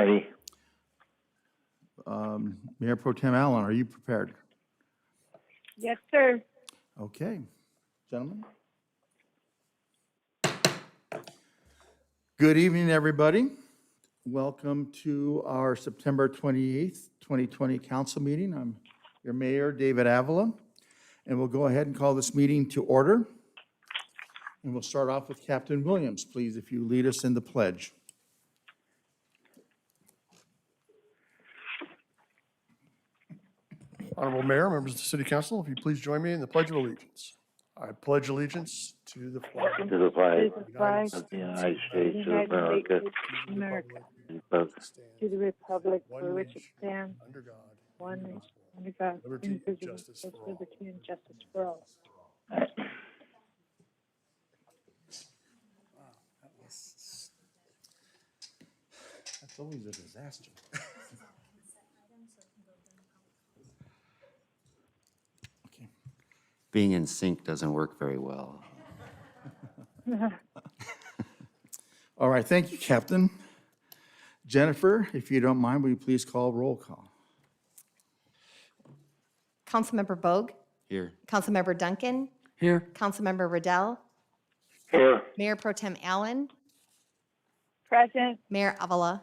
ready. Mayor Pro Tem Allen, are you prepared? Yes, sir. Okay, gentlemen. Good evening, everybody. Welcome to our September 28th, 2020 council meeting. I'm your mayor, David Avila, and we'll go ahead and call this meeting to order. And we'll start off with Captain Williams. Please, if you lead us in the pledge. Honorable Mayor, members of the City Council, if you please join me in the Pledge of Allegiance. I pledge allegiance to the flag To the flag To the flag of the United of the States of United America, States of America, and of to the republic for which it stands, under God, one nation, under God, Liberty and indivisible, justice with for all. liberty and justice for all. That's always a disaster. Okay. Being in sync doesn't work very well. All right, thank you, Captain. Jennifer, if you don't mind, will you please call roll call? Councilmember Bogue, Here. Councilmember Duncan, Here. Councilmember Riddell, here. Mayor Pro Tem Allen, Present. Mayor Avila.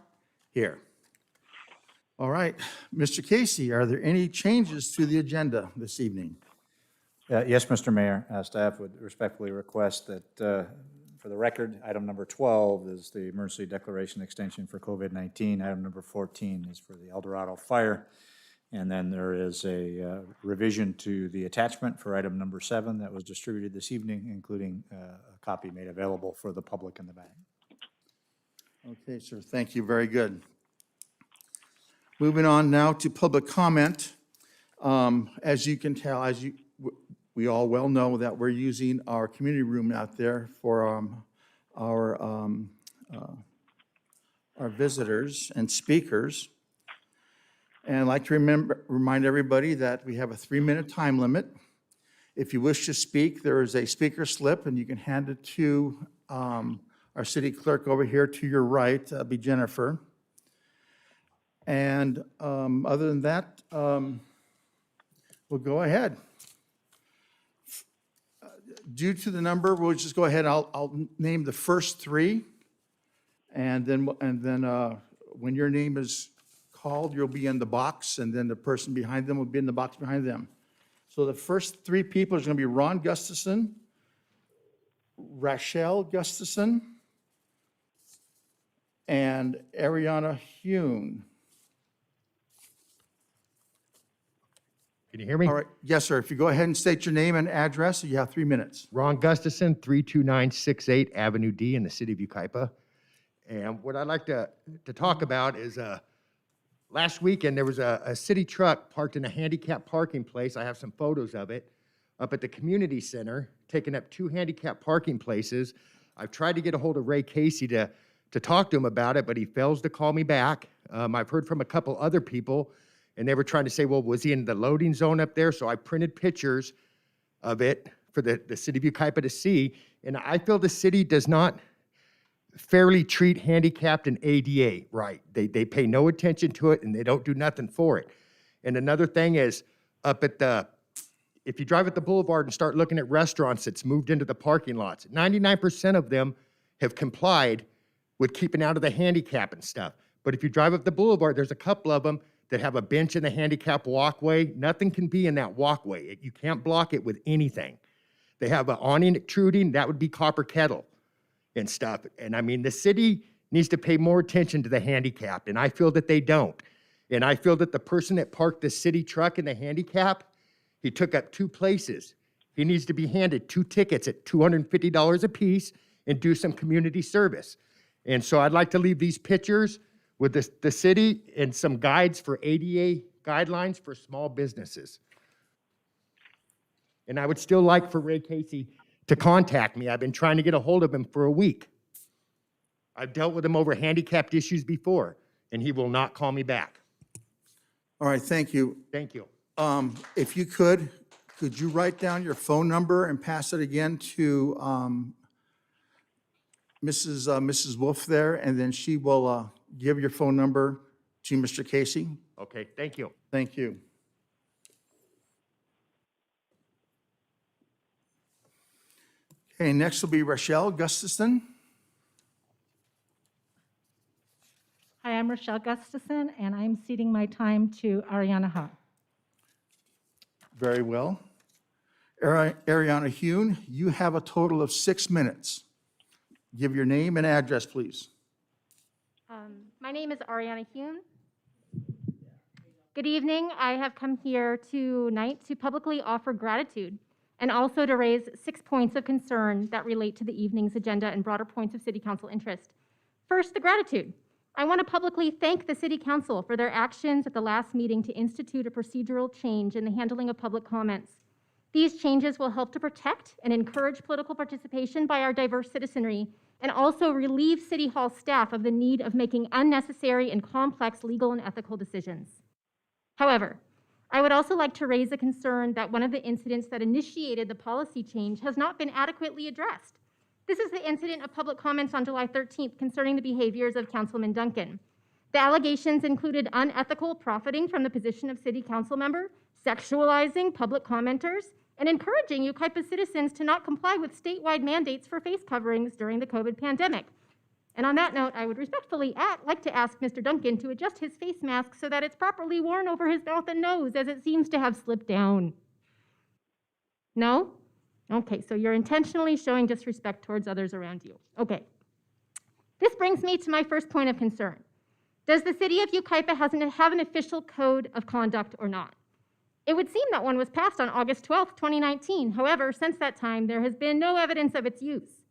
Here. All right, Mr. Casey, are there any changes to the agenda this evening? Yes, Mr. Mayor, staff would respectfully request that, for the record, item number 12 is the emergency declaration extension for COVID-19. Item number 14 is for the El Dorado fire. And then there is a revision to the attachment for item number 7 that was distributed this evening, including a copy made available for the public in the back. Okay, sir, thank you, very good. Moving on now to public comment. As you can tell, we all well know that we're using our community room out there for our visitors and speakers. And I'd like to remind everybody that we have a 3-minute time limit. If you wish to speak, there is a speaker slip, and you can hand it to our city clerk over here to your right, be Jennifer. And other than that, we'll go ahead. Due to the number, we'll just go ahead. I'll name the first 3, and then when your name is called, you'll be in the box, and then the person behind them will be in the box behind them. So the first 3 people is going to be Ron Gustafson, Rachelle Gustafson, and Ariana Hune. Can you hear me? All right, yes, sir. If you go ahead and state your name and address, you have 3 minutes. Ron Gustafson, 32968 Avenue D in the city of Yucaipa. And what I'd like to talk about is last weekend there was a city truck parked in a handicap parking place. I have some photos of it up at the community center, taking up 2 handicap parking places. I've tried to get a hold of Ray Casey to talk to him about it, but he fails to call me back. I've heard from a couple other people, and they were trying to say, well, was he in the loading zone up there? So I printed pictures of it for the city of Yucaipa to see. And I feel the city does not fairly treat handicapped and ADA right. They pay no attention to it, and they don't do nothing for it. And another thing is, up at if you drive at the boulevard and start looking at restaurants that's moved into the parking lots, 99% of them have complied with keeping out of the handicap and stuff. But if you drive up the boulevard, there's a couple of them that have a bench in the handicap walkway. Nothing can be in that walkway. You can't block it with anything. They have an awning extruding, that would be copper kettle and stuff. And I mean, the city needs to pay more attention to the handicapped, and I feel that they don't. And I feel that the person that parked the city truck in the handicap, he took up 2 places. He needs to be handed 2 tickets at $250 a piece and do some community service. And so I'd like to leave these pictures with the city and some guides for ADA guidelines for small businesses. And I would still like for Ray Casey to contact me. I've been trying to get a hold of him for a week. I've dealt with him over handicapped issues before, and he will not call me back. All right, thank you. Thank you. If you could you write down your phone number and pass it again to Mrs. Wolf there, and then she will give your phone number to Mr. Casey. Okay, thank you. Thank you. Okay, next will be Rochelle Gustafson. Hi, I'm Rochelle Gustafson, and I'm ceding my time to Ariana Ha. Very well. Ariana Hune, you have a total of 6 minutes. Give your name and address, please. My name is Ariana Hune. Good evening. I have come here tonight to publicly offer gratitude and also to raise 6 points of concern that relate to the evening's agenda and broader points of City Council interest. First, the gratitude. I want to publicly thank the City Council for their actions at the last meeting to institute a procedural change in the handling of public comments. These changes will help to protect and encourage political participation by our diverse citizenry and also relieve City Hall staff of the need of making unnecessary and complex legal and ethical decisions. However, I would also like to raise a concern that one of the incidents that initiated the policy change has not been adequately addressed. This is the incident of public comments on July 13th concerning the behaviors of Councilman Duncan. The allegations included unethical profiting from the position of City Council member, sexualizing public commenters, and encouraging Yucaipa citizens to not comply with statewide mandates for face coverings during the COVID pandemic. And on that note, I would respectfully like to ask Mr. Duncan to adjust his face mask so that it's properly worn over his mouth and nose, as it seems to have slipped down. No? Okay, so you're intentionally showing disrespect towards others around you. Okay. This brings me to my first point of concern. Does the city of Yucaipa have an official code of conduct or not? It would seem that one was passed on August 12th, 2019. However, since that time, there has been no evidence of its use.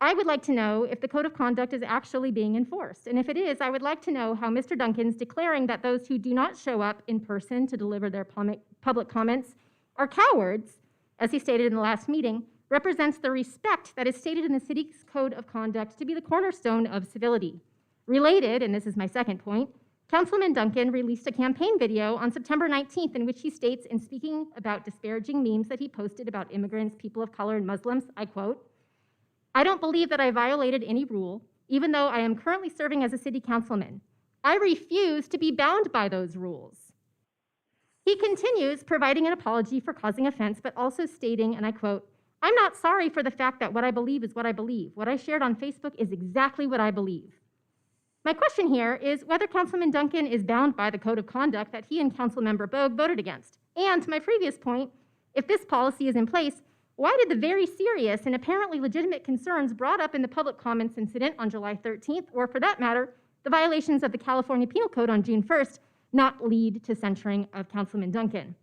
I would like to know if the code of conduct is actually being enforced. And if it is, I would like to know how Mr. Duncan's declaring that those who do not show up in person to deliver their public comments are cowards, as he stated in the last meeting, represents the respect that is stated in the city's code of conduct to be the cornerstone of civility. Related, and this is my second point, Councilman Duncan released a campaign video on September 19th in which he states, in speaking about disparaging memes that he posted about immigrants, people of color, and Muslims, I quote, "I don't believe that I violated any rule, even though I am currently serving as a city councilman. I refuse to be bound by those rules." He continues, providing an apology for causing offense, but also stating, and I quote, "I'm not sorry for the fact that what I believe is what I believe. What I shared on Facebook is exactly what I believe." My question here is whether Councilman Duncan is bound by the code of conduct that he and Councilmember Bogue voted against. And to my previous point, if this policy is in place, why did the very serious and apparently legitimate concerns brought up in the public comments incident on July 13th, or for that matter, the violations of the California Penal Code on June 1st, not lead to censuring of Councilman Duncan?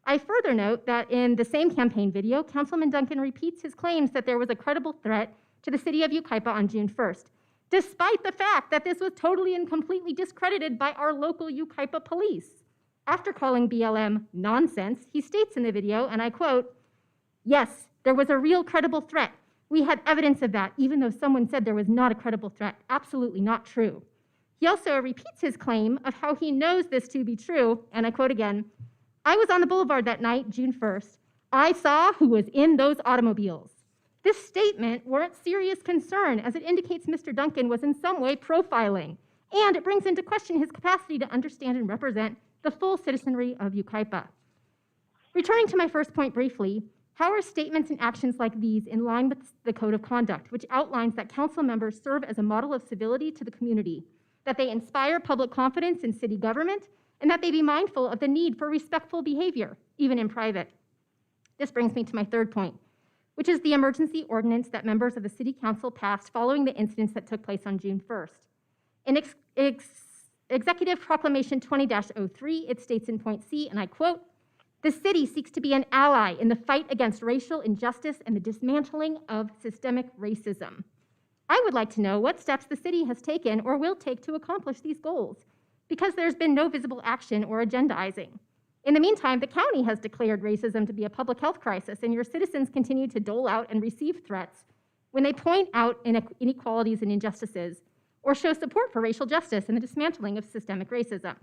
I further note that in the same campaign video, Councilman Duncan repeats his claims that there was a credible threat to the city of Yucaipa on June 1st, despite the fact that this was totally and completely discredited by our local Yucaipa police. After calling BLM nonsense, he states in the video, and I quote, "Yes, there was a real credible threat. We had evidence of that, even though someone said there was not a credible threat. Absolutely not true." He also repeats his claim of how he knows this to be true, and I quote again, "I was on the boulevard that night, June 1st. I saw who was in those automobiles." This statement warrants serious concern as it indicates Mr. Duncan was in some way profiling, and it brings into question his capacity to understand and represent the full citizenry of Yucaipa. Returning to my first point briefly, how are statements and actions like these in line with the Code of Conduct, which outlines that council members serve as a model of civility to the community, that they inspire public confidence in city government, and that they be mindful of the need for respectful behavior, even in private? This brings me to my third point, which is the emergency ordinance that members of the City Council passed following the incidents that took place on June 1st. In Executive Proclamation 20-03, it states in point C, and I quote, "The city seeks to be an ally in the fight against racial injustice and the dismantling of systemic racism." I would like to know what steps the city has taken or will take to accomplish these goals, because there's been no visible action or agendizing. In the meantime, the county has declared racism to be a public health crisis, and your citizens continue to dole out and receive threats when they point out inequalities and injustices or show support for racial justice and the dismantling of systemic racism.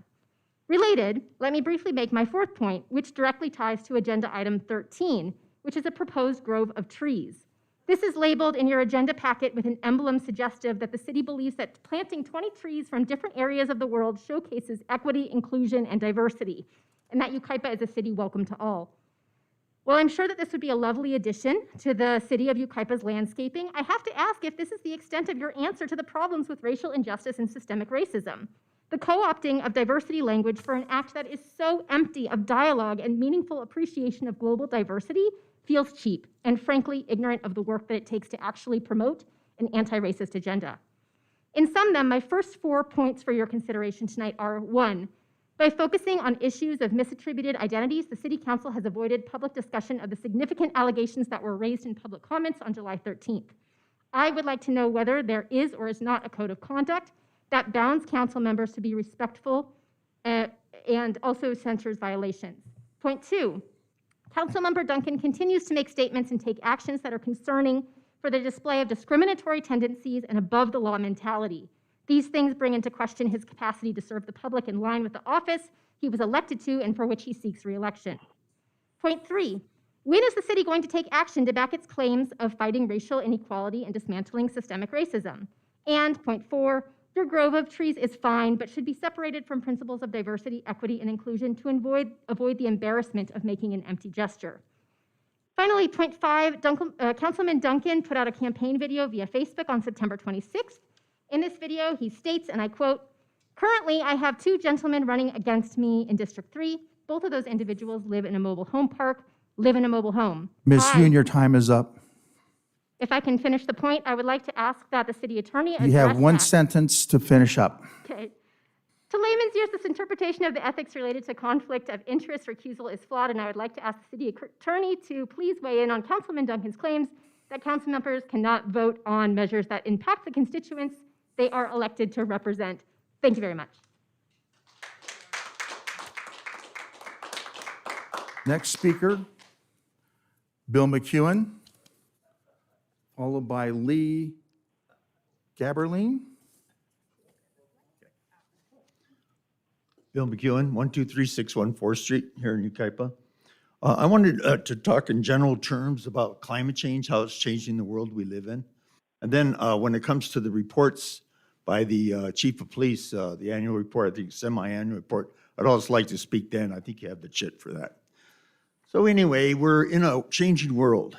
Related, let me briefly make my fourth point, which directly ties to Agenda Item 13, which is a proposed grove of trees. This is labeled in your agenda packet with an emblem suggestive that the city believes that planting 20 trees from different areas of the world showcases equity, inclusion, and diversity, and that Yucaipa is a city welcome to all. Well, I'm sure that this would be a lovely addition to the city of Yucaipa's landscaping. I have to ask if this is the extent of your answer to the problems with racial injustice and systemic racism. The co-opting of diversity language for an act that is so empty of dialogue and meaningful appreciation of global diversity feels cheap and frankly ignorant of the work that it takes to actually promote an anti-racist agenda. In sum then, my first 4 points for your consideration tonight are: 1, by focusing on issues of misattributed identities, the City Council has avoided public discussion of the significant allegations that were raised in public comments on July 13th. I would like to know whether there is or is not a code of conduct that bounds council members to be respectful and also censors violations. Point 2, Councilmember Duncan continues to make statements and take actions that are concerning for the display of discriminatory tendencies and above-the-law mentality. These things bring into question his capacity to serve the public in line with the office he was elected to and for which he seeks re-election. Point 3, when is the city going to take action to back its claims of fighting racial inequality and dismantling systemic racism? And point 4, your grove of trees is fine, but should be separated from principles of diversity, equity, and inclusion to avoid the embarrassment of making an empty gesture. Finally, point 5, Councilman Duncan put out a campaign video via Facebook on September 26th. In this video, he states, and I quote, "Currently, I have 2 gentlemen running against me in District 3. Both of those individuals live in a mobile home park, live in a mobile home. Ms. Yoon, your time is up. If I can finish the point, I would like to ask that the city attorney You have address one that. sentence to finish up. Okay. To layman's ears, this interpretation of the ethics related to conflict of interest recusal is flawed, and I would like to ask the city attorney to please weigh in on Councilman Duncan's claims that council members cannot vote on measures that impact the constituents they are elected to represent. Thank you very much. Next speaker, Bill McEwen, followed by Lee Gaberline. Bill McEwen, 12361 4th Street here in Yucaipa. I wanted to talk in general terms about climate change, how it's changing the world we live in. And then when it comes to the reports by the chief of police, the annual report, I think semi-annual report, I'd also like to speak then. I think you have the chit for that. So anyway, we're in a changing world.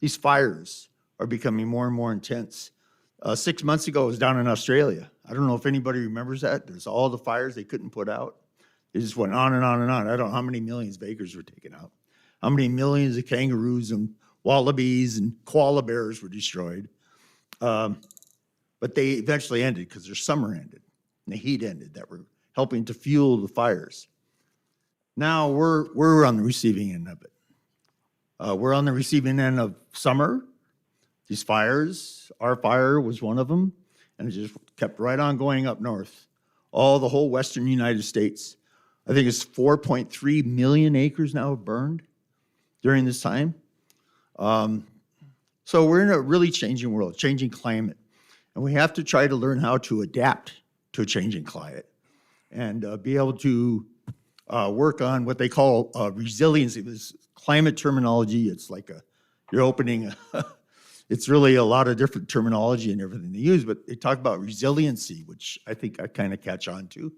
These fires are becoming more and more intense. 6 months ago, I was down in Australia. I don't know if anybody remembers that. There's all the fires they couldn't put out. It just went on and on and on. I don't know how many millions of acres were taken out, how many millions of kangaroos and wallabies and koala bears were destroyed. But they eventually ended because their summer ended and the heat ended that were helping to fuel the fires. Now we're on the receiving end of it. We're on the receiving end of summer. These fires, our fire was one of them, and it just kept right on going up north. All the whole western United States. I think it's 4.3 million acres now have burned during this time. So we're in a really changing world, changing climate. And we have to try to learn how to adapt to a changing climate and be able to work on what they call resiliency. This climate terminology, it's like you're opening, it's really a lot of different terminology and everything they use, but they talk about resiliency, which I think I kind of catch on to,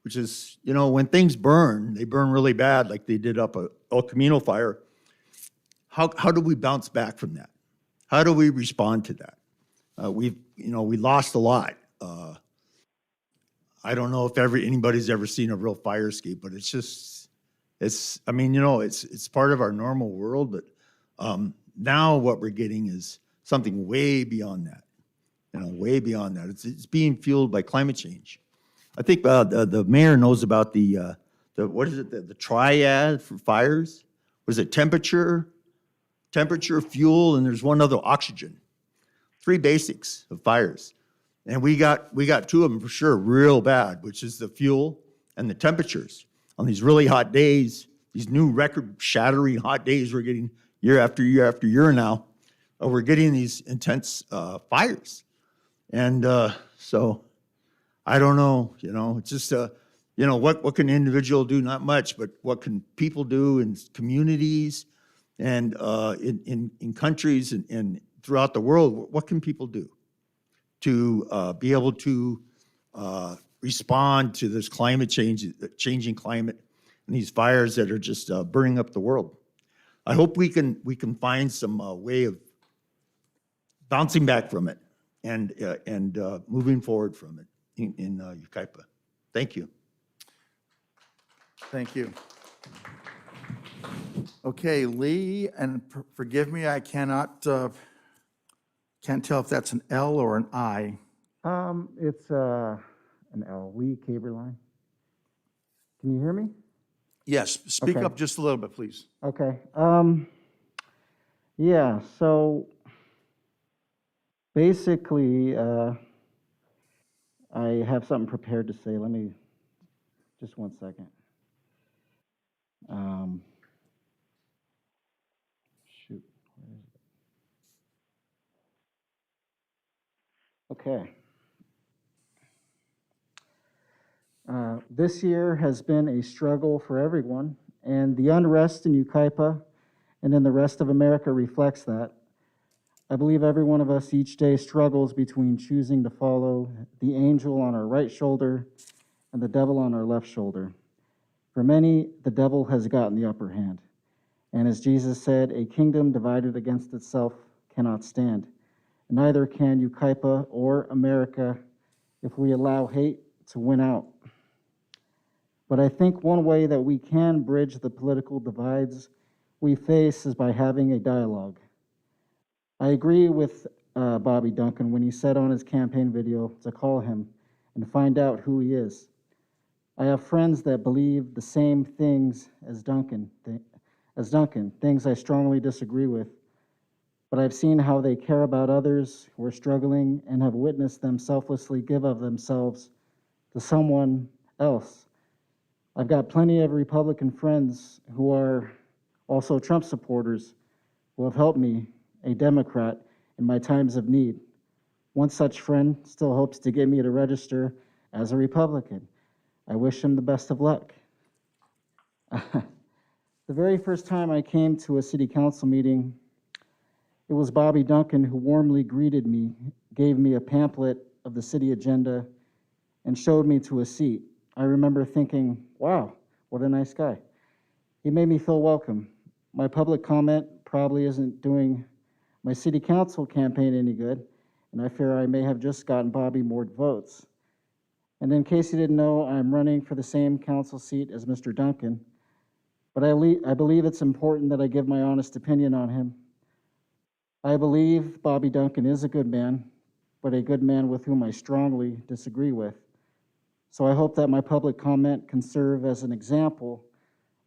which is, you know, when things burn, they burn really bad, like they did up a El Camino fire. How do we bounce back from that? How do we respond to that? We lost a lot. I don't know if anybody's ever seen a real fire escape, but it's part of our normal world, but now what we're getting is something way beyond that, way beyond that. It's being fueled by climate change. I think the mayor knows about the triad for fires. Was it temperature, fuel, and there's one other, oxygen. 3 basics of fires. And we got 2 of them for sure, real bad, which is the fuel and the temperatures. On these really hot days, these new record-shattering hot days we're getting year after year after year now, we're getting these intense fires. And so I don't know, it's just, what can an individual do? Not much, but what can people do in communities And in countries and throughout the world, what can people do to be able to respond to this climate change, changing climate, and these fires that are just burning up the world? I hope we can find some way of bouncing back from it and moving forward from it in Yucaipa. Thank you. Thank you. Okay, Lee, and forgive me, I can't tell if that's an L or an I. It's an L, Lee Caberline. Can you hear me? Yes, speak Okay. up just a little bit, please. Okay. Yeah, so basically, I have something prepared to say. Let me, just one second. Shoot. Where is it? Okay. This year has been a struggle for everyone, and the unrest in Yucaipa and in the rest of America reflects that. I believe every one of us each day struggles between choosing to follow the angel on our right shoulder and the devil on our left shoulder. For many, the devil has gotten the upper hand. And as Jesus said, a kingdom divided against itself cannot stand. Neither can Yucaipa or America if we allow hate to win out. But I think one way that we can bridge the political divides we face is by having a dialogue. I agree with Bobby Duncan when he said on his campaign video to call him and find out who he is. I have friends that believe the same things as Duncan, things I strongly disagree with, but I've seen how they care about others who are struggling and have witnessed them selflessly give of themselves to someone else. I've got plenty of Republican friends who are also Trump supporters who have helped me, a Democrat, in my times of need. One such friend still hopes to get me to register as a Republican. I wish him the best of luck. The very first time I came to a city council meeting, it was Bobby Duncan who warmly greeted me, gave me a pamphlet of the city agenda, and showed me to a seat. I remember thinking, wow, what a nice guy. He made me feel welcome. My public comment probably isn't doing my city council campaign any good, and I fear I may have just gotten Bobby more votes. And in case you didn't know, I'm running for the same council seat as Mr. Duncan, but I believe it's important that I give my honest opinion on him. I believe Bobby Duncan is a good man, but a good man with whom I strongly disagree with. So I hope that my public comment can serve as an example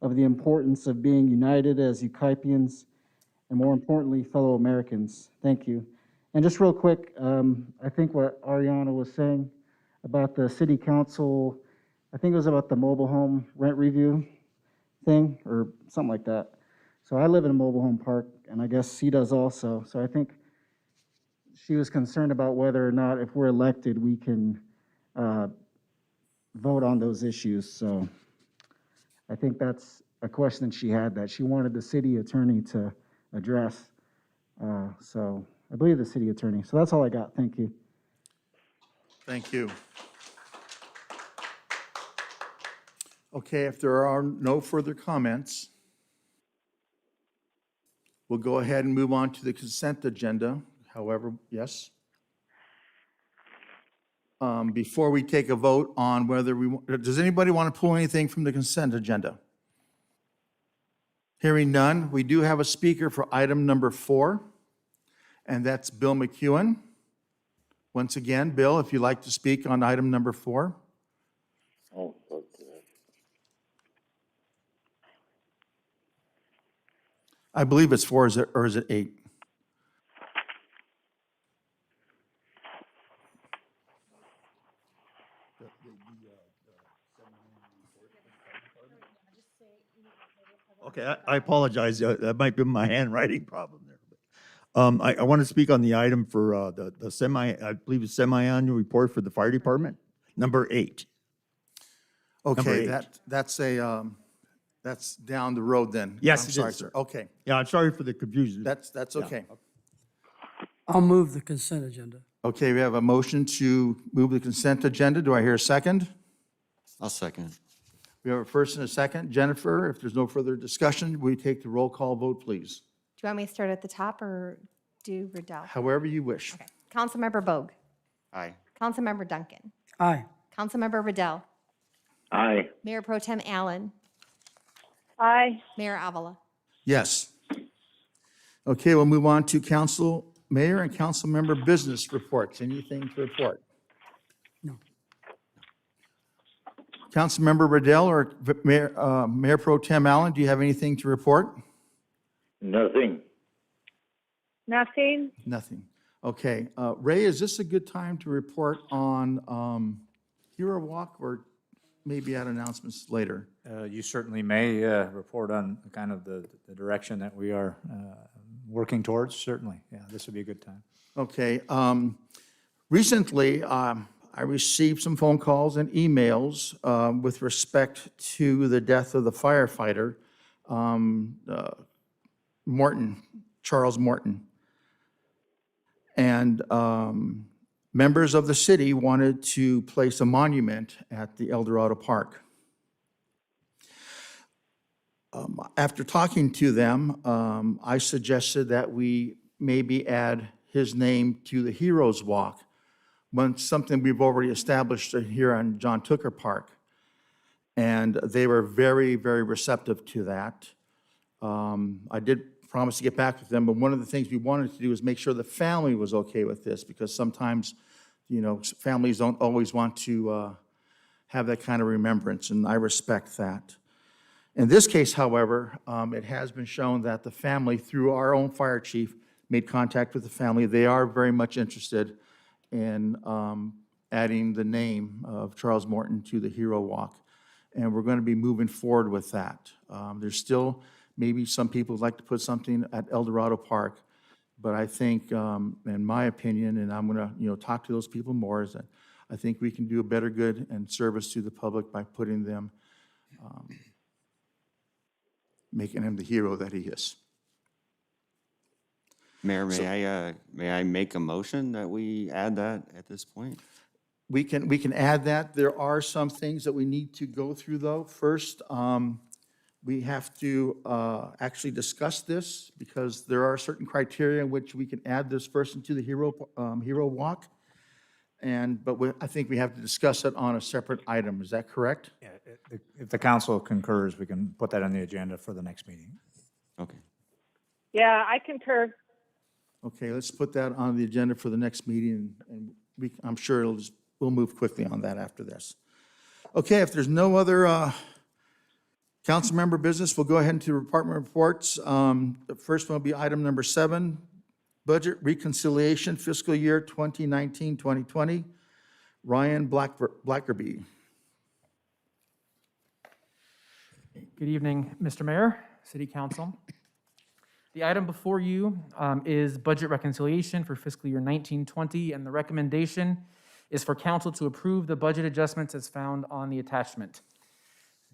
of the importance of being united as Yucaipians and, more importantly, fellow Americans. Thank you. And just real quick, I think what Ariana was saying about the city council, I think it was about the mobile home rent review thing or something like that. So I live in a mobile home park, and I guess she does also. So I think she was concerned about whether or not, if we're elected, we can vote on those issues. So I think that's a question she had that she wanted the city attorney to address. So I believe the city attorney. So that's all I got. Thank you. Thank you. Okay, if there are no further comments, we'll go ahead and move on to the consent agenda. However, yes? Before we take a vote on whether does anybody want to pull anything from the consent agenda? Hearing none, we do have a speaker for item number 4, and that's Bill McEwen. Once again, Bill, if you'd like to speak on item number 4. Oh, okay. I believe it's 4, or is it 8? Okay, I apologize. That might be my handwriting problem there. I want to speak on the item for the I believe it's semi-annual report for the fire department, number 8. Okay, Number 8. that's a, That's down the road then? Yes, I'm it sorry, is, sir. Okay, Yeah, I'm sorry for the confusion. that's Yeah. okay. I'll move the consent agenda. Okay, we have a motion to move the consent agenda. Do I hear a second? I'll second. We have a first and a second. Jennifer, if there's no further discussion, we take the roll call vote, please. Do you want me to start at the top or do Riddell? However you wish. Okay. Councilmember Bogue. Aye. Councilmember Duncan. Aye. Councilmember Riddell. Aye. Mayor Pro Tem Allen. Aye. Mayor Avila. Yes. Okay, we'll move on to mayor and council member business reports. Anything to report? No. Councilmember Riddell or Mayor Pro Tem Allen, do you have anything to report? Nothing. Nothing. Nothing. Okay. Ray, is this a good time to report on Hero Walk or maybe add announcements later? You certainly may report on kind of the direction that we are working towards, certainly. Yeah, this would be a good time. Okay. Recently, I received some phone calls and emails with respect to the death of the firefighter, Morton, Charles Morton. And members of the city wanted to place a monument at the El Dorado Park. After talking to them, I suggested that we maybe add his name to the Heroes Walk, something we've already established here on John Tooker Park. And they were very, very receptive to that. I did promise to get back with them, but one of the things we wanted to do is make sure the family was okay with this, because sometimes, you know, families don't always want to have that kind of remembrance, and I respect that. In this case, however, it has been shown that the family, through our own fire chief, made contact with the family. They are very much interested in adding the name of Charles Morton to the Hero Walk, and we're going to be moving forward with that. There's still maybe some people would like to put something at El Dorado Park, but I think, in my opinion, and I'm going to talk to those people more, is that I think we can do a better good and service to the public by putting them, making him the hero that he is. Mayor, may I make a motion that we add that at this point? We can add that. There are some things that we need to go through, though. First, we have to actually discuss this, because there are certain criteria in which we can add this person to the Hero Walk. But I think we have to discuss it on a separate item. Is that correct? Yeah, if the council concurs, we can put that on the agenda for the next meeting. Okay. Yeah, I concur. Okay, let's put that on the agenda for the next meeting, and I'm sure we'll move quickly on that after this. Okay, if there's no other council member business, we'll go ahead into department reports. The first one will be item number 7, budget reconciliation fiscal year 2019-2020. Ryan Blackerby. Good evening, Mr. Mayor, City Council. The item before you is budget reconciliation for fiscal year 19-20, and the recommendation is for council to approve the budget adjustments as found on the attachment.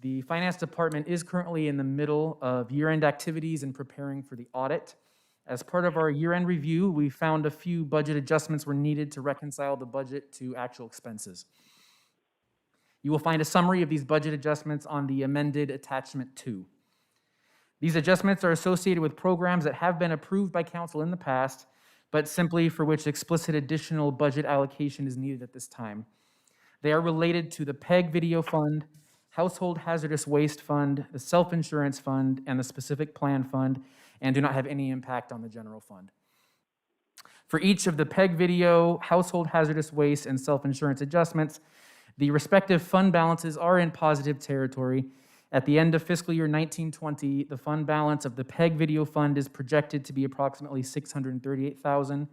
The Finance Department is currently in the middle of year-end activities and preparing for the audit. As part of our year-end review, we found a few budget adjustments were needed to reconcile the budget to actual expenses. You will find a summary of these budget adjustments on the amended attachment 2. These adjustments are associated with programs that have been approved by council in the past, but simply for which explicit additional budget allocation is needed at this time. They are related to the PEG Video Fund, Household Hazardous Waste Fund, the Self-Insurance Fund, and the Specific Plan Fund, and do not have any impact on the general fund. For each of the PEG Video, Household Hazardous Waste, and Self-Insurance adjustments, the respective fund balances are in positive territory. At the end of fiscal year 19-20, the fund balance of the PEG Video Fund is projected to be approximately $638,000.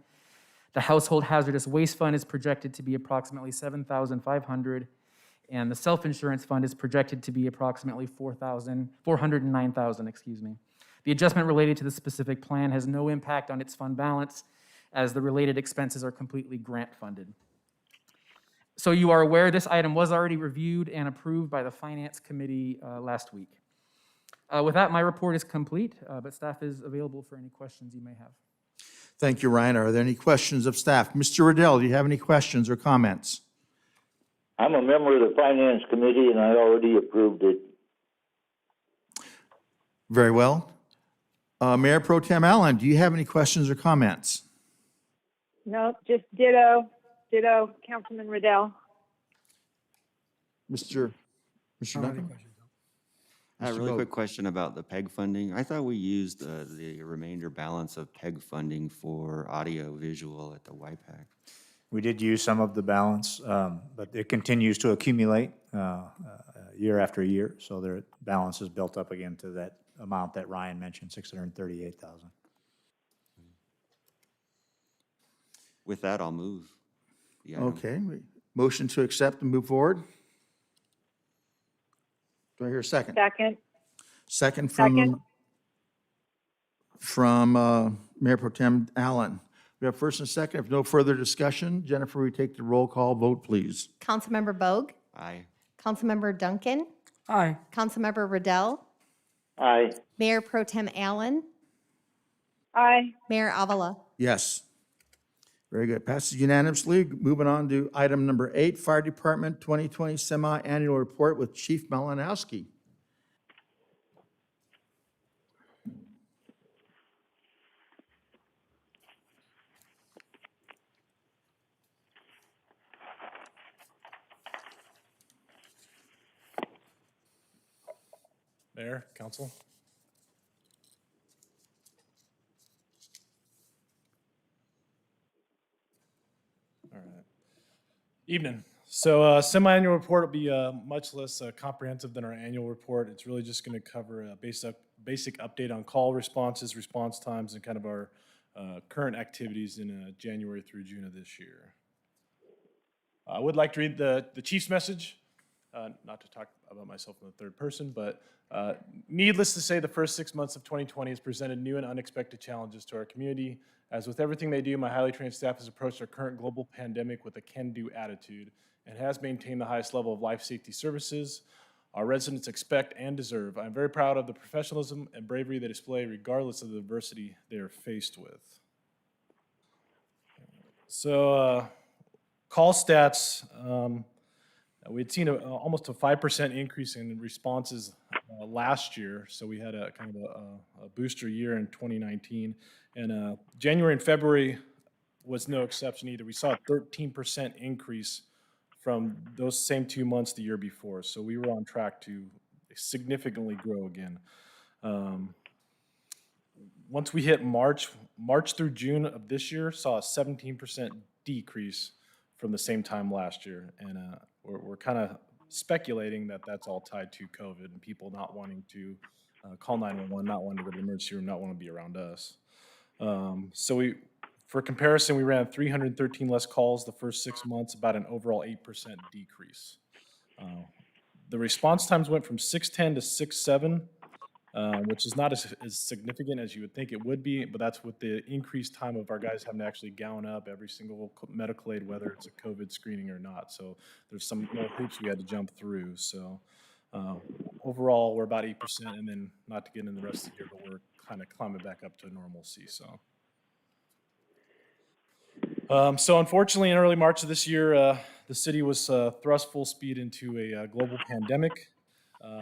The Household Hazardous Waste Fund is projected to be approximately $7,500, and the Self-Insurance Fund is projected to be approximately $409,000, excuse me. The adjustment related to the specific plan has no impact on its fund balance, as the related expenses are completely grant funded. So you are aware this item was already reviewed and approved by the Finance Committee last week. With that, my report is complete, but staff is available for any questions you may have. Thank you, Ryan. Are there any questions of staff? Mr. Riddell, do you have any questions or comments? I'm a member of the Finance Committee, and I already approved it. Very well. Mayor Pro Tem Allen, do you have any questions or comments? Nope, just ditto, Councilman Riddell. Mr. Duncan? A Mr. really Vogt. quick question about the PEG funding. I thought we used the remainder balance of PEG funding for audio visual at the YPAC. We did use some of the balance, but it continues to accumulate year after year, so their balance is built up again to that amount that Ryan mentioned, 638,000. With that, I'll move the item. Okay, motion to accept and move forward. Do I hear a second? Second. Second Second. from Mayor Pro Tem Allen. We have first and second. If no further discussion, Jennifer, we take the roll call vote, please. Councilmember Bogue, Aye. Councilmember Duncan, Aye. Councilmember Riddell, Aye. Mayor Pro Tem Allen, Aye. Mayor Avila. Yes. Very good. Passes unanimously. Moving on to item number 8, Fire Department 2020 Semi-Annual Report with Chief Malinowski. Mayor, Council. All right. Evening. So semi-annual report will be much less comprehensive than our annual report. It's really just going to cover a basic update on call responses, response times, and kind of our current activities in January through June of this year. I would like to read the chief's message. Not to talk about myself in the third person, but needless to say, the first 6 months of 2020 has presented new and unexpected challenges to our community. As with everything they do, my highly trained staff has approached our current global pandemic with a can-do attitude and has maintained the highest level of life safety services our residents expect and deserve. I'm very proud of the professionalism and bravery they display regardless of the adversity they are faced with. So call stats. We had seen almost a 5% increase in responses last year, so we had a kind of a booster year in 2019. And January and February was no exception either. We saw a 13% increase from those same 2 months the year before, so we were on track to significantly grow again. Once we hit March through June of this year, saw a 17% decrease from the same time last year, and we're kind of speculating that that's all tied to COVID and people not wanting to call 911, not wanting to go to the emergency room, not wanting to be around us. So for comparison, we ran 313 less calls the first 6 months, about an overall 8% decrease. The response times went from 6:10 to 6:07, which is not as significant as you would think it would be, but that's with the increased time of our guys having to actually gown up every single medical aid, whether it's a COVID screening or not. So there's some more hoops we had to jump through. So overall, we're about 8%, and then not to get into the rest of the year, but we're kind of climbing back up to normalcy. So unfortunately, in early March of this year, the city was thrust full speed into a global pandemic.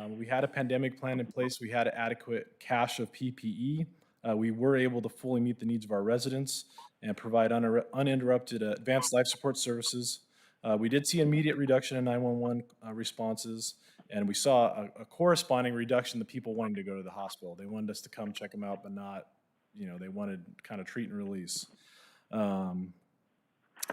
We had a pandemic plan in place. We had adequate cache of PPE. We were able to fully meet the needs of our residents and provide uninterrupted advanced life support services. We did see immediate reduction in 911 responses, and we saw a corresponding reduction in the people wanting to go to the hospital. They wanted us to come check them out, but not, they wanted kind of treat and release.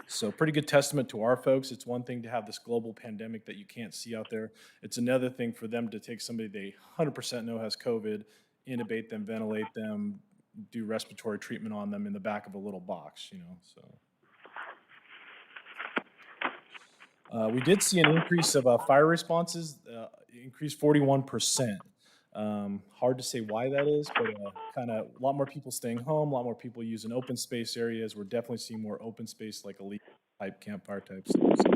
So pretty good testament to our folks. It's one thing to have this global pandemic that you can't see out there. It's another thing for them to take somebody they 100% know has COVID, intubate them, ventilate them, do respiratory treatment on them in the back of a little box, so. We did see an increase of fire responses, increased 41%. Hard to say why that is, but kind of a lot more people staying home, a lot more people using open space areas. We're definitely seeing more open space, like elite type campfire type stuff. So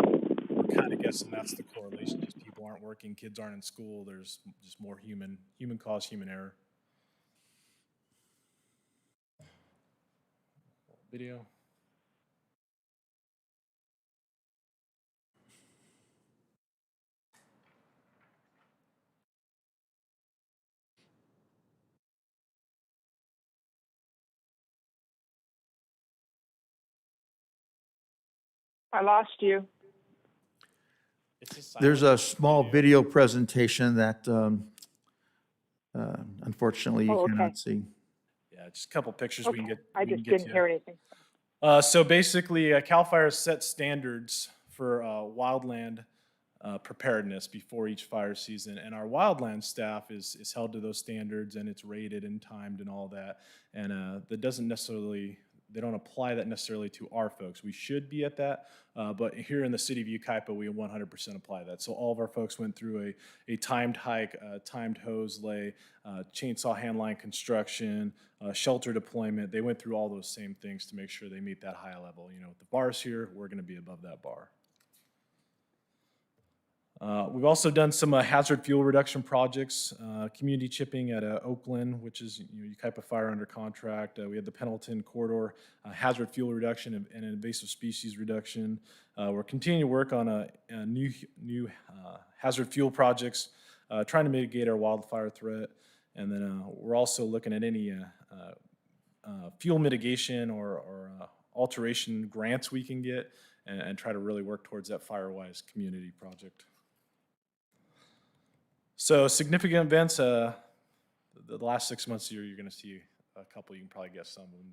we're kind of guessing that's the correlation, just people people aren't working, kids aren't in school, there's just more human cause, human error. Video. I lost you. There's a small video presentation that unfortunately you Oh, okay. cannot see. Yeah, just a couple pictures we can Okay, get. I we can just get didn't to. hear anything. So basically, CAL FIRE set standards for wildland preparedness before each fire season, and our wildland staff is held to those standards, and it's rated and timed and all that. And that doesn't necessarily, they don't apply that necessarily to our folks. We should be at that, but here in the city of Yucaipa, we 100% apply that. So all of our folks went through a timed hike, timed hose lay, chainsaw handline construction, shelter deployment. They went through all those same things to make sure they meet that high level. You know, with the bars here, we're going to be above that bar. We've also done some hazard fuel reduction projects, community chipping at Oakland, which is Yucaipa Fire under contract. We had the Pendleton Corridor hazard fuel reduction and invasive species reduction. We're continuing to work on a new hazard fuel projects, trying to mitigate our wildfire threat. And then we're also looking at any fuel mitigation or alteration grants we can get and try to really work towards that FireWise community project. So significant events, the last 6 months here, you're going to see a couple. You can probably guess some of them,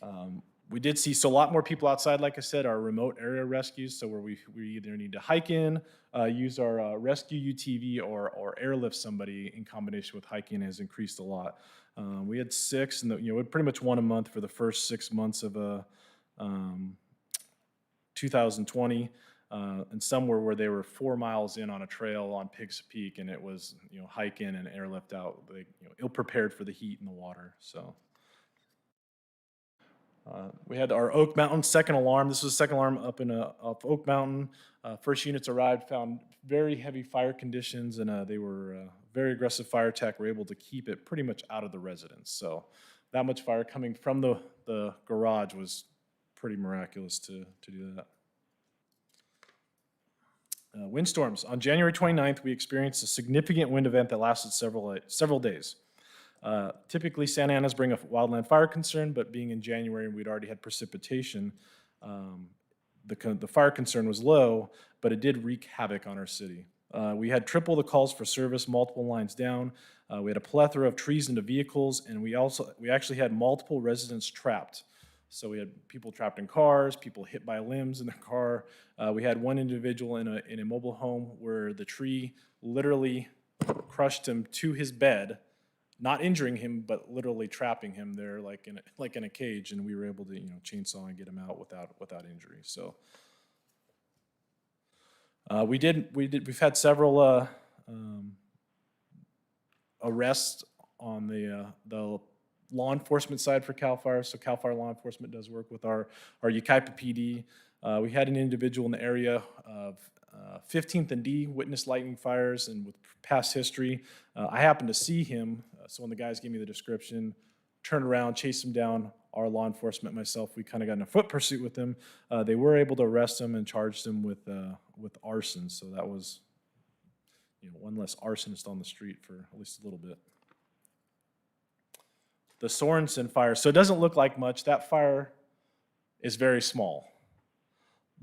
but we did see a lot more people outside. Like I said, our remote area rescues. So where we either need to hike in, use our rescue UTV, or airlift somebody in combination with hiking has increased a lot. We had 6, and we pretty much 1 a month for the first 6 months of 2020. And some where they were 4 miles in on a trail on Pigs Peak, and it was hike in and airlift out. They ill prepared for the heat and the water. So we had our Oak Mountain second alarm. This was the second alarm up Oak Mountain. First units arrived, found very heavy fire conditions, and they were very aggressive fire attack. Were able to keep it pretty much out of the residence. So that much fire coming from the garage was pretty miraculous to do that. Windstorms. On January 29th, we experienced a significant wind event that lasted several days. Typically, Santa Ana's bring a wildland fire concern, but being in January and we'd already had precipitation, the fire concern was low, but it did wreak havoc on our city. We had triple the calls for service, multiple lines down. We had a plethora of trees into vehicles, and we actually had multiple residents trapped. So we had people trapped in cars, people hit by limbs in the car. We had one individual in a mobile home where the tree literally crushed him to his bed, not injuring him, but literally trapping him there like in a cage, and we were able to chainsaw and get him out without injury. So we've had several arrests on the law enforcement side for CAL FIRE. So CAL FIRE law enforcement does work with our Yucaipa PD. We had an individual in the area of 15th and D witnessed lightning fires, and with past history, I happened to see him. So when the guys gave me the description, turned around, chased him down. Our law enforcement, myself, we kind of got in a foot pursuit with him. They were able to arrest him and charged him with arson. So that was one less arsonist on the street for at least a little bit. The Sorensen fire. So it doesn't look like much. That fire is very small.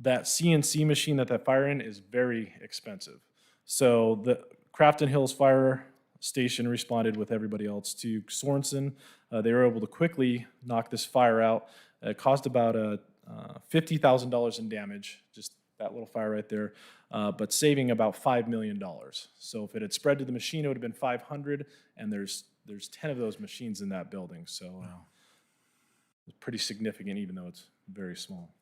That CNC machine that fire in is very expensive. So the Crafton Hills Fire Station responded with everybody else to Sorensen. They were able to quickly knock this fire out. It caused about $50,000 in damage, just that little fire right there, but saving about $5 million. So if it had spread to the machine, it would have been 500, and there's 10 of those machines in that building. So it's pretty significant, even though it's very small.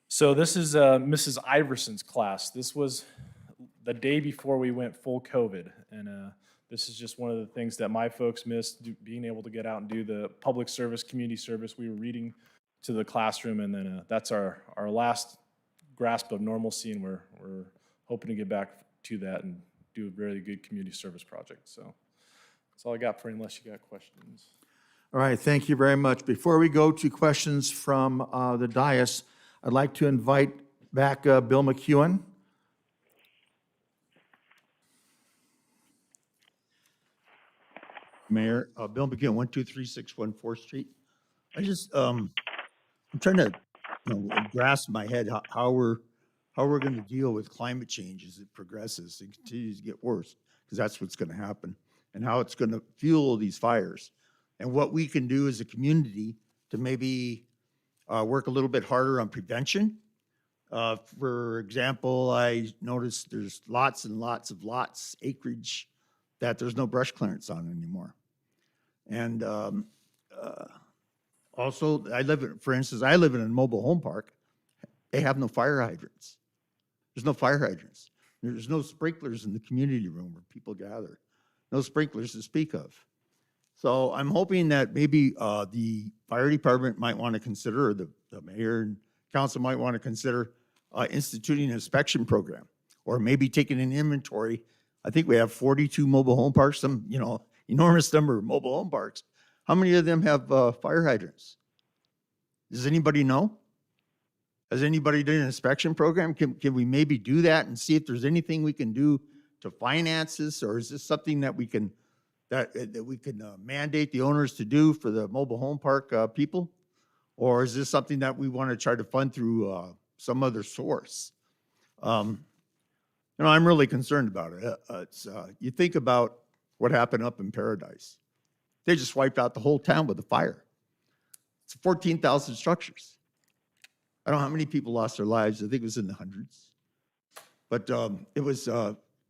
So this is Mrs. Iverson's class. This was the day before we went full COVID. And this is just one of the things that my folks missed, being able to get out and do the public service, community service. We were reading to the classroom, and then that's our last grasp of normalcy, and we're hoping to get back to that and do a very good community service project. So that's all I got for you, unless you got questions. All right, thank you very much. Before we go to questions from the dais, I'd like to invite back Bill McEwen. Mayor, Bill McGinn, 12361 4th Street. I just, I'm trying to, grasp in my head how we're going to deal with climate change as it progresses and continues to get worse, because that's what's going to happen, and how it's going to fuel these fires, and what we can do as a community to maybe work a little bit harder on prevention. For example, I noticed there's lots and lots of acreage that there's no brush clearance on anymore. And also, for instance, I live in a mobile home park. They have no fire hydrants. There's no fire hydrants. There's no sprinklers in the community room where people gather. No sprinklers to speak of. So I'm hoping that maybe the fire department might want to consider, or the mayor and council might want to consider instituting an inspection program, or maybe taking an inventory. I think we have 42 mobile home parks, some, enormous number of mobile home parks. How many of them have fire hydrants? Does anybody know? Has anybody done an inspection program? Can we maybe do that and see if there's anything we can do to finance this, or is this something that we can mandate the owners to do for the mobile home park people? Or is this something that we want to try to fund through some other source? I'm really concerned about it. You think about what happened up in Paradise. They just wiped out the whole town with a fire. It's 14,000 structures. I don't know how many people lost their lives. I think it was in the hundreds. But it was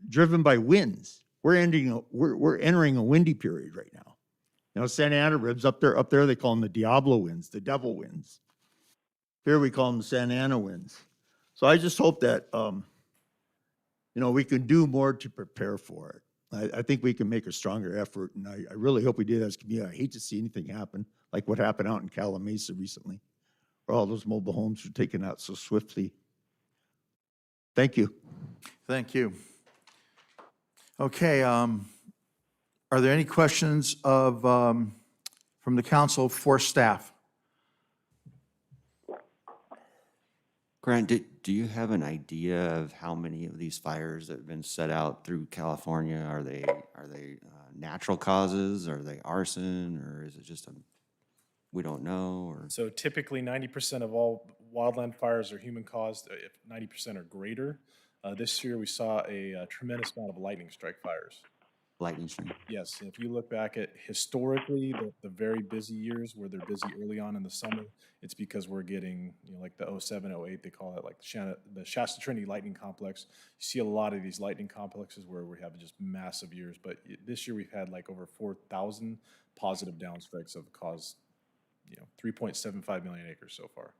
driven by winds. We're entering a windy period right now. Santa Ana ribs up there, they call them the Diablo winds, the devil winds. Here we call them the Santa Ana winds. So I just hope that we can do more to prepare for it. I think we can make a stronger effort, and I really hope we do that as a community. I hate to see anything happen like what happened out in Calamasa recently, where all those mobile homes were taken out so swiftly. Thank you. Thank you. Okay, are there any questions from the council for staff? Grant, do you have an idea of how many of these fires that have been set out through California? Are they natural causes? Are they arson? Or is it just we don't know? Or So typically 90% of all wildland fires are human caused, if 90% or greater. This year we saw a tremendous amount of lightning strike fires. lightning strike? Yes, if you look back at historically the very busy years where they're busy early on in the summer, it's because we're getting, like the 07, 08, they call it like the Shasta Trinity Lightning Complex. You see a lot of these lightning complexes where we have just massive years, but this year we've had like over 4,000 positive downstrikes have caused, 3.75 million acres so far.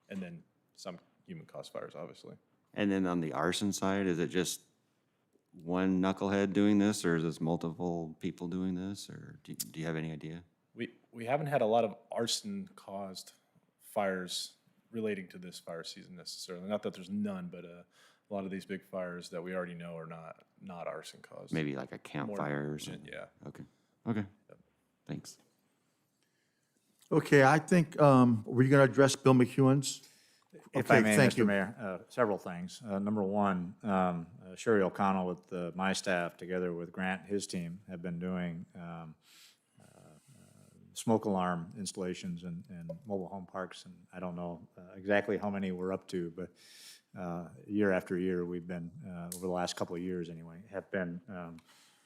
And then some human caused fires, obviously. And then on the arson side, is it just one knucklehead doing this, or is this multiple people doing this, or do you have any idea? We haven't had a lot of arson-caused fires relating to this fire season necessarily. Not that there's none, but a lot of these big fires that we already know are not arson-caused. Maybe like a campfire or something? Yeah. Okay. Thanks. Okay, I think, were you going to address Bill McEwen's? If Okay, I may, thank Mr. you. Mayor, several things. Number one, Sherry O'Connell with my staff, together with Grant, his team, have been doing smoke alarm installations in mobile home parks, and I don't know exactly how many we're up to, but year after year, we've been, over the last couple of years anyway, have been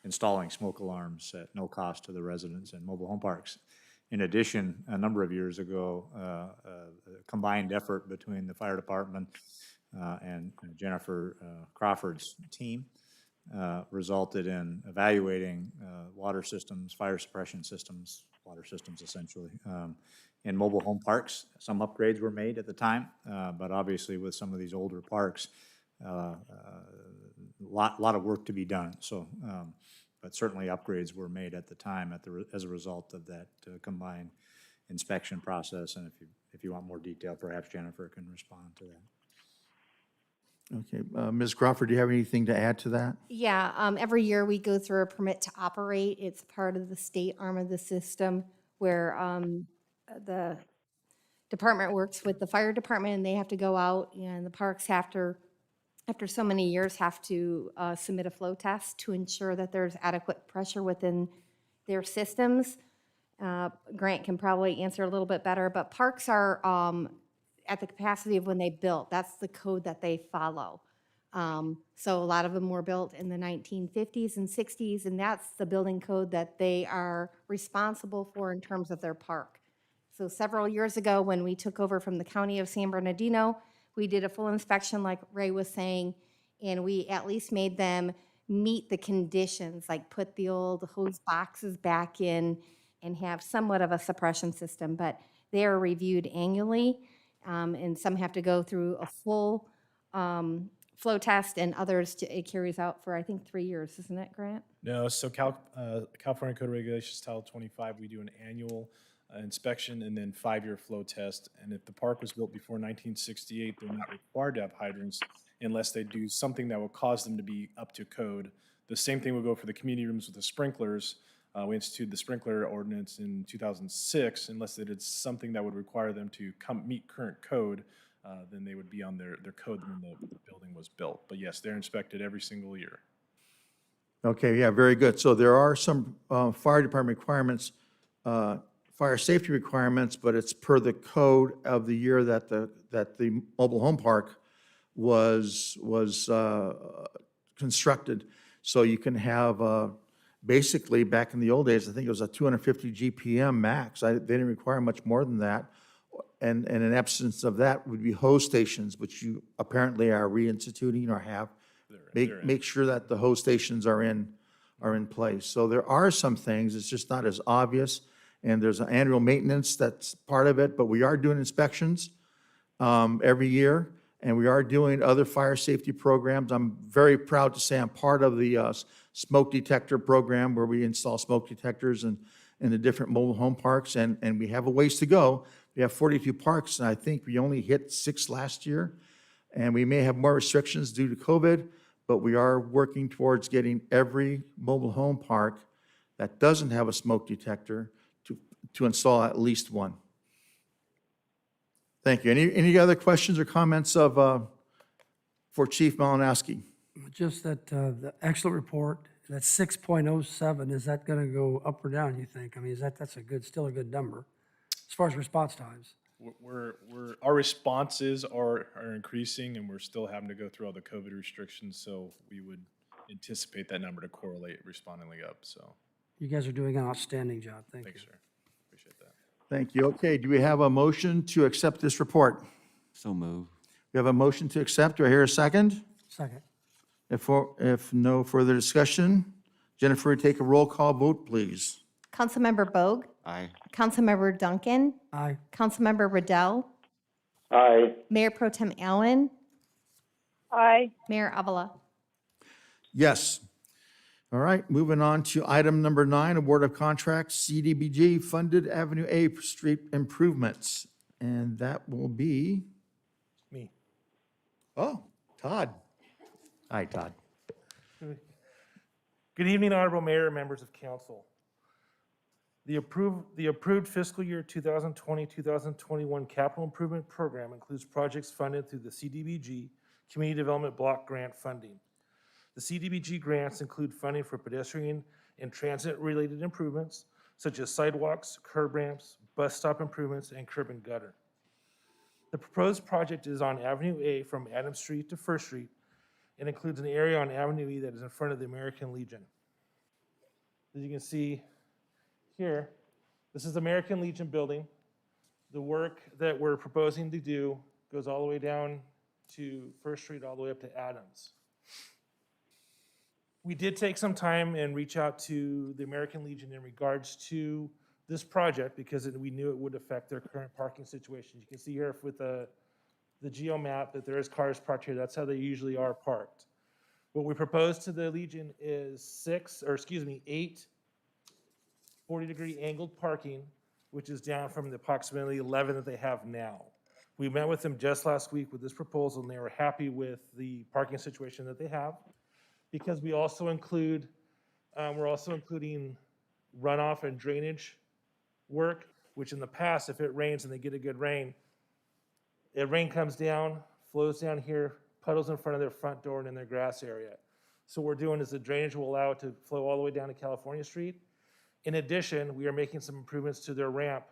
installing smoke alarms at no cost to the residents in mobile home parks. In addition, a number of years ago, a combined effort between the fire department and Jennifer Crawford's team resulted in evaluating water systems, fire suppression systems, water systems essentially, in mobile home parks. Some upgrades were made at the time, but obviously with some of these older parks, a lot of work to be done. So. But certainly upgrades were made at the time as a result of that combined inspection process. And if you want more detail, perhaps Jennifer can respond to that. Okay, Ms. Crawford, do you have anything to add to that? Yeah, every year we go through a permit to operate. It's part of the state arm of the system where the department works with the fire department, and they have to go out, and the parks after so many years have to submit a flow test to ensure that there's adequate pressure within their systems. Grant can probably answer a little bit better, but parks are at the capacity of when they built. That's the code that they follow. So a lot of them were built in the 1950s and 60s, and that's the building code that they are responsible for in terms of their park. So several years ago, when we took over from the county of San Bernardino, we did a full inspection, like Ray was saying, and we at least made them meet the conditions, like put the old hose boxes back in and have somewhat of a suppression system. But they are reviewed annually, and some have to go through a full flow test, and others, it carries out for, I think, 3 years, isn't it, Grant? No, so California Code of Regulations, Title 25, we do an annual inspection and then 5-year flow test. And if the park was built before 1968, they're not required to have hydrants unless they do something that will cause them to be up to code. The same thing will go for the community rooms with the sprinklers. We instituted the sprinkler ordinance in 2006. Unless they did something that would require them to meet current code, then they would be on their code when the building was built. But yes, they're inspected every single year. Okay, yeah, very good. So there are some fire department requirements, fire safety requirements, but it's per the code of the year that the mobile home park was constructed. So you can have, basically, back in the old days, I think it was a 250 GPM max. They didn't require much more than that. And in absence of that would be hose stations, which you apparently are reinstituting or have. Make sure that the hose stations are in place. So there are some things, it's just not as obvious. And there's an annual maintenance that's part of it, but we are doing inspections every year, and we are doing other fire safety programs. I'm very proud to say I'm part of the smoke detector program, where we install smoke detectors in the different mobile home parks, and we have a ways to go. We have 42 parks, and I think we only hit 6 last year, and we may have more restrictions due to COVID, but we are working towards getting every mobile home park that doesn't have a smoke detector to install at least one. Thank you. Any other questions or comments for Chief Malinowski? Just that, the excellent report, that 6.07, is that going to go up or down, you think? I mean, that's still a good number as far as response times? Our responses are increasing, and we're still having to go through all the COVID restrictions, so we would anticipate that number to correlate respondingly up, so. You guys are doing an outstanding job. Thank you. Thanks, sir. Appreciate that. Thank you. Okay, do we have a motion to accept this report? So move. We have a motion to accept. Do I hear a second? Second. If no further discussion, Jennifer, take a roll call vote, please. Councilmember Bogue, Aye. Councilmember Duncan, Aye. Councilmember Riddell, Aye. Mayor Pro Tem Allen, Aye. Mayor Avila. Yes. All right, moving on to item number 9, award of contracts, CDBG funded Avenue A street improvements. And that will be, Me. oh, Todd. Hi, Todd. Good evening, Honorable Mayor and members of council. The approved fiscal year 2020-2021 capital improvement program includes projects funded through the CDBG Community Development Block Grant funding. The CDBG grants include funding for pedestrian and transit-related improvements, such as sidewalks, curb ramps, bus stop improvements, and curb and gutter. The proposed project is on Avenue A from Adams Street to First Street and includes an area on Avenue E that is in front of the American Legion. As you can see here, this is the American Legion building. The work that we're proposing to do goes all the way down to First Street, all the way up to Adams. We did take some time and reach out to the American Legion in regards to this project because we knew it would affect their current parking situation. You can see here with the geo map that there is cars parked here. That's how they usually are parked. What we propose to the Legion is 8 40-degree angled parking which is down from the approximately 11 that they have now. We met with them just last week with this proposal, and they were happy with the parking situation that they have, because we also include, we're also including runoff and drainage work, which in the past, if it rains and they get a good rain, rain comes down, flows down here, puddles in front of their front door and in their grass area. So what we're doing is the drainage will allow it to flow all the way down to California Street. In addition, we are making some improvements to their ramp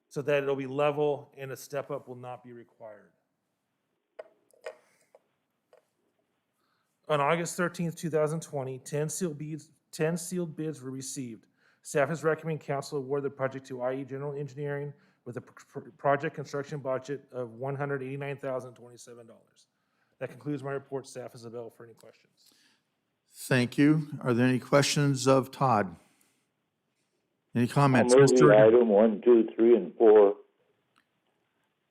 so that it'll be level and a step up will not be required. On August 13th, 2020, 10 sealed bids were received. Staff is recommending council award the project to IE General Engineering with a project construction budget of $189,027. That concludes my report. Staff is available for any questions. Thank you. Are there any questions of Todd? Any comments? I'll move Mr. the item 1, 2, 3, and 4.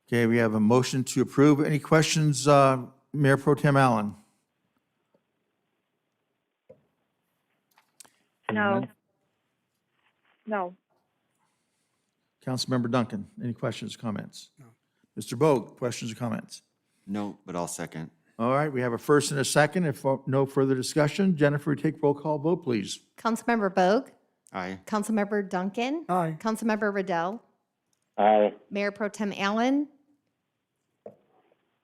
Okay, we have a motion to approve. Any questions, Mayor Pro Tem Allen? No. No. Councilmember Duncan, any questions, comments? No. Mr. Bogue, questions or comments? No, but I'll second. All right, we have a first and a second. If no further discussion, Jennifer, take roll call vote, please. Councilmember Bogue, Aye. Councilmember Duncan, Aye. Councilmember Riddell, Aye. Mayor Pro Tem Allen,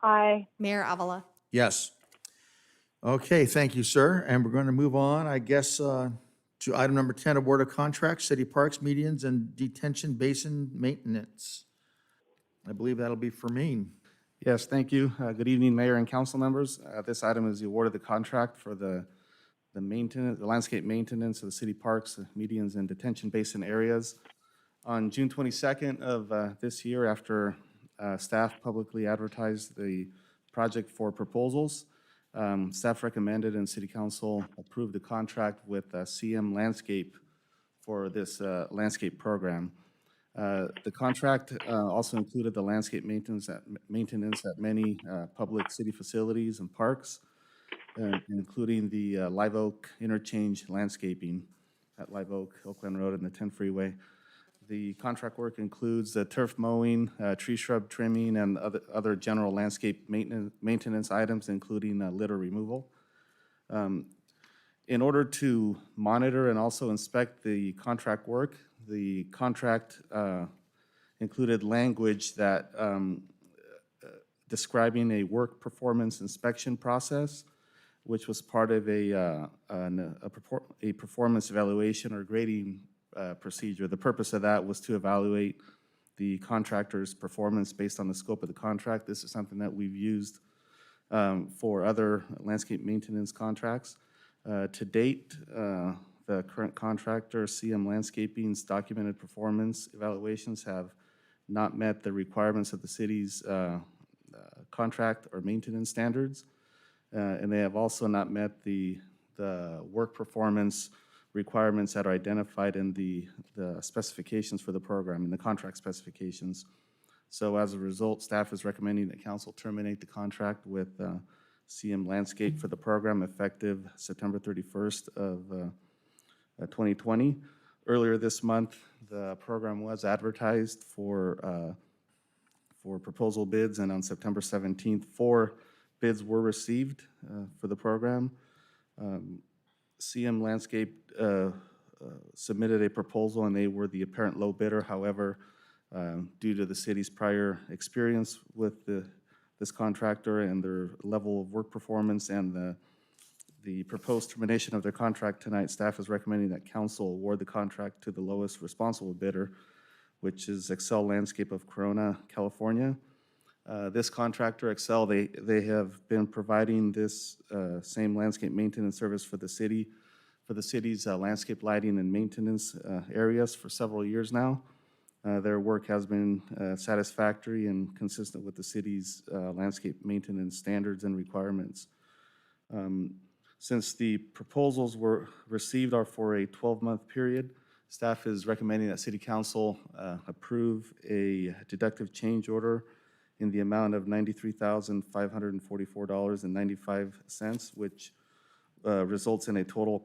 Aye. Mayor Avila. Yes. Okay, thank you, sir. And we're going to move on, I guess, to item number 10, award of contracts, city parks, medians, and detention basin maintenance. I believe that'll be for me. Yes, thank you. Good evening, Mayor and council members. This item is the award of the contract for the maintenance, the landscape maintenance of the city parks, medians, and detention basin areas. On June 22nd of this year, after staff publicly advertised the project for proposals, staff recommended and city council approved the contract with CM Landscape for this landscape program. The contract also included the landscape maintenance at many public city facilities and parks, including the Live Oak interchange landscaping at Live Oak, Oakland Road, and the 10 freeway. The contract work includes turf mowing, tree shrub trimming, and other general landscape maintenance items, including litter removal. In order to monitor and also inspect the contract work, the contract included language that describing a work performance inspection process, which was part of a performance evaluation or grading procedure. The purpose of that was to evaluate the contractor's performance based on the scope of the contract. This is something that we've used for other landscape maintenance contracts. To date, the current contractor, CM Landscaping's documented performance evaluations have not met the requirements of the city's contract or maintenance standards, and they have also not met the work performance requirements that are identified in the specifications for the program, in the contract specifications. So as a result, staff is recommending that council terminate the contract with CM Landscape for the program effective September 31st of 2020. Earlier this month, the program was advertised for proposal bids, and on September 17th, 4 bids were received for the program. CM Landscape submitted a proposal, and they were the apparent low bidder. However, due to the city's prior experience with this contractor and their level of work performance and the proposed termination of their contract tonight, staff is recommending that council award the contract to the lowest responsible bidder, which is Excel Landscape of Corona, California. This contractor, Excel, they have been providing this same landscape maintenance service for the city's landscape lighting and maintenance areas for several years now. Their work has been satisfactory and consistent with the city's landscape maintenance standards and requirements. Since the proposals were received are for a 12-month period, staff is recommending that City Council approve a deductive change order in the amount of $93,544.95, which results in a total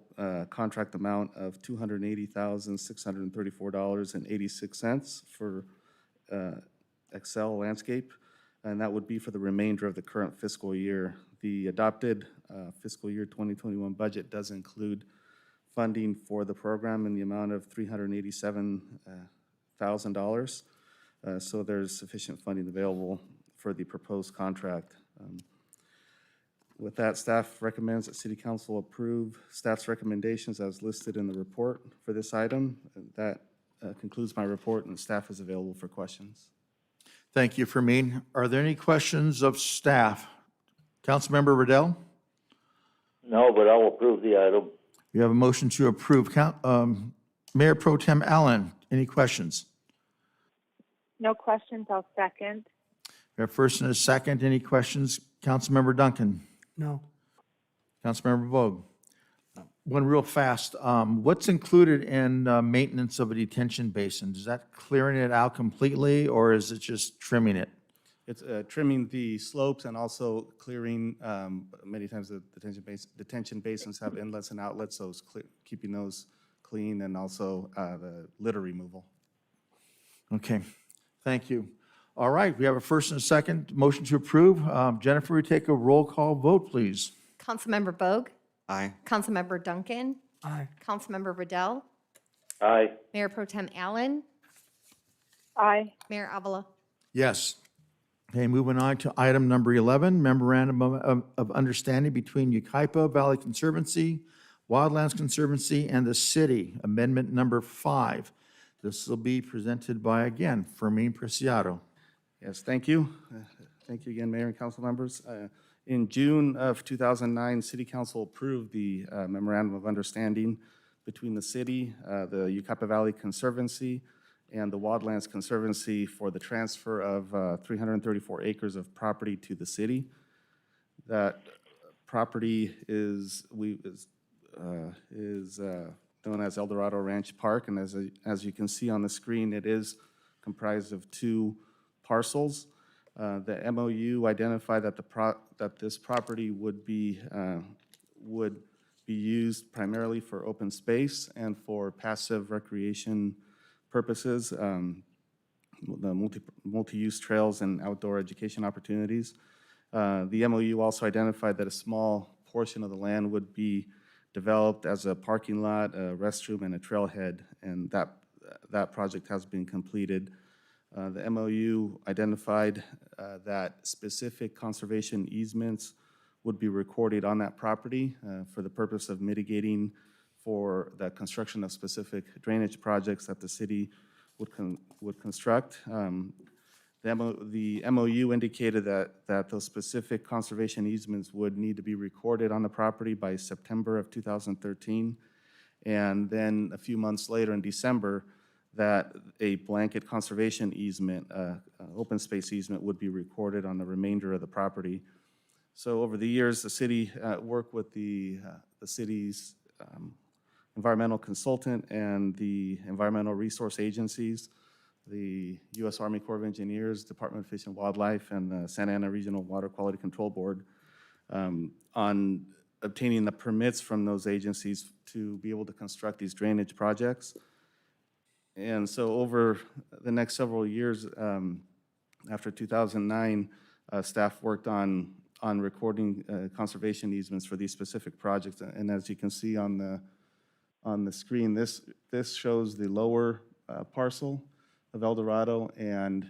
contract amount of $280,634.86 for Excel Landscape, and that would be for the remainder of the current fiscal year. The adopted fiscal year 2021 budget does include funding for the program in the amount of $387,000. So there's sufficient funding available for the proposed contract. With that, staff recommends that City Council approve staff's recommendations as listed in the report for this item. That concludes my report, and staff is available for questions. Thank you, Fermin. Are there any questions of staff? Councilmember Riddell? No, but I'll approve the item. We have a motion to approve. Mayor Pro Tem Allen, any questions? No questions, I'll second. We have first and a second. Any questions? Councilmember Duncan? No. Councilmember Vogt? One real fast. What's included in maintenance of a detention basin? Is that clearing it out completely, or is it just trimming it? It's trimming the slopes and also clearing, many times the detention basins have inlets and outlets, so it's keeping those clean, and also the litter removal. Okay, thank you. All right, we have a first and a second motion to approve. Jennifer, we take a roll call vote, please. Councilmember Vogt? Aye. Councilmember Duncan? Aye. Councilmember Riddell? Aye. Mayor Pro Tem Allen? Aye. Mayor Avila? Yes. Okay, moving on to item number 11, Memorandum of Understanding between Yucaipa Valley Conservancy, Wildlands Conservancy, and the city, amendment number 5. This will be presented by, again, Fermin Preciado. Yes, thank you. Thank you again, Mayor and council members. In June of 2009, City Council approved the Memorandum of Understanding between the city, the Yucaipa Valley Conservancy, and the Wildlands Conservancy for the transfer of 334 acres of property to the city. That property is known as El Dorado Ranch Park, and as you can see on the screen, it is comprised of 2 parcels. The MOU identified that this property would be used primarily for open space and for passive recreation purposes, the multi-use trails and outdoor education opportunities. The MOU also identified that a small portion of the land would be developed as a parking lot, a restroom, and a trailhead, and that project has been completed. The MOU identified that specific conservation easements would be recorded on that property for the purpose of mitigating for the construction of specific drainage projects that the city would construct. The MOU indicated that those specific conservation easements would need to be recorded on the property by September of 2013. And then a few months later in December, that a blanket conservation easement, open space easement, would be recorded on the remainder of the property. So over the years, the city worked with the city's environmental consultant and the environmental resource agencies, the U.S. Army Corps of Engineers, Department of Fish and Wildlife, and the Santa Ana Regional Water Quality Control Board on obtaining the permits from those agencies to be able to construct these drainage projects. And so over the next several years, after 2009, staff worked on recording conservation easements for these specific projects. And as you can see on the screen, this shows the lower parcel of El Dorado, and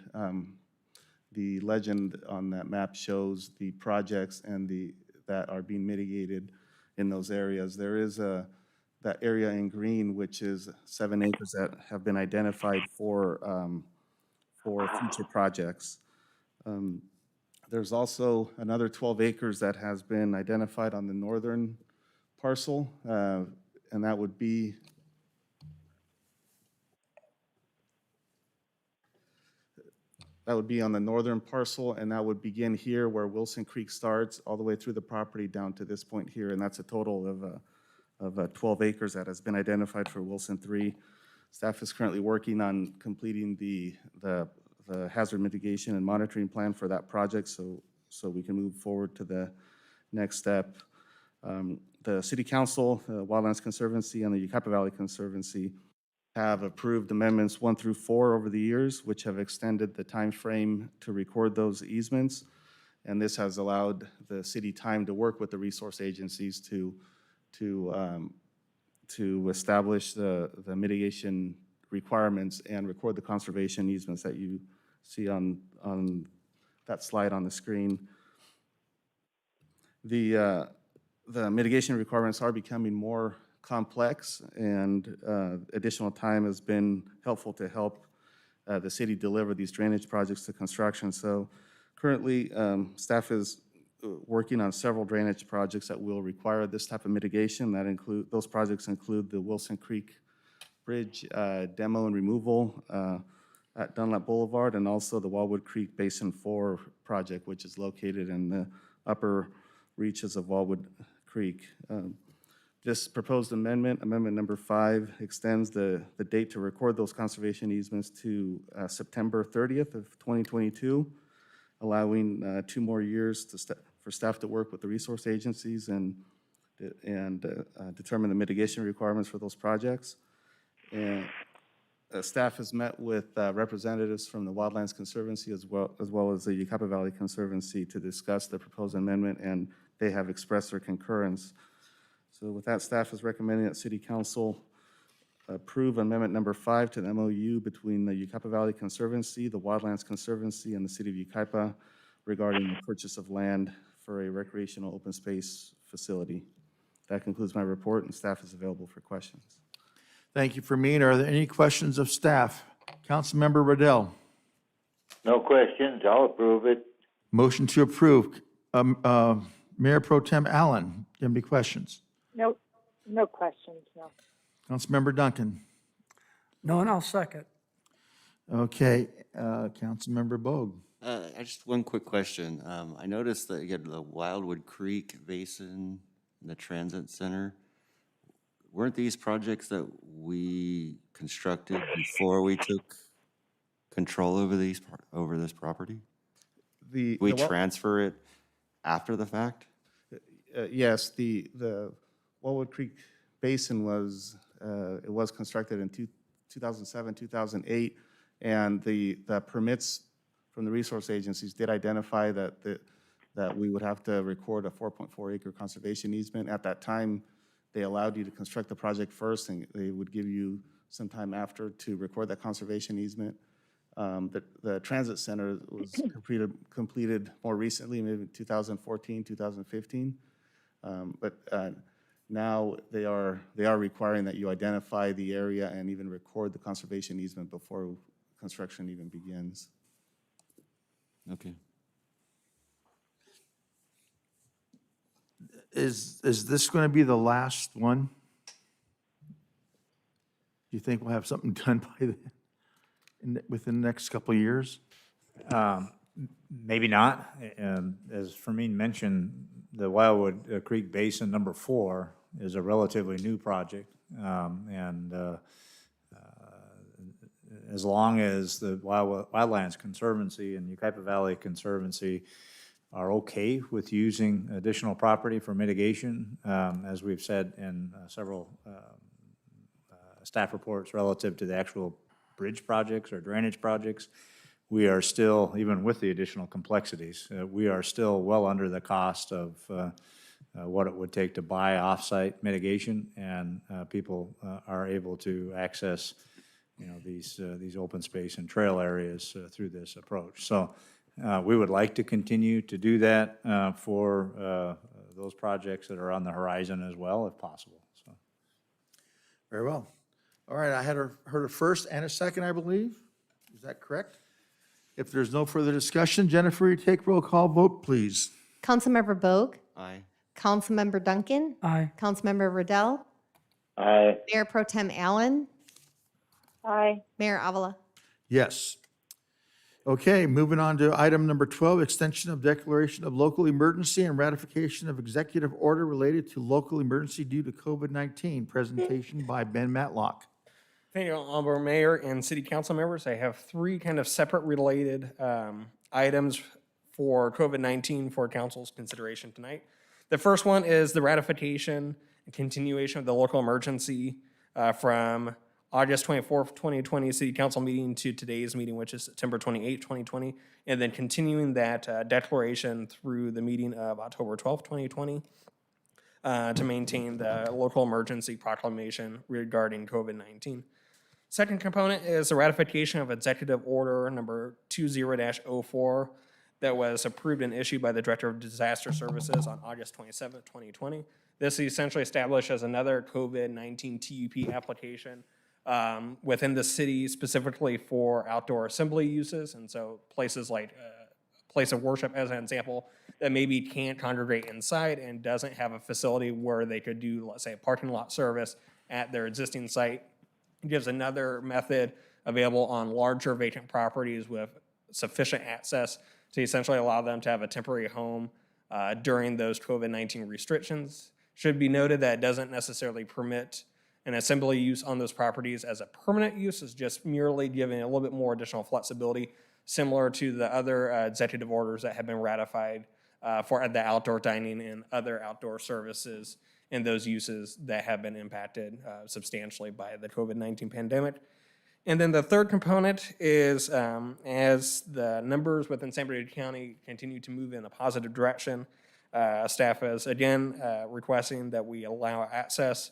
the legend on that map shows the projects and that are being mitigated in those areas. There is that area in green, which is 7 acres that have been identified for future projects. There's also another 12 acres that has been identified on the northern parcel, and that would be on the northern parcel, and that would begin here where Wilson Creek starts, all the way through the property down to this point here, and that's a total of 12 acres that has been identified for Wilson 3. Staff is currently working on completing the hazard mitigation and monitoring plan for that project, so we can move forward to the next step. The the City Council, Wildlands Conservancy, and the Yucaipa Valley Conservancy have approved amendments 1 through 4 over the years, which have extended the time frame to record those easements. And this has allowed the city time to work with the resource agencies to establish the mitigation requirements and record the conservation easements that you see on that slide on the screen. The mitigation requirements are becoming more complex, and additional time has been helpful to help the city deliver these drainage projects to construction. So currently, staff is working on several drainage projects that will require this type of mitigation. Those projects include the Wilson Creek Bridge demo and removal at Dunlap Boulevard, and also the Wildwood Creek Basin 4 project, which is located in the upper reaches of Wildwood Creek. This proposed amendment, amendment number 5, extends the date to record those conservation easements to September 30th of 2022, allowing 2 more years for staff to work with the resource agencies and determine the mitigation requirements for those projects. And staff has met with representatives from the Wildlands Conservancy as well as the Yucaipa Valley Conservancy to discuss the proposed amendment, and they have expressed their concurrence. So with that, staff is recommending that City Council approve amendment number 5 to the MOU between the Yucaipa Valley Conservancy, the Wildlands Conservancy, and the City of Yucaipa regarding the purchase of land for a recreational open space facility. That concludes my report, and staff is available for questions. Thank you, Fermin. Are there any questions of staff? Councilmember Riddell. No questions, I'll approve it. Motion to approve. Mayor Pro Tem Allen, do you have any questions? No questions, no. Councilmember Duncan. No, and I'll second. Okay, Councilmember Bogue. Just one quick question. I noticed that you had the Wildwood Creek Basin and the Transit Center. Weren't these projects that we constructed before we took control over this property? We transfer it after the fact? Yes, the Wildwood Creek Basin was constructed in 2007, 2008, and the permits from the resource agencies did identify that we would have to record a 4.4 acre conservation easement. At that time, they allowed you to construct the project first, and they would give you some time after to record that conservation easement. The transit center was completed more recently, maybe 2014, 2015. But now they are requiring that you identify the area and even record the conservation easement before construction even begins. Okay. Is this going to be the last one? Do you think we'll have something done by within the next couple of years? Maybe not. As Fermin mentioned, the Wildwood Creek Basin number 4 is a relatively new project. As long as the Wildlands Conservancy and Yucaipa Valley Conservancy are okay with using additional property for mitigation, as we've said in several staff reports relative to the actual bridge projects or drainage projects, we are still, even with the additional complexities, we are still well under the cost of what it would take to buy off-site mitigation, and people are able to access, these open space and trail areas through this approach. So we would like to continue to do that for those projects that are on the horizon as well, if possible. So. Very well. All right, I heard a first and a second, I believe. Is that correct? If there's no further discussion, Jennifer, you take roll call vote, please. Councilmember Bogue. Aye. Councilmember Duncan. Aye. Councilmember Riddell. Aye. Mayor Pro Tem Allen. Aye. Mayor Avila. Yes. Okay, moving on to item number 12, extension of declaration of local emergency and ratification of executive order related to local emergency due to COVID-19. Presentation by Ben Matlock. Thank you, Honorable Mayor and City Council members. I have 3 kind of separate related items for COVID-19 for Council's consideration tonight. The first one is the ratification and continuation of the local emergency from August 24th, 2020 City Council meeting to today's meeting, which is September 28th, 2020, and then continuing that declaration through the meeting of October 12th, 2020 to maintain the local emergency proclamation regarding COVID-19. Second component is the ratification of Executive Order number 20-04 that was approved and issued by the Director of Disaster Services on August 27th, 2020. This essentially establishes another COVID-19 TUP application within the city specifically for outdoor assembly uses. And so places like place of worship, as an example, that maybe can't congregate inside and doesn't have a facility where they could do, let's say, a parking lot service at their existing site. It gives another method available on larger vacant properties with sufficient access to essentially allow them to have a temporary home during those COVID-19 restrictions. Should be noted that it doesn't necessarily permit an assembly use on those properties as a permanent use. It's just merely giving a little bit more additional flexibility, similar to the other executive orders that have been ratified for the outdoor dining and other outdoor services and those uses that have been impacted substantially by the COVID-19 pandemic. And then the third component is as the numbers within San Bernardino County continue to move in a positive direction, staff is again requesting that we allow access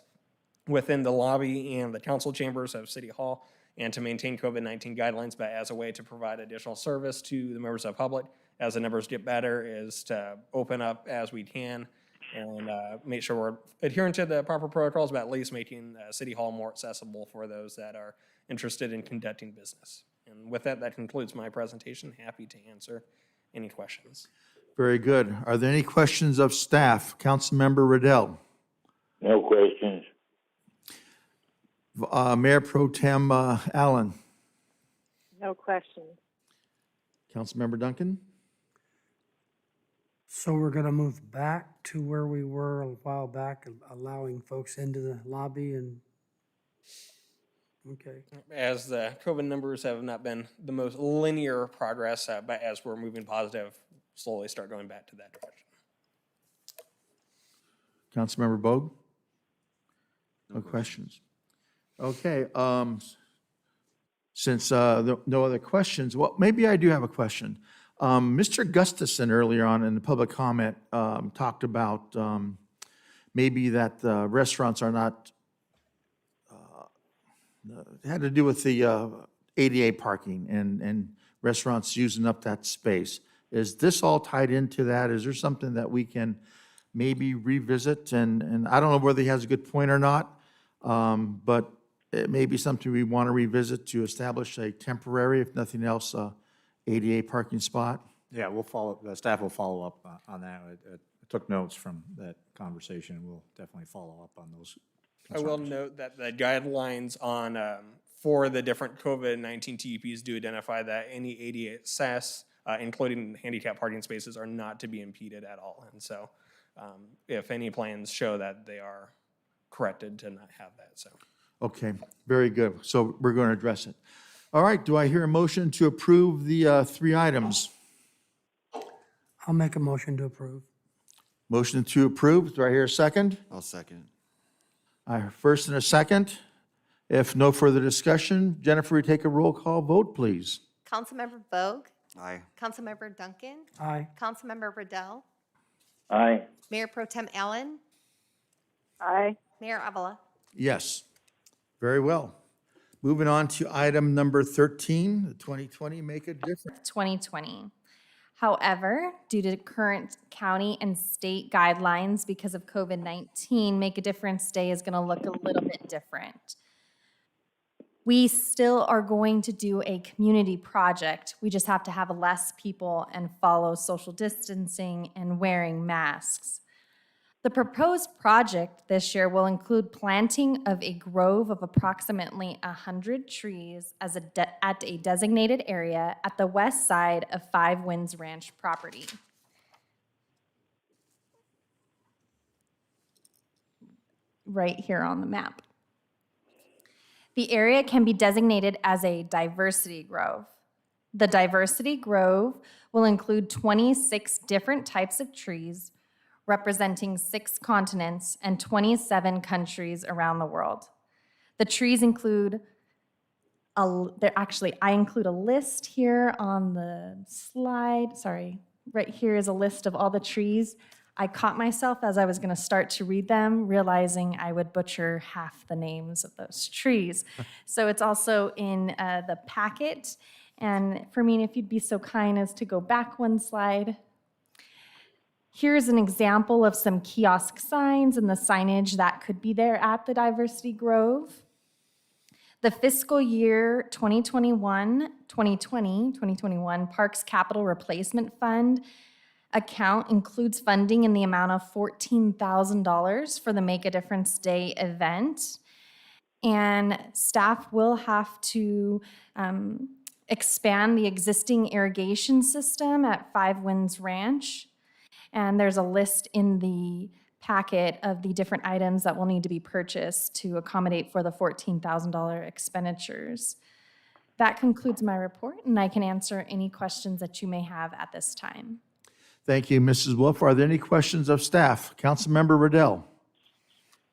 within the lobby and the council chambers of City Hall and to maintain COVID-19 guidelines, but as a way to provide additional service to the members of the public as the numbers get better is to open up as we can and make sure we're adhering to the proper protocols, but at least making City Hall more accessible for those that are interested in conducting business. And with that, that concludes my presentation. Happy to answer any questions. Very good. Are there any questions of staff? Councilmember Riddell. No questions. Mayor Pro Tem Allen. No questions. Councilmember Duncan. So we're going to move back to where we were a while back, allowing folks into the lobby and, okay. As the COVID numbers have not been the most linear progress, but as we're moving positive, slowly start going back to that direction. Councilmember Bogue? No questions. Okay, since no other questions, well, maybe I do have a question. Mr. Gustafson earlier on in the public comment talked about maybe that the restaurants are not, it had to do with the ADA parking and restaurants using up that space. Is this all tied into that? Is there something that we can maybe revisit? And I don't know whether he has a good point or not, but it may be something we want to revisit to establish a temporary, if nothing else, ADA parking spot. Yeah, we'll follow, the staff will follow up on that. I took notes from that conversation. We'll definitely follow up on those concerns. I will note that the guidelines on for the different COVID-19 TUPs do identify that any ADA access, including handicap parking spaces, are not to be impeded at all. And so if any plans show that, they are corrected to not have that, so. Okay, very good. So we're going to address it. All right, do I hear a motion to approve the three items? I'll make a motion to approve. Motion to approve. Do I hear a second? I'll second. I have first and a second. If no further discussion, Jennifer, we take a roll call vote, please. Councilmember Bogue? Aye. Councilmember Duncan? Aye. Councilmember Riddell? Aye. Mayor Pro Tem Allen? Aye. Mayor Avila? Yes. Very well. Moving on to item number 13, the 2020 Make a Difference. 2020. However, due to current county and state guidelines because of COVID-19, Make a Difference Day is going to look a little bit different. We still are going to do a community project. We just have to have less people and follow social distancing and wearing masks. The proposed project this year will include planting of a grove of approximately 100 trees as at a designated area at the west side of Five Winds Ranch property. Right here on the map. The area can be designated as a diversity grove. The diversity grove will include 26 different types of trees representing 6 continents and 27 countries around the world. The trees include I include a list here on the slide. Sorry, right here is a list of all the trees. I caught myself as I was going to start to read them, realizing I would butcher half the names of those trees. So it's also in the packet. And Fermine, if you'd be so kind as to go back one slide. Here's an example of some kiosk signs and the signage that could be there at the Diversity Grove. The fiscal year 2021 Parks Capital Replacement Fund account includes funding in the amount of $14,000 for the Make a Difference Day event. And staff will have to expand the existing irrigation system at Five Winds Ranch. And there's a list in the packet of the different items that will need to be purchased to accommodate for the $14,000 expenditures. That concludes my report, and I can answer any questions that you may have at this time. Thank you, Mrs. Wolf. Are there any questions of staff? Councilmember Riddell.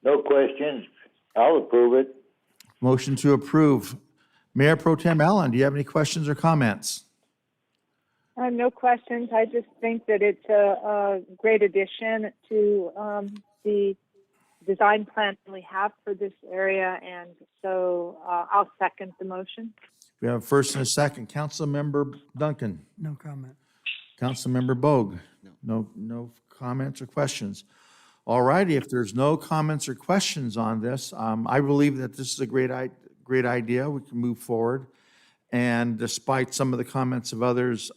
No questions. I'll approve it. Motion to approve. Mayor Pro Tem Allen, do you have any questions or comments? No questions. I just think that it's a great addition to the design plan we have for this area, and so I'll second the motion. We have a first and a second. Councilmember Duncan. No comment. Councilmember Bogue. No comments or questions. All righty, if there's no comments or questions on this, I believe that this is a great idea. We can move forward. And despite some of the comments of others,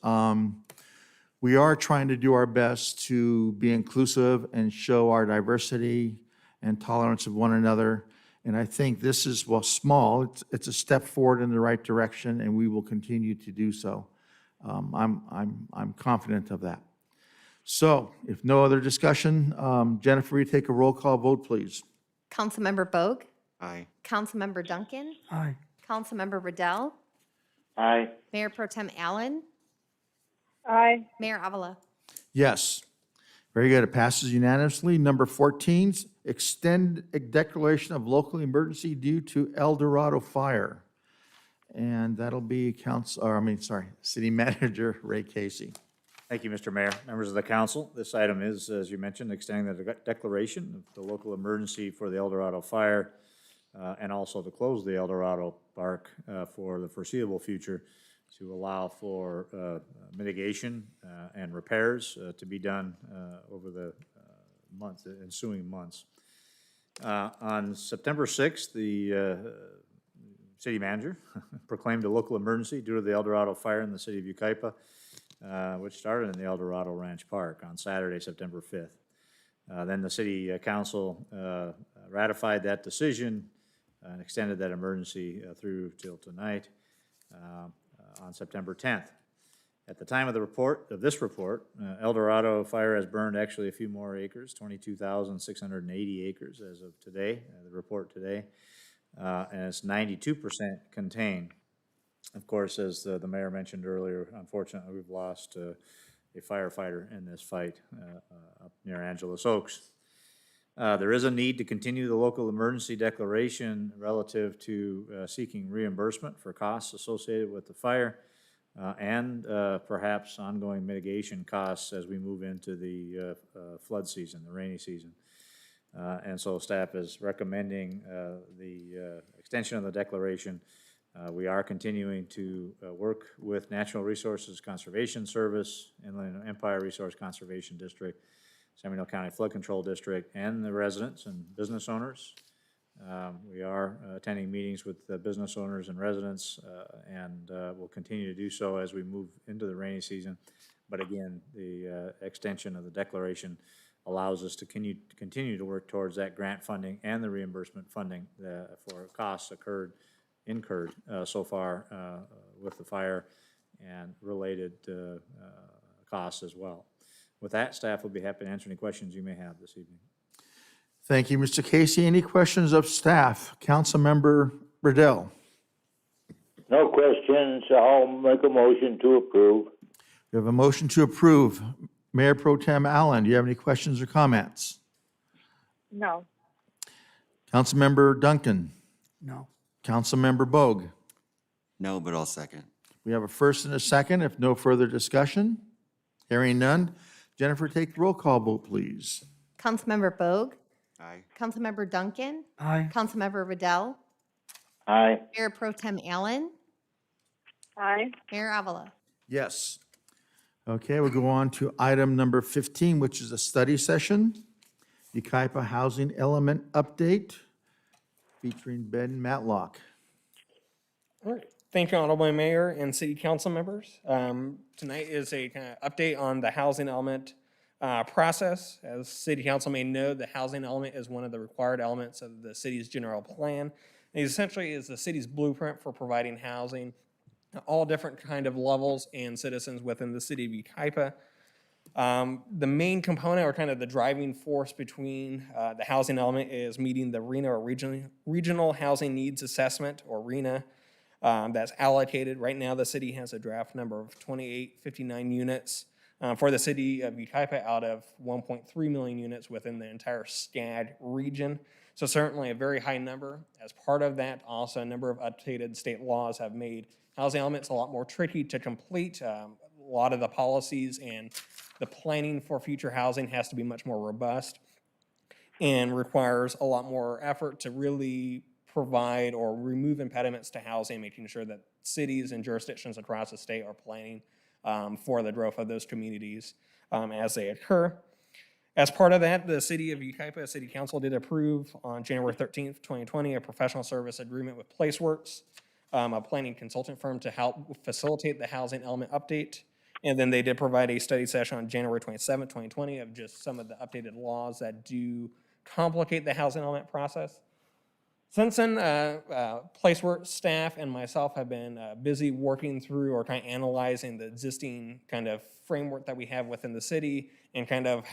we are trying to do our best to be inclusive and show our diversity and tolerance of one another. And I think this is, while small, it's a step forward in the right direction, and we will continue to do so. I'm confident of that. So, if no other discussion, Jennifer, will you take a roll call vote, please? Councilmember Bogue? Aye. Councilmember Duncan? Aye. Councilmember Riddell? Aye. Mayor Pro Tem Allen? Aye. Mayor Avila? Yes. Very good. It passes unanimously. Number 14, extend a declaration of local emergency due to El Dorado fire. And that'll be City Manager Ray Casey. Thank you, Mr. Mayor. Members of the council, this item is, as you mentioned, extending the declaration of the local emergency for the El Dorado fire and also to close the El Dorado Park for the foreseeable future to allow for mitigation and repairs to be done over the ensuing months. On September 6th, the city manager proclaimed a local emergency due to the El Dorado fire in the city of Yucaipa, which started in the El Dorado Ranch Park on Saturday, September 5th. Then the city council ratified that decision and extended that emergency through till tonight on September 10th. At the time of this report, El Dorado fire has burned actually a few more acres, 22,680 acres as of today, the report today, and it's 92% contained. Of course, as the mayor mentioned earlier, unfortunately, we've lost a firefighter in this fight up near Angeles Oaks. There is a need to continue the local emergency declaration relative to seeking reimbursement for costs associated with the fire and perhaps ongoing mitigation costs as we move into the flood season, the rainy season. And so staff is recommending the extension of the declaration. We are continuing to work with Natural Resources Conservation Service, Inland Empire Resource Conservation District, Seminole County Flood Control District, and the residents and business owners. We are attending meetings with the business owners and residents, and will continue to do so as we move into the rainy season. But again, the extension of the declaration allows us to continue to work towards that grant funding and the reimbursement funding for costs incurred so far with the fire and related costs as well. With that, staff will be happy to answer any questions you may have this evening. Thank you, Mr. Casey. Any questions of staff? Councilmember Riddell. No questions. I'll make a motion to approve. We have a motion to approve. Mayor Pro Tem Allen, do you have any questions or comments? No. Councilmember Duncan? No. Councilmember Bogue? No, but I'll second. We have a first and a second. If no further discussion, hearing none. Jennifer, take the roll call vote, please. Councilmember Bogue? Aye. Councilmember Duncan? Aye. Councilmember Riddell? Aye. Mayor Pro Tem Allen? Aye. Mayor Avila? Yes. Okay, we'll go on to item number 15, which is a study session. Yucaipa Housing Element Update featuring Ben Matlock. All right. Thank you, Honorable Mayor and City Council members. Tonight is a kind of update on the housing element process. As City Council may know, the housing element is one of the required elements of the city's general plan. It essentially is the city's blueprint for providing housing at all different kind of levels and citizens within the city of Yucaipa. The main component or kind of the driving force between the housing element is meeting the RHNA or Regional Housing Needs Assessment or RHNA that's allocated. Right now the city has a draft number of 2859 units for the city of Yucaipa out of 1.3 million units within the entire SCAD region. So certainly a very high number. As part of that, also a number of updated state laws have made housing elements a lot more tricky to complete. A lot of the policies and the planning for future housing has to be much more robust and requires a lot more effort to really provide or remove impediments to housing, making sure that cities and jurisdictions across the state are planning for the growth of those communities as they occur. As part of that, the City of Yucaipa City Council did approve on January 13th, 2020, a professional service agreement with PlaceWorks, a planning consultant firm to help facilitate the housing element update. And then they did provide a study session on January 27th, 2020 of just some of the updated laws that do complicate the housing element process. Since then, PlaceWorks staff and myself have been busy working through or kind of analyzing the existing kind of framework that we have within the city and kind of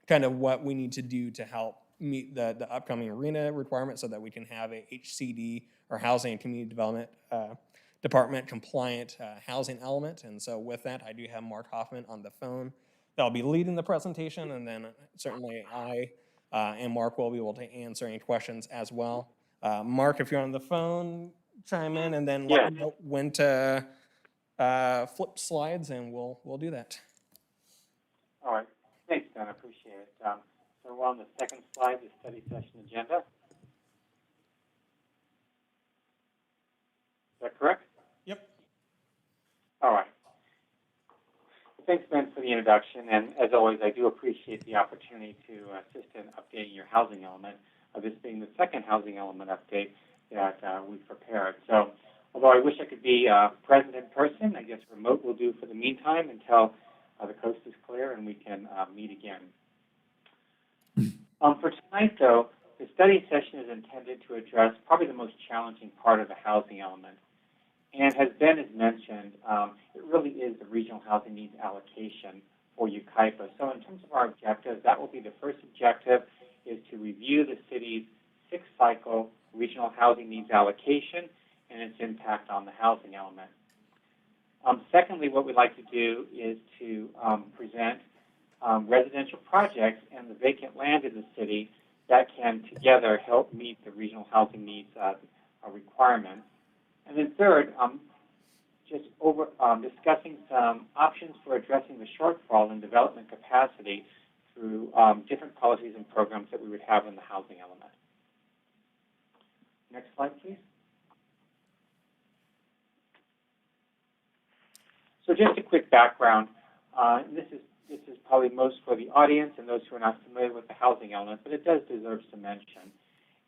what we need to do to help meet the upcoming RHNA requirements so that we can have a HCD or Housing and Community Development Department compliant housing element. And so with that, I do have Mark Hoffman on the phone that'll be leading the presentation, and then certainly I and Mark will be able to answer any questions as well. Mark, if you're on the phone, chime in, and then let me know when to flip slides, and we'll do that. All right. Thanks, Dan. I appreciate it. So we're on the second slide, the study session agenda. Is that correct? Yep. All right. Thanks, Ben, for the introduction. And as always, I do appreciate the opportunity to assist in updating your housing element, this being the second housing element update that we've prepared. So although I wish I could be present in person, I guess remote will do for the meantime until the coast is clear and we can meet again. For tonight, though, the study session is intended to address probably the most challenging part of the housing element. And as Ben has mentioned, it really is the regional housing needs allocation for Yucaipa. So in terms of our objectives, that will be the first objective is to review the city's sixth cycle regional housing needs allocation and its impact on the housing element. Secondly, what we'd like to do is to present residential projects and the vacant land in the city that can together help meet the regional housing needs requirements. And then third, discussing some options for addressing the shortfall in development capacity through different policies and programs that we would have in the housing element. Next slide, please. So just a quick background. This is probably most for the audience and those who are not familiar with the housing element, but it does deserve some mention.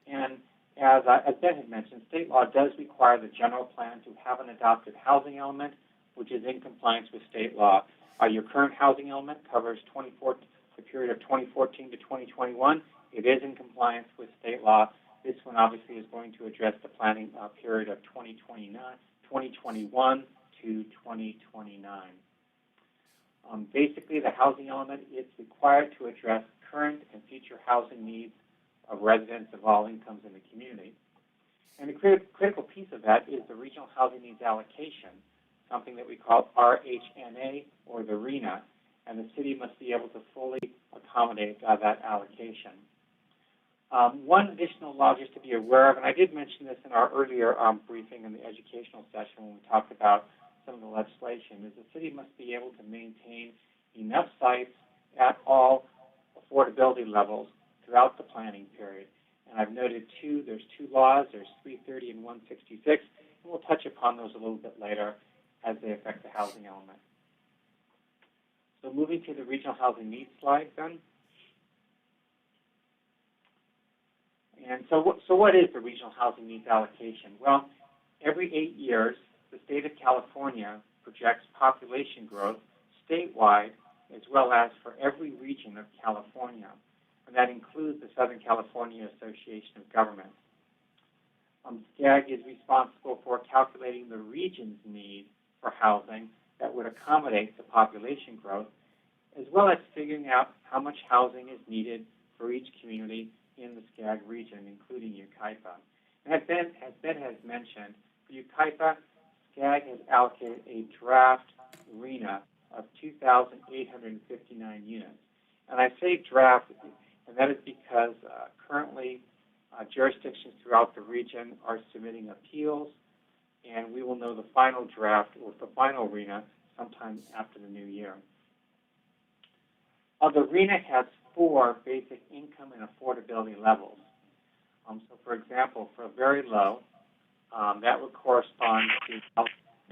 And as Ben had mentioned, state law does require the general plan to have an adopted housing element, which is in compliance with state law. Your current housing element covers the period of 2014 to 2021. It is in compliance with state law. This one obviously is going to address the planning period of 2021 to 2029. Basically, the housing element is required to address current and future housing needs of residents of all incomes in the community. And the critical piece of that is the regional housing needs allocation, something that we call RHNA or the RHNA. and the city must be able to fully accommodate that allocation. One additional law just to be aware of, and I did mention this in our earlier briefing in the educational session when we talked about some of the legislation, is the city must be able to maintain enough sites at all affordability levels throughout the planning period. And I've noted there's two laws, there's 330 and 166, and we'll touch upon those a little bit later as they affect the housing element. So moving to the regional housing needs slide then. And so what is the regional housing needs allocation? Well, every 8 years, the state of California projects population growth statewide as well as for every region of California. And that includes the Southern California Association of Governments. SCAG is responsible for calculating the region's need for housing that would accommodate the population growth, as well as figuring out how much housing is needed for each community in the SCAG region, including Yucaipa. And as Ben has mentioned, for Yucaipa, SCAG has allocated a draft RENA of 2,859 units. And I say draft, and that is because currently jurisdictions throughout the region are submitting appeals, and we will know the final draft or the final RENA sometime after the new year. The RENA has 4 basic income and affordability levels. So, for example, for a very low, that would correspond to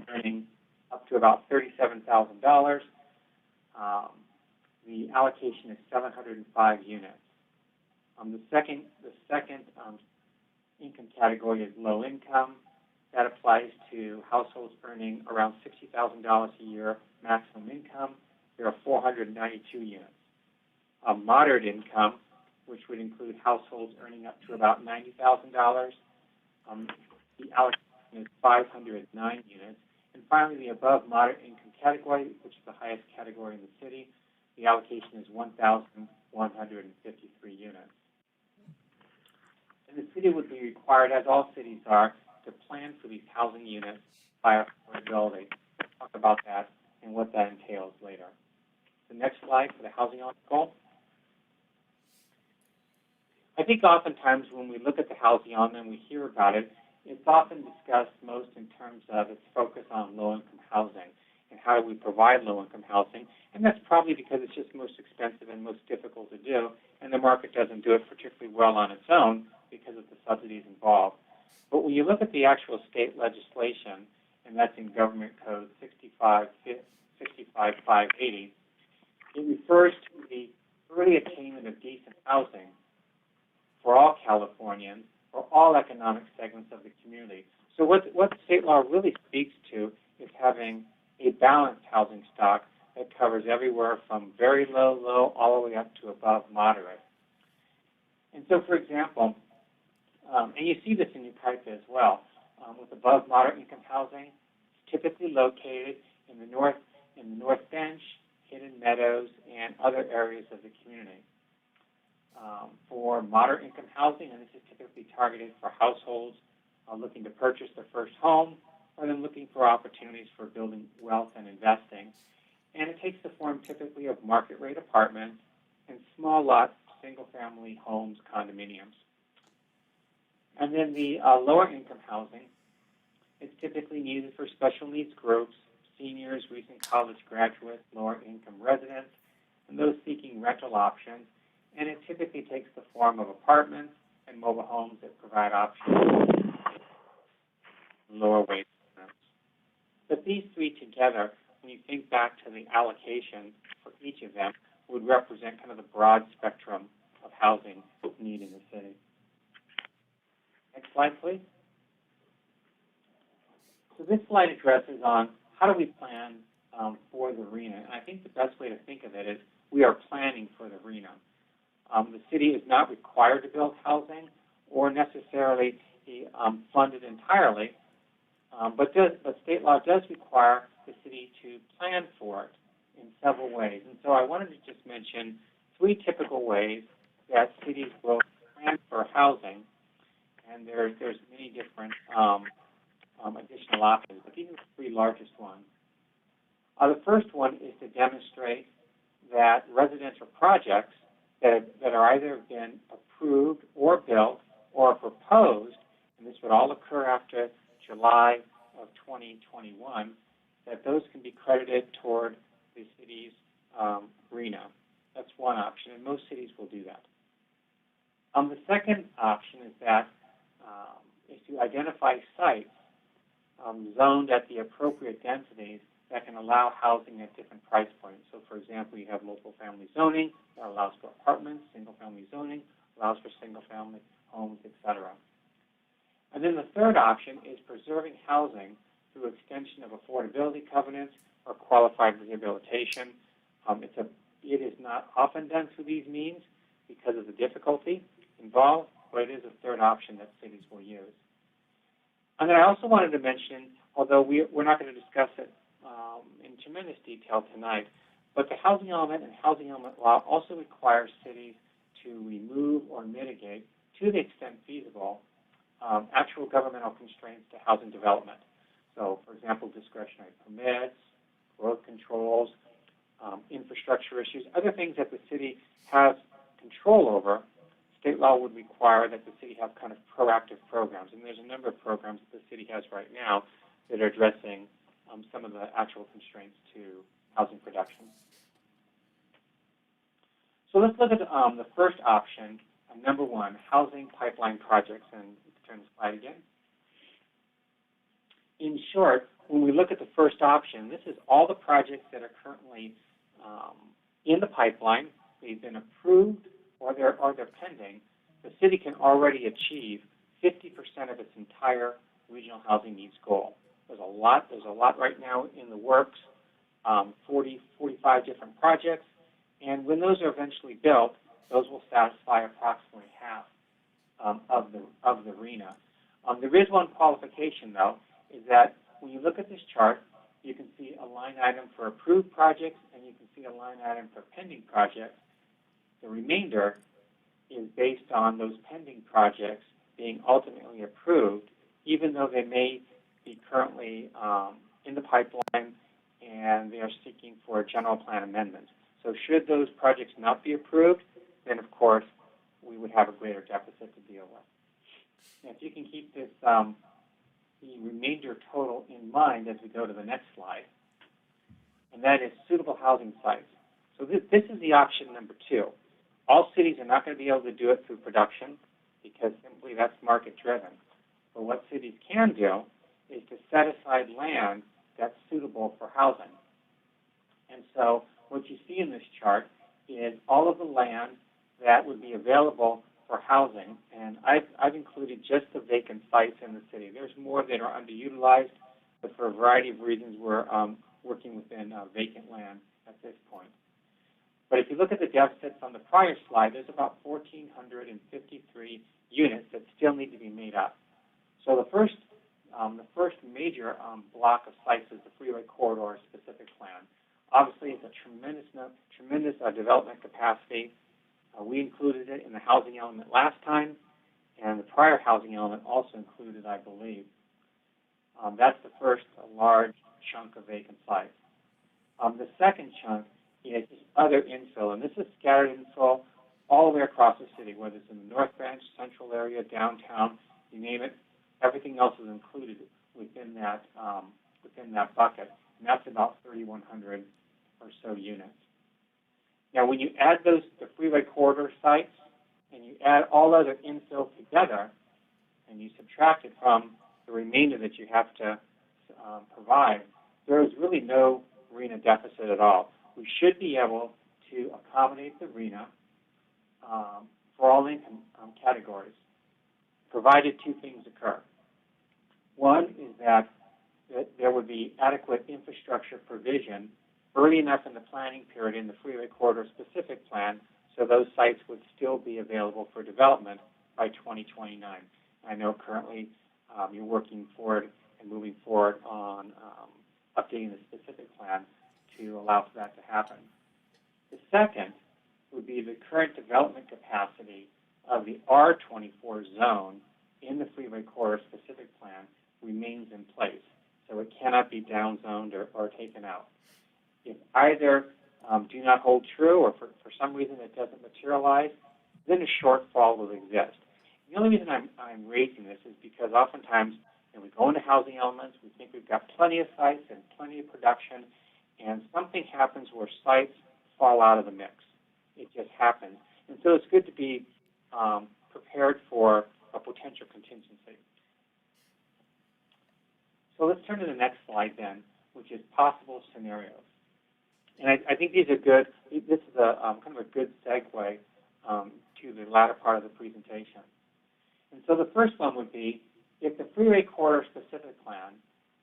earning up to about $37,000. The allocation is 705 units. The second income category is low income. That applies to households earning around $60,000 a year maximum income. There are 492 units. Moderate income, which would include households earning up to about $90,000. The allocation is 509 units. And finally, the above moderate income category, which is the highest category in the city, the allocation is 1,153 units. And the city would be required, as all cities are, to plan for these housing units by affordability. We'll talk about that and what that entails later. The next slide for the housing goal. I think oftentimes when we look at the housing element and we hear about it, it's often discussed most in terms of its focus on low-income housing and how do we provide low-income housing. And that's probably because it's just most expensive and most difficult to do, and the market doesn't do it particularly well on its own because of the subsidies involved. But when you look at the actual state legislation, and that's in Government Code 65580, it refers to the early attainment of decent housing for all Californians, for all economic segments of the community. So what state law really speaks to is having a balanced housing stock that covers everywhere from very low, all the way up to above moderate. And so, for example, and you see this in Yucaipa as well, with above moderate income housing, typically located in the North Bench, Hidden Meadows, and other areas of the community. For moderate income housing, and this is typically targeted for households looking to purchase their first home, or then looking for opportunities for building wealth and investing. And it takes the form typically of market rate apartments and small lot single family homes, condominiums. And then the lower income housing is typically needed for special needs groups, seniors, recent college graduates, lower income residents, and those seeking rental options. And it typically takes the form of apartments and mobile homes that provide options lower wage earners. But these three together, when you think back to the allocation for each of them, would represent kind of the broad spectrum of housing need in the city. Next slide, please. So this slide addresses on how do we plan for the RENA. And I think the best way to think of it is we are planning for the RENA. The city is not required to build housing or necessarily fund it entirely, but state law does require the city to plan for it in several ways. And so I wanted to just mention 3 typical ways that cities will plan for housing, and there's many different additional options, but these are the 3 largest ones. The first one is to demonstrate that residential projects that are either been approved or built or proposed, and this would all occur after July of 2021, that those can be credited toward the city's RENA. That's one option, and most cities will do that. The second option is to identify sites zoned at the appropriate densities that can allow housing at different price points. So, for example, you have multiple family zoning that allows for apartments, single-family zoning allows for single-family homes, etc. And then the third option is preserving housing through extension of affordability covenants or qualified rehabilitation. It is not often done through these means because of the difficulty involved, but it is a third option that cities will use. And then I also wanted to mention, although we're not going to discuss it in tremendous detail tonight, but the housing element and housing element law also requires cities to remove or mitigate, to the extent feasible, actual governmental constraints to housing development. So, for example, discretionary permits, growth controls, infrastructure issues, other things that the city has control over. State law would require that the city have kind of proactive programs, and there's a number of programs that the city has right now that are addressing some of the actual constraints to housing production. So let's look at the first option, number one, housing pipeline projects, and turn the slide again. In short, when we look at the first option, this is all the projects that are currently in the pipeline. They've been approved or they're pending. The city can already achieve 50% of its entire regional housing needs goal. There's a lot right now in the works, 45 different projects, and when those are eventually built, those will satisfy approximately half of the RENA. There is one qualification, though, is that when you look at this chart, you can see a line item for approved projects and you can see a line item for pending projects. The remainder is based on those pending projects being ultimately approved, even though they may be currently in the pipeline and they are seeking for a general plan amendment. So should those projects not be approved, then of course we would have a greater deficit to deal with. Now, if you can keep this the remainder total in mind as we go to the next slide, and that is suitable housing sites. So this is the option number two. All cities are not going to be able to do it through production because simply that's market driven. But what cities can do is to set aside land that's suitable for housing. And so what you see in this chart is all of the land that would be available for housing, and I've included just the vacant sites in the city. There's more that are underutilized, but for a variety of reasons we're working within vacant land at this point. But if you look at the deficits on the prior slide, there's about 1,453 units that still need to be made up. So the first major block of sites is the freeway corridor specific plan. Obviously, it's a tremendous development capacity. We included it in the housing element last time, and the prior housing element also included, I believe. That's the first large chunk of vacant sites. The second chunk is other infill, and this is scattered infill all the way across the city, whether it's in the North Branch, central area, downtown, you name it. Everything else is included within that bucket, and that's about 3,100 or so units. Now, when you add the freeway corridor sites and you add all other infill together and you subtract it from the remainder that you have to provide, there is really no RENA deficit at all. We should be able to accommodate the RENA for all income categories, provided two things occur. One is that there would be adequate infrastructure provision early enough in the planning period in the freeway corridor specific plan so those sites would still be available for development by 2029. I know currently you're working forward and moving forward on updating the specific plan to allow for that to happen. The second would be the current development capacity of the R24 zone in the freeway corridor specific plan remains in place, so it cannot be downzoned or taken out. If either do not hold true, or for some reason it doesn't materialize, then a shortfall will exist. The only reason I'm raising this is because oftentimes we go into housing elements, we think we've got plenty of sites and plenty of production, and something happens where sites fall out of the mix. It just happens. And so it's good to be prepared for a potential contingency. So let's turn to the next slide then, which is possible scenarios. And I think these are good. This is a kind of a good segue to the latter part of the presentation. And so the first one would be, if the freeway corridor specific plan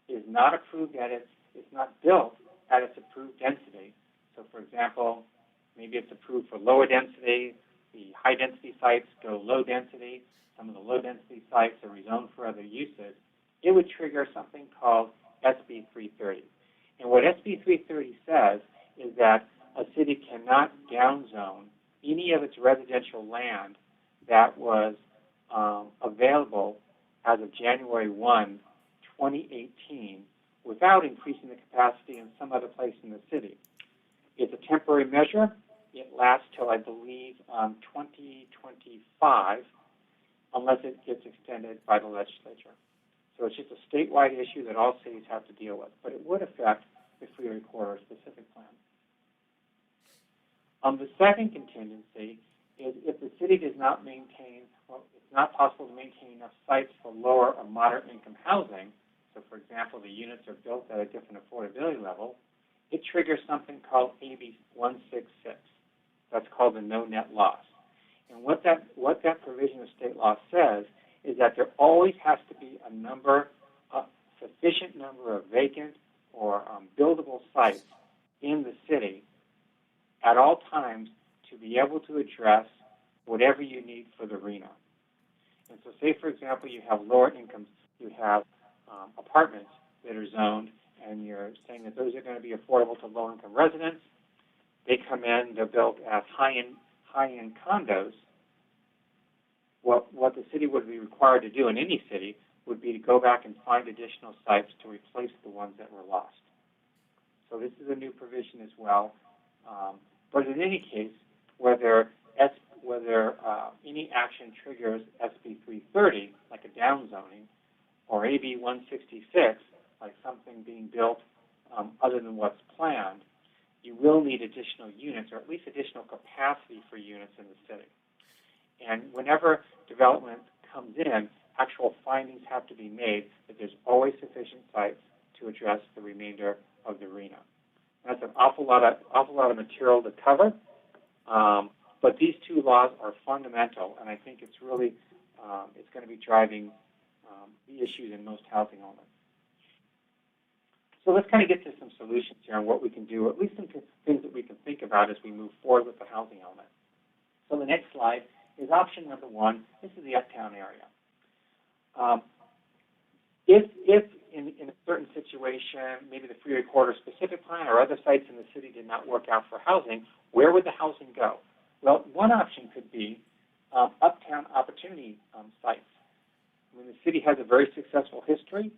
is not approved at it's not built at its approved density. So for example, maybe it's approved for lower density, the high density sites go low density, some of the low density sites are rezoned for other uses, it would trigger something called SB 330. And what SB 330 says is that a city cannot downzone any of its residential land that was available as of January 1, 2018, without increasing the capacity in some other place in the city. It's a temporary measure. It lasts till, I believe, 2025, unless it gets extended by the legislature. So it's just a statewide issue that all cities have to deal with, but it would affect the freeway corridor specific plan. The second contingency is if the city does not maintain, well, it's not possible to maintain enough sites for lower or moderate income housing. So for example, the units are built at a different affordability level, it triggers something called AB 166. That's called the no net loss. And what that provision of state law says is that there always has to be a sufficient number of vacant or buildable sites in the city at all times to be able to address whatever you need for the RHNA. And so say, for example, you have lower incomes, you have apartments that are zoned, and you're saying that those are going to be affordable to low-income residents. They come in, they're built as high-end condos. What the city would be required to do in any city would be to go back and find additional sites to replace the ones that were lost. So this is a new provision as well. But in any case, whether any action triggers SB 330, like a downzoning, or AB 166, like something being built other than what's planned, you will need additional units, or at least additional capacity for units in the city. And whenever development comes in, actual findings have to be made that there's always sufficient sites to address the remainder of the RHNA. That's an awful lot of material to cover, but these two laws are fundamental, and I think it's really it's going to be driving the issues in most housing elements. So let's kind of get to some solutions here on what we can do, or at least some things that we can think about as we move forward with the housing element. So the next slide is option number one. This is the uptown area. If in a certain situation, maybe the freeway corridor specific plan or other sites in the city did not work out for housing, where would the housing go? Well, one option could be uptown opportunity sites. I mean, the city has a very successful history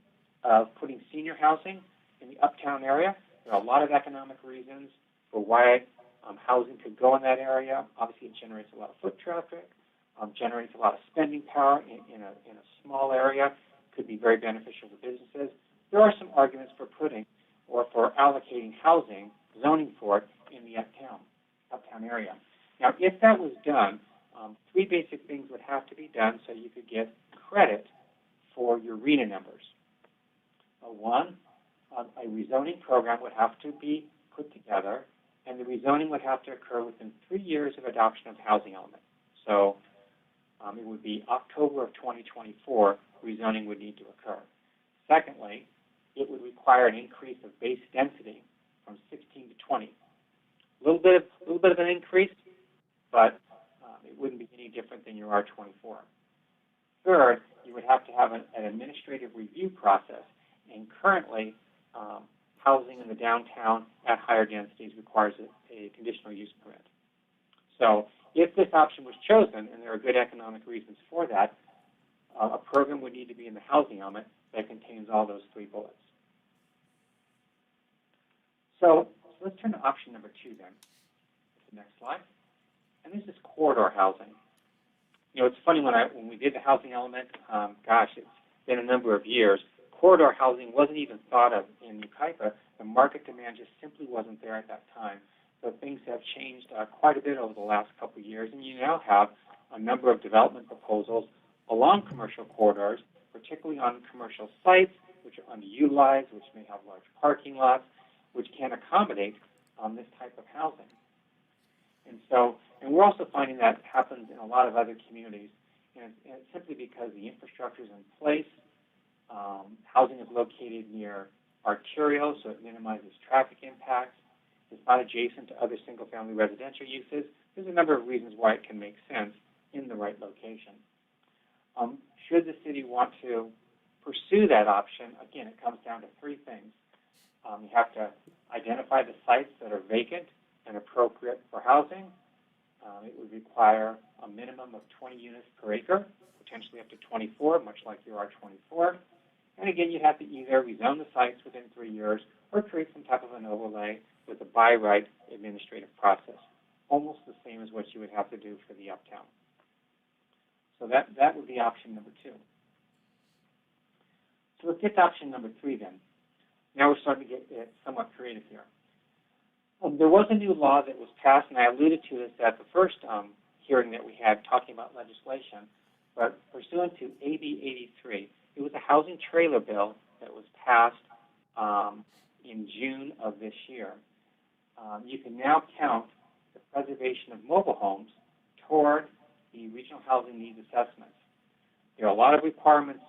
of putting senior housing in the uptown area. There are a lot of economic reasons for why housing could go in that area. Obviously, it generates a lot of foot traffic, generates a lot of spending power in a small area, could be very beneficial to businesses. There are some arguments for putting or for allocating housing, zoning for it in the uptown area. Now, if that was done, three basic things would have to be done so you could get credit for your RHNA numbers. One, a rezoning program would have to be put together, and the rezoning would have to occur within 3 years of adoption of the housing element. So it would be October of 2024, rezoning would need to occur. Secondly, it would require an increase of base density from 16 to 20. A little bit of an increase, but it wouldn't be any different than your R24. Third, you would have to have an administrative review process, and currently housing in the downtown at higher densities requires a conditional use permit. So if this option was chosen, and there are good economic reasons for that, a program would need to be in the housing element that contains all those three bullets. So So let's turn to option number 2 then. The next slide. And this is corridor housing. You know, it's funny when we did the housing element, gosh, it's been a number of years. Corridor housing wasn't even thought of in Yucaipa. The market demand just simply wasn't there at that time. So things have changed quite a bit over the last couple of years, and you now have a number of development proposals along commercial corridors, particularly on commercial sites, which are underutilized, which may have large parking lots, which can accommodate this type of housing. And we're also finding that happens in a lot of other communities, and it's simply because the infrastructure is in place. Housing is located near arterials, so it minimizes traffic impacts. It's not adjacent to other single-family residential uses. There's a number of reasons why it can make sense in the right location. Should the city want to pursue that option, again, it comes down to 3 things. You have to identify the sites that are vacant and appropriate for housing. It would require a minimum of 20 units per acre, potentially up to 24, much like your R24. And again, you have to either rezone the sites within 3 years or create some type of an overlay with a by-right administrative process, almost the same as what you would have to do for the uptown. So that would be option number 2. So let's get to option number 3 then. Now we're starting to get somewhat creative here. There was a new law that was passed, and I alluded to this at the first hearing that we had talking about legislation, but pursuant to AB 83, it was a housing trailer bill that was passed in June of this year. You can now count the preservation of mobile homes toward the regional housing needs assessments. There are a lot of requirements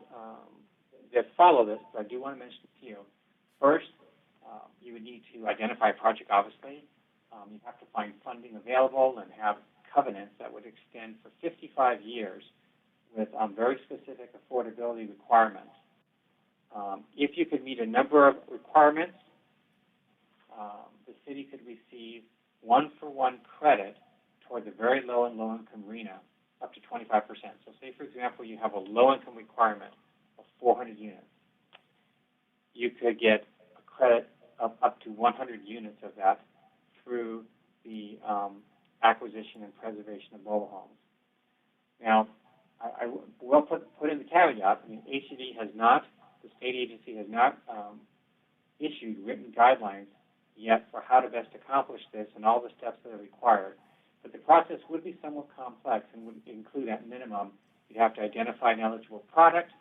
that follow this, but I do want to mention a few. First, you would need to identify a project, obviously. You have to find funding available and have covenants that would extend for 55 years with very specific affordability requirements. If you could meet a number of requirements, the city could receive 1-for-1 credit toward the very low and low-income RENA, up to 25%. So say, for example, you have a low-income requirement of 400 units. You could get a credit of up to 100 units of that through the acquisition and preservation of mobile homes. Now, I will put in the caveat. I mean, HCD has not, the state agency has not issued written guidelines yet for how to best accomplish this and all the steps that are required. But the process would be somewhat complex and would include, at minimum, you'd have to identify an eligible product.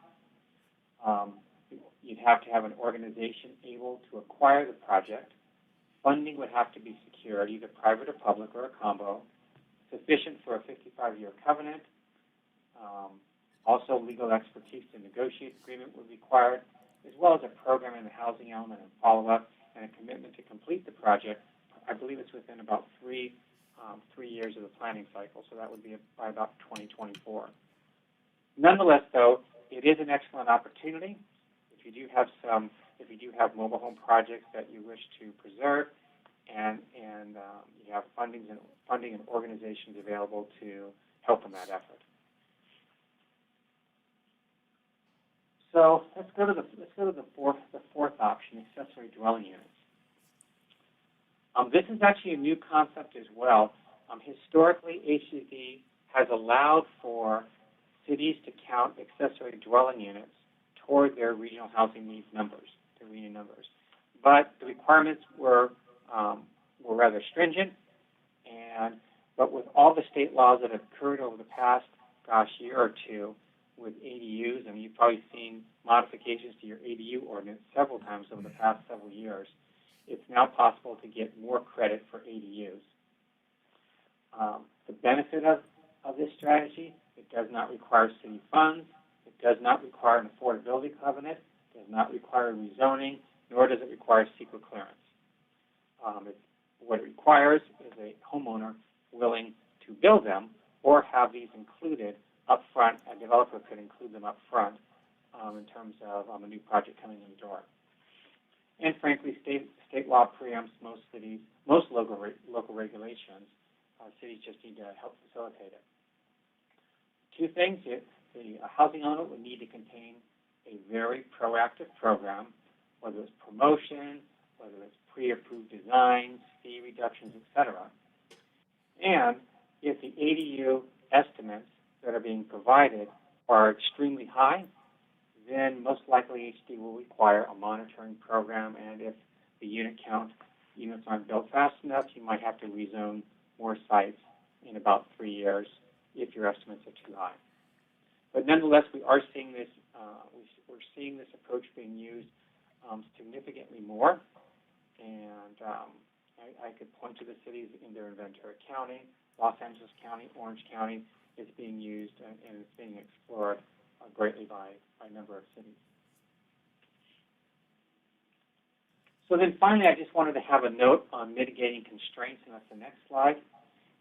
You'd have to have an organization able to acquire the project. Funding would have to be secured, either private or public or a combo, sufficient for a 55-year covenant. Also, legal expertise to negotiate the agreement would be required, as well as a program in the housing element and follow-up, and a commitment to complete the project. I believe it's within about 3 years of the planning cycle, so that would be by about 2024. Nonetheless, though, it is an excellent opportunity. If you do have mobile home projects that you wish to preserve, and you have funding and organizations available to help in that effort. So let's go to the fourth option, accessory dwelling units. This is actually a new concept as well. Historically, HCD has allowed for cities to count accessory dwelling units toward their regional housing needs numbers, their RENA numbers. But the requirements were rather stringent, but with all the state laws that have occurred over the past, year or two with ADUs, and you've probably seen modifications to your ADU ordinance several times over the past several years, it's now possible to get more credit for ADUs. The benefit of this strategy, it does not require city funds. It does not require an affordability covenant, does not require rezoning, nor does it require secret clearance. What it requires is a homeowner willing to build them or have these included up front. A developer could include them up front in terms of a new project coming in the door. And frankly, state law preempts most cities, most local regulations. Cities just need to help facilitate it. 2 things. The housing element would need to contain a very proactive program, whether it's promotion, whether it's pre-approved designs, fee reductions, et cetera. And if the ADU estimates that are being provided are extremely high, then most likely HD will require a monitoring program, and if the units aren't built fast enough, you might have to rezone more sites in about 3 years if your estimates are too high. But nonetheless, we are seeing this. We're seeing this approach being used significantly more, and I could point to the cities in there in Ventura County, Los Angeles County, Orange County. It's being used and it's being explored greatly by a number of cities. So then finally, I just wanted to have a note on mitigating constraints, and that's the next slide.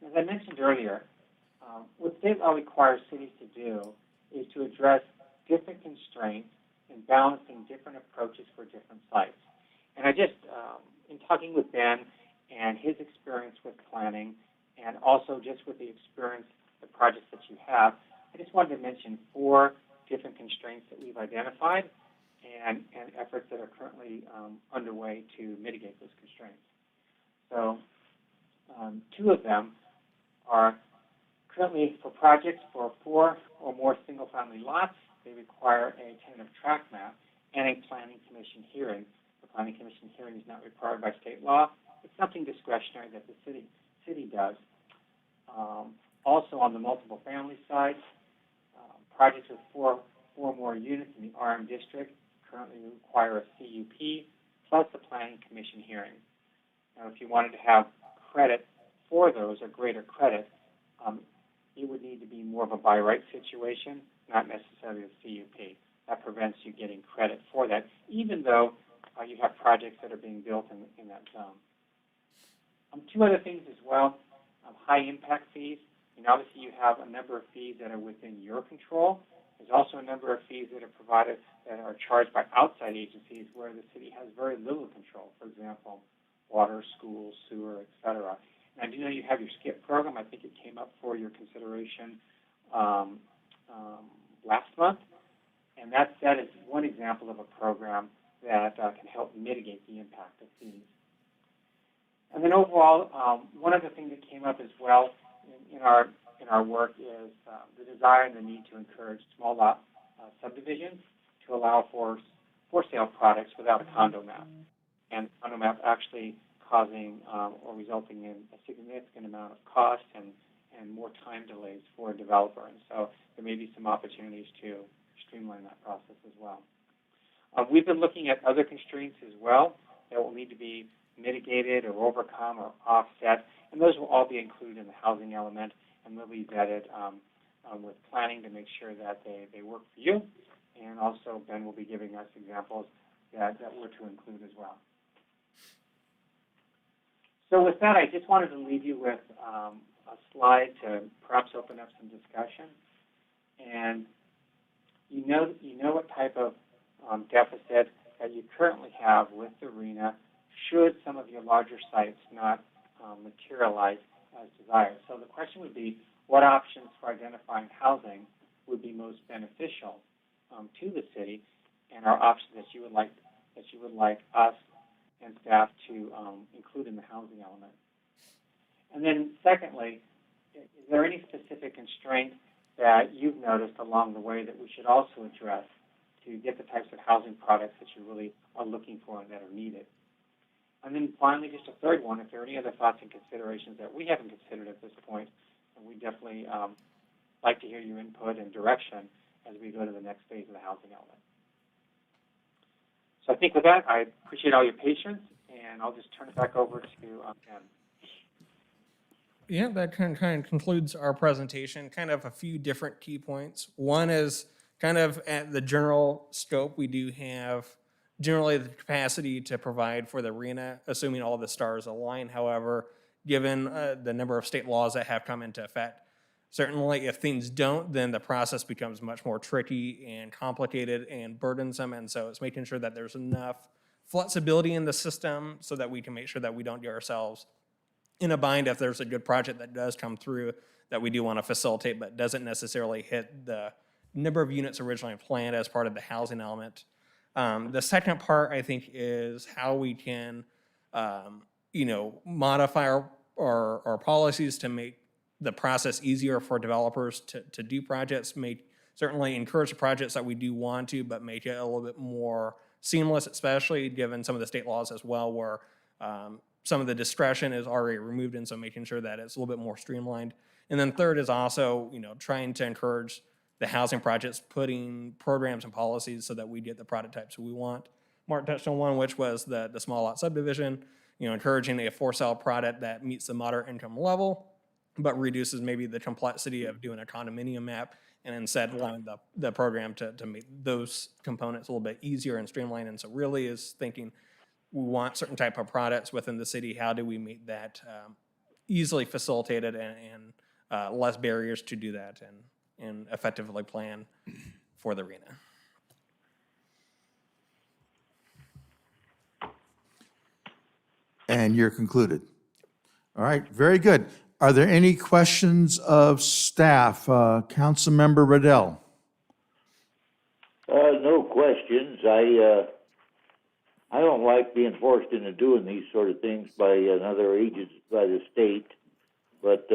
As I mentioned earlier, what state law requires cities to do is to address different constraints and balancing different approaches for different sites. And I just, in talking with Ben and his experience with planning, and also just with the experience, the projects that you have, I just wanted to mention 4 different constraints that we've identified and efforts that are currently underway to mitigate those constraints. So 2 of them are currently for projects for 4 or more single-family lots. They require a tentative tract map and a planning commission hearing. The planning commission hearing is not required by state law. It's something discretionary that the city does. Also on the multiple family side, projects with 4 or more units in the RM district currently require a CUP plus a planning commission hearing. Now, if you wanted to have credit for those, or greater credit, it would need to be more of a by right situation, not necessarily a CUP. That prevents you getting credit for that, even though you have projects that are being built in that zone. 2 other things as well, high impact fees. And obviously you have a number of fees that are within your control. There's also a number of fees that are provided that are charged by outside agencies where the city has very little control. For example, water, schools, sewer, et cetera. And I do know you have your SKIP program. I think it came up for your consideration last month. And that is one example of a program that can help mitigate the impact of fees. And then overall, one other thing that came up as well in our work is the desire and the need to encourage small lot subdivisions to allow for sale products without a condo map. And condo map actually causing or resulting in a significant amount of cost and more time delays for a developer. And so there may be some opportunities to streamline that process as well. We've been looking at other constraints as well that will need to be mitigated or overcome or offset, and those will all be included in the housing element, and they'll be vetted with planning to make sure that they work for you. And also Ben will be giving us examples that we're to include as well. So with that, I just wanted to leave you with a slide to perhaps open up some discussion. And you know what type of deficit that you currently have with the RHNA should some of your larger sites not materialize as desired. So the question would be, what options for identifying housing would be most beneficial to the city, and are options that you would like us and staff to include in the housing element? And then secondly, is there any specific constraint that you've noticed along the way that we should also address to get the types of housing products that you really are looking for and that are needed? And then finally, just a third one, if there are any other thoughts and considerations that we haven't considered at this point, and we definitely like to hear your input and direction as we go to the next phase of the housing element. So I think with that, I appreciate all your patience, and I'll just turn it back over to Ben. Yeah, that kind of concludes our presentation. Kind of a few different key points. One is kind of at the general scope, we do have generally the capacity to provide for the RHNA, assuming all the stars align. However, given the number of state laws that have come into effect, certainly if things don't, then the process becomes much more tricky and complicated and burdensome. And so it's making sure that there's enough flexibility in the system so that we can make sure that we don't get ourselves in a bind if there's a good project that does come through that we do want to facilitate but doesn't necessarily hit the number of units originally planned as part of the housing element. The second part, I think, is how we can modify our policies to make the process easier for developers to do projects, certainly encourage the projects that we do want to, but make it a little bit more seamless, especially given some of the state laws as well, where some of the discretion is already removed, and so making sure that it's a little bit more streamlined. And then third is also, trying to encourage the housing projects, putting programs and policies so that we get the product types we want. Mark touched on one, which was the small lot subdivision, encouraging a for sale product that meets the moderate income level, but reduces maybe the complexity of doing a condominium map, and instead allowing the program to make those components a little bit easier and streamlined. And so really is thinking, we want certain type of products within the city. How do we make that easily facilitated and less barriers to do that and effectively plan for the arena? And you're concluded. All right, very good. Are there any questions of staff? Councilmember Riddell. No questions. I don't like being forced into doing these sort of things by another agency, by the state, but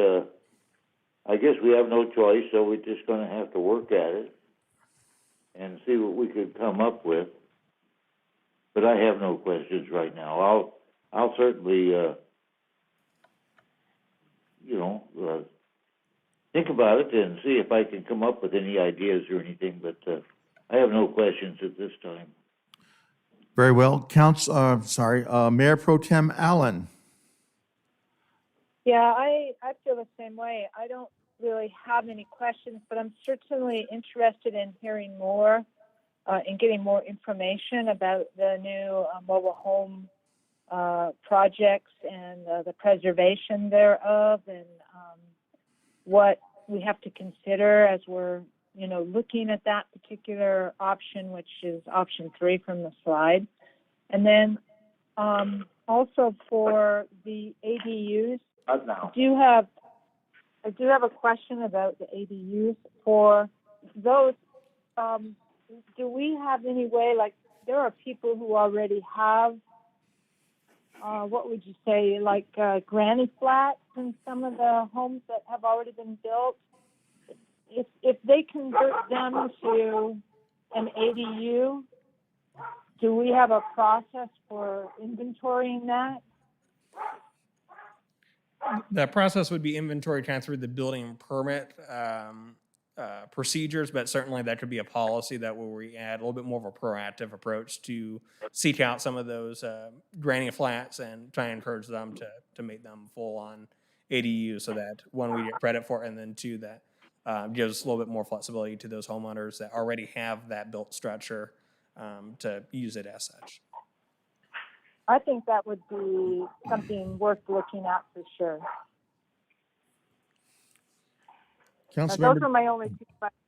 I guess we have no choice, so we're just going to have to work at it and see what we could come up with. But I have no questions right now. I'll certainly, think about it and see if I can come up with any ideas or anything, but I have no questions at this time. Very well. Mayor Pro Tem Allen. Yeah, I feel the same way. I don't really have any questions, but I'm certainly interested in hearing more and getting more information about the new mobile home projects and the preservation thereof, and what we have to consider as we're looking at that particular option, which is option 3 from the slide. And then also for the ADUs, I do have a question about the ADUs. For those, do we have any way, like there are people who already have what would you say, like granny flats in some of the homes that have already been built? If they convert them to an ADU, do we have a process for inventorying that? That process would be inventory kind of through the building permit procedures, but certainly that could be a policy that where we add a little bit more of a proactive approach to seek out some of those granny flats and try and encourage them to make them full on ADU, so that one, we get credit for it, and then two, that gives a little bit more flexibility to those homeowners that already have that built structure to use it as such. I think that would be something worth looking at for sure. Those are my only 2 questions.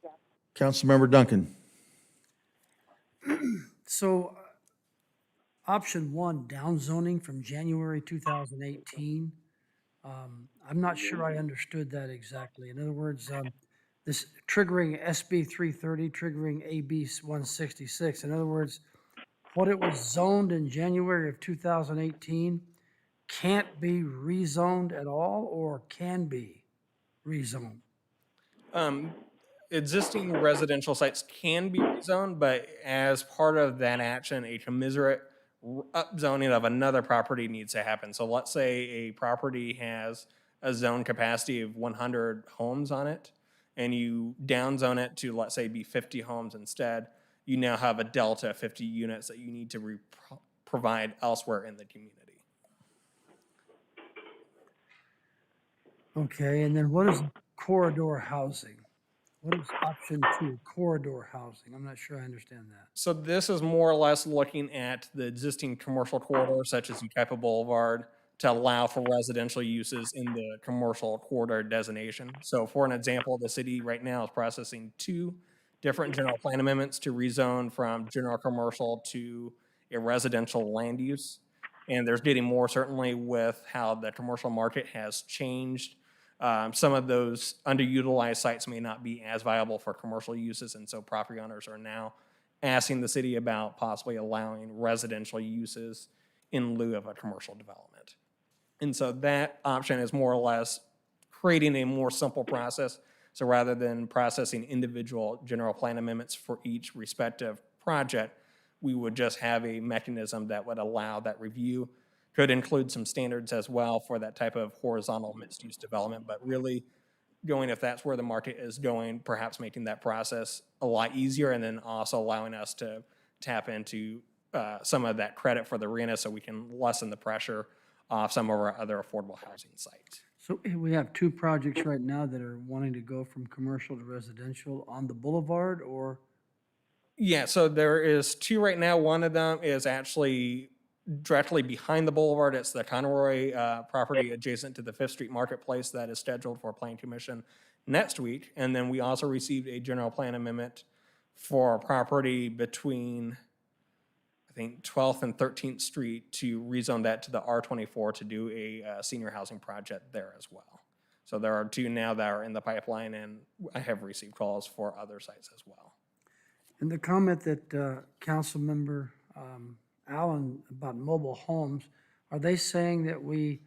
Yeah. Councilmember Duncan. So, option 1, downzoning from January 2018. I'm not sure I understood that exactly. In other words, this triggering SB 330, triggering AB 166. In other words, what it was zoned in January of 2018 can't be rezoned at all, or can be rezoned? Existing residential sites can be rezoned, but as part of that action, a commensurate upzoning of another property needs to happen. So let's say a property has a zone capacity of 100 homes on it, and you downzone it to, let's say, be 50 homes instead. You now have a delta of 50 units that you need to provide elsewhere in the community. Okay, and then what is corridor housing? What is option 2, corridor housing? I'm not sure I understand that. So this is more or less looking at the existing commercial corridor, such as Yucaipa Boulevard, to allow for residential uses in the commercial corridor designation. So for an example, the city right now is processing 2 different general plan amendments to rezone from general commercial to a residential land use. And there's getting more certainly with how the commercial market has changed. Some of those underutilized sites may not be as viable for commercial uses, and so property owners are now asking the city about possibly allowing residential uses in lieu of a commercial development. And so that option is more or less creating a more simple process. So rather than processing individual general plan amendments for each respective project, we would just have a mechanism that would allow that review. Could include some standards as well for that type of horizontal mixed-use development, but really going, if that's where the market is going, perhaps making that process a lot easier, and then also allowing us to tap into some of that credit for the RENA so we can lessen the pressure off some of our other affordable housing sites. So we have two projects right now that are wanting to go from commercial to residential on the boulevard, or? Yeah, so there is two right now. One of them is actually directly behind the boulevard. It's the Conroy property adjacent to the 5th Street Marketplace that is scheduled for Plan Commission next week. And then we also received a general plan amendment for a property between, I think, 12th and 13th Street to rezone that to the R24 to do a senior housing project there as well. So there are two now that are in the pipeline, and I have received calls for other sites as well. And the comment that Councilmember Allen about mobile homes, are they saying that we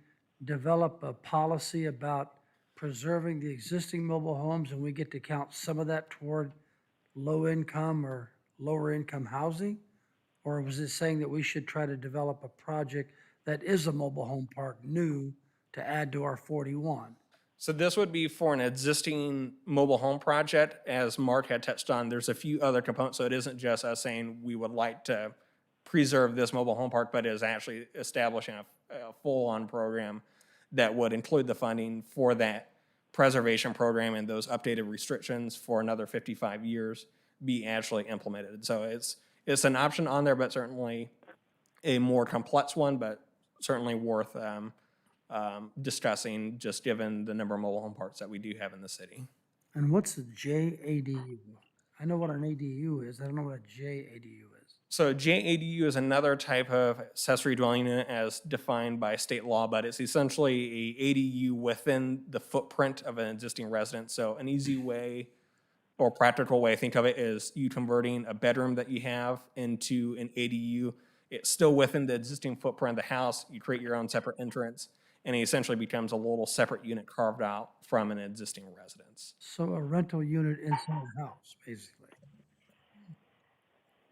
develop a policy about preserving the existing mobile homes and we get to count some of that toward low income or lower income housing? Or was it saying that we should try to develop a project that is a mobile home park new to add to our 41? So this would be for an existing mobile home project. As Mark had touched on, there's a few other components. So it isn't just us saying we would like to preserve this mobile home park, but it is actually establishing a full-on program that would include the funding for that preservation program and those updated restrictions for another 55 years be actually implemented. So it's an option on there, but certainly a more complex one, but certainly worth discussing, just given the number of mobile home parks that we do have in the city. And what's the JADU? I know what an ADU is. I don't know what a JADU is. So JADU is another type of accessory dwelling unit as defined by state law, but it's essentially a ADU within the footprint of an existing residence. So an easy way or practical way I think of it is you converting a bedroom that you have into an ADU. It's still within the existing footprint of the house. You create your own separate entrance, and it essentially becomes a little separate unit carved out from an existing residence. So a rental unit inside a house, basically.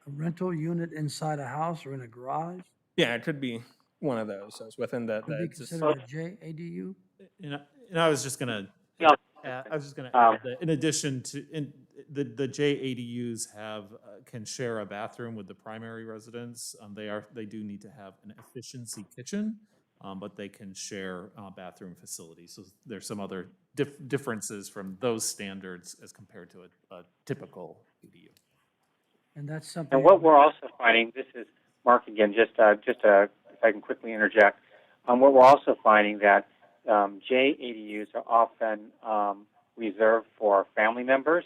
A rental unit inside a house or in a garage? Yeah, it could be one of those. So it's within the Could be existing. considered a JADU? And I was just gonna, add that in addition to, the JADUs have, can share a bathroom with the primary residence. They do need to have an efficiency kitchen, but they can share bathroom facilities. So there's some other differences from those standards as compared to a typical ADU. And that's something. And what we're also finding, this is Mark again, if I can quickly interject, what we're also finding that JADUs are often reserved for family members,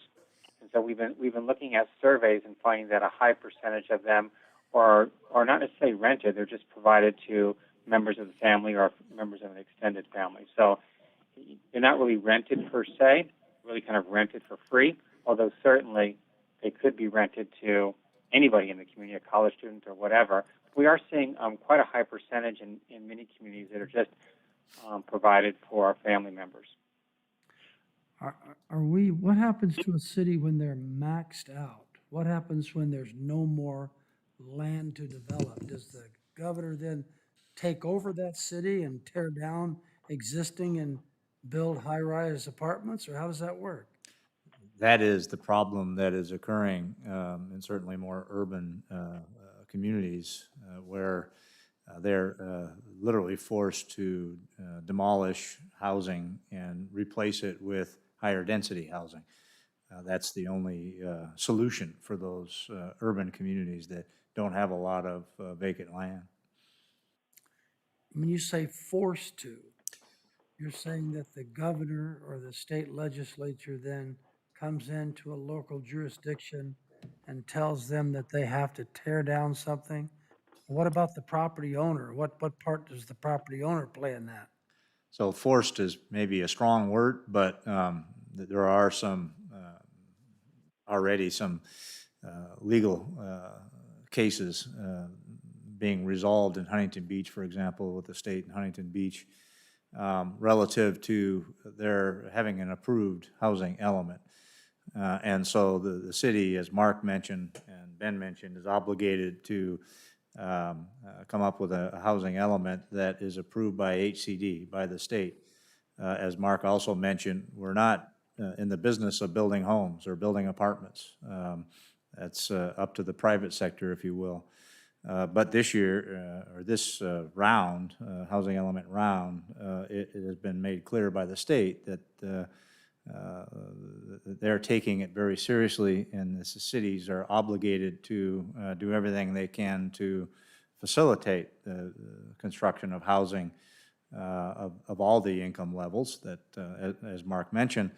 and so we've been looking at surveys and finding that a high percentage of them are not necessarily rented; they're just provided to members of the family or members of an extended family. So they're not really rented per se, really kind of rented for free, although certainly they could be rented to anybody in the community, a college student or whatever. We are seeing quite a high percentage in many communities that are just provided for our family members. What happens to a city when they're maxed out? What happens when there's no more land to develop? Does the governor then take over that city and tear down existing and build high-rise apartments, or how does that work? That is the problem that is occurring in certainly more urban communities where they're literally forced to demolish housing and replace it with higher density housing. That's the only solution for those urban communities that don't have a lot of vacant land. When you say forced to, you're saying that the governor or the state legislature then comes into a local jurisdiction and tells them that they have to tear down something? What about the property owner? What part does the property owner play in that? So forced is maybe a strong word, but there are some already some legal cases being resolved in Huntington Beach, for example, with the state in Huntington Beach, relative to their having an approved housing element. And so the city, as Mark mentioned and Ben mentioned, is obligated to come up with a housing element that is approved by HCD, by the state. As Mark also mentioned, we're not in the business of building homes or building apartments. That's up to the private sector, if you will. But this year, or this round, housing element round, it has been made clear by the state that they're taking it very seriously, and the cities are obligated to do everything they can to facilitate the construction of housing of all the income levels that, as Mark mentioned,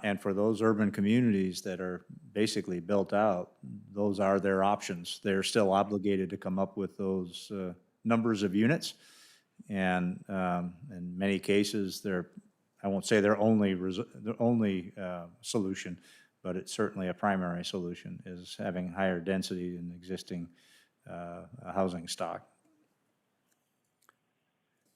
and for those urban communities that are basically built out, those are their options. They're still obligated to come up with those numbers of units, and in many cases, I won't say their only solution, but it's certainly a primary solution, is having higher density in existing housing stock.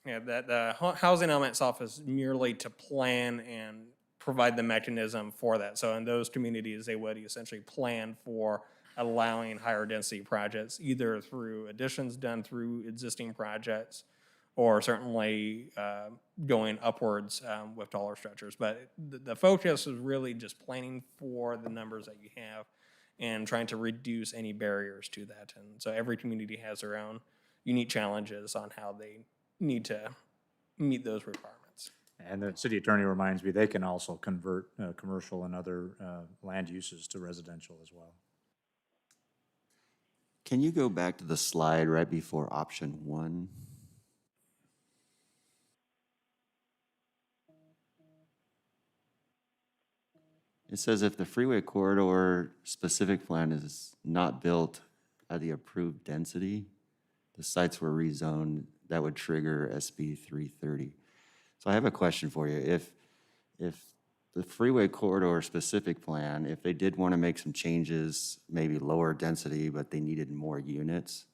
Yeah, the housing element itself is merely to plan and provide the mechanism for that. So in those communities, they would essentially plan for allowing higher density projects, either through additions done through existing projects, or certainly going upwards with taller structures. But the focus is really just planning for the numbers that you have and trying to reduce any barriers to that. And so every community has their own unique challenges on how they need to meet those requirements. And the city attorney reminds me they can also convert commercial and other land uses to residential as well. Can you go back to the slide right before option 1? It says if the freeway corridor specific plan is not built at the approved density, the sites were rezoned, that would trigger SB 330. So I have a question for you. If the freeway corridor specific plan, if they did want to make some changes, maybe lower density, but they needed more units,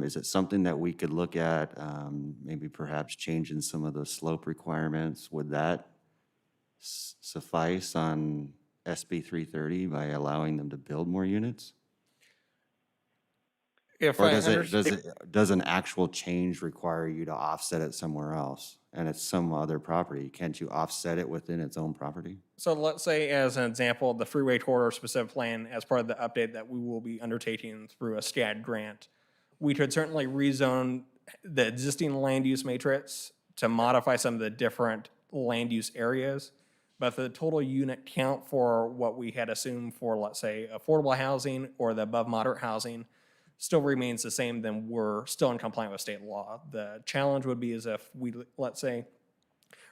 is it something that we could look at, maybe perhaps changing some of the slope requirements? Would that suffice on SB 330 by allowing them to build more units? Or does an actual change require you to offset it somewhere else, and it's some other property? Can't you offset it within its own property? So let's say, as an example, the freeway corridor specific plan, as part of the update that we will be undertaking through a SCAD grant, we could certainly rezone the existing land use matrix to modify some of the different land use areas. But the total unit count for what we had assumed for, let's say, affordable housing or the above moderate housing still remains the same, then we're still in compliance with state law. The challenge would be is if we, let's say,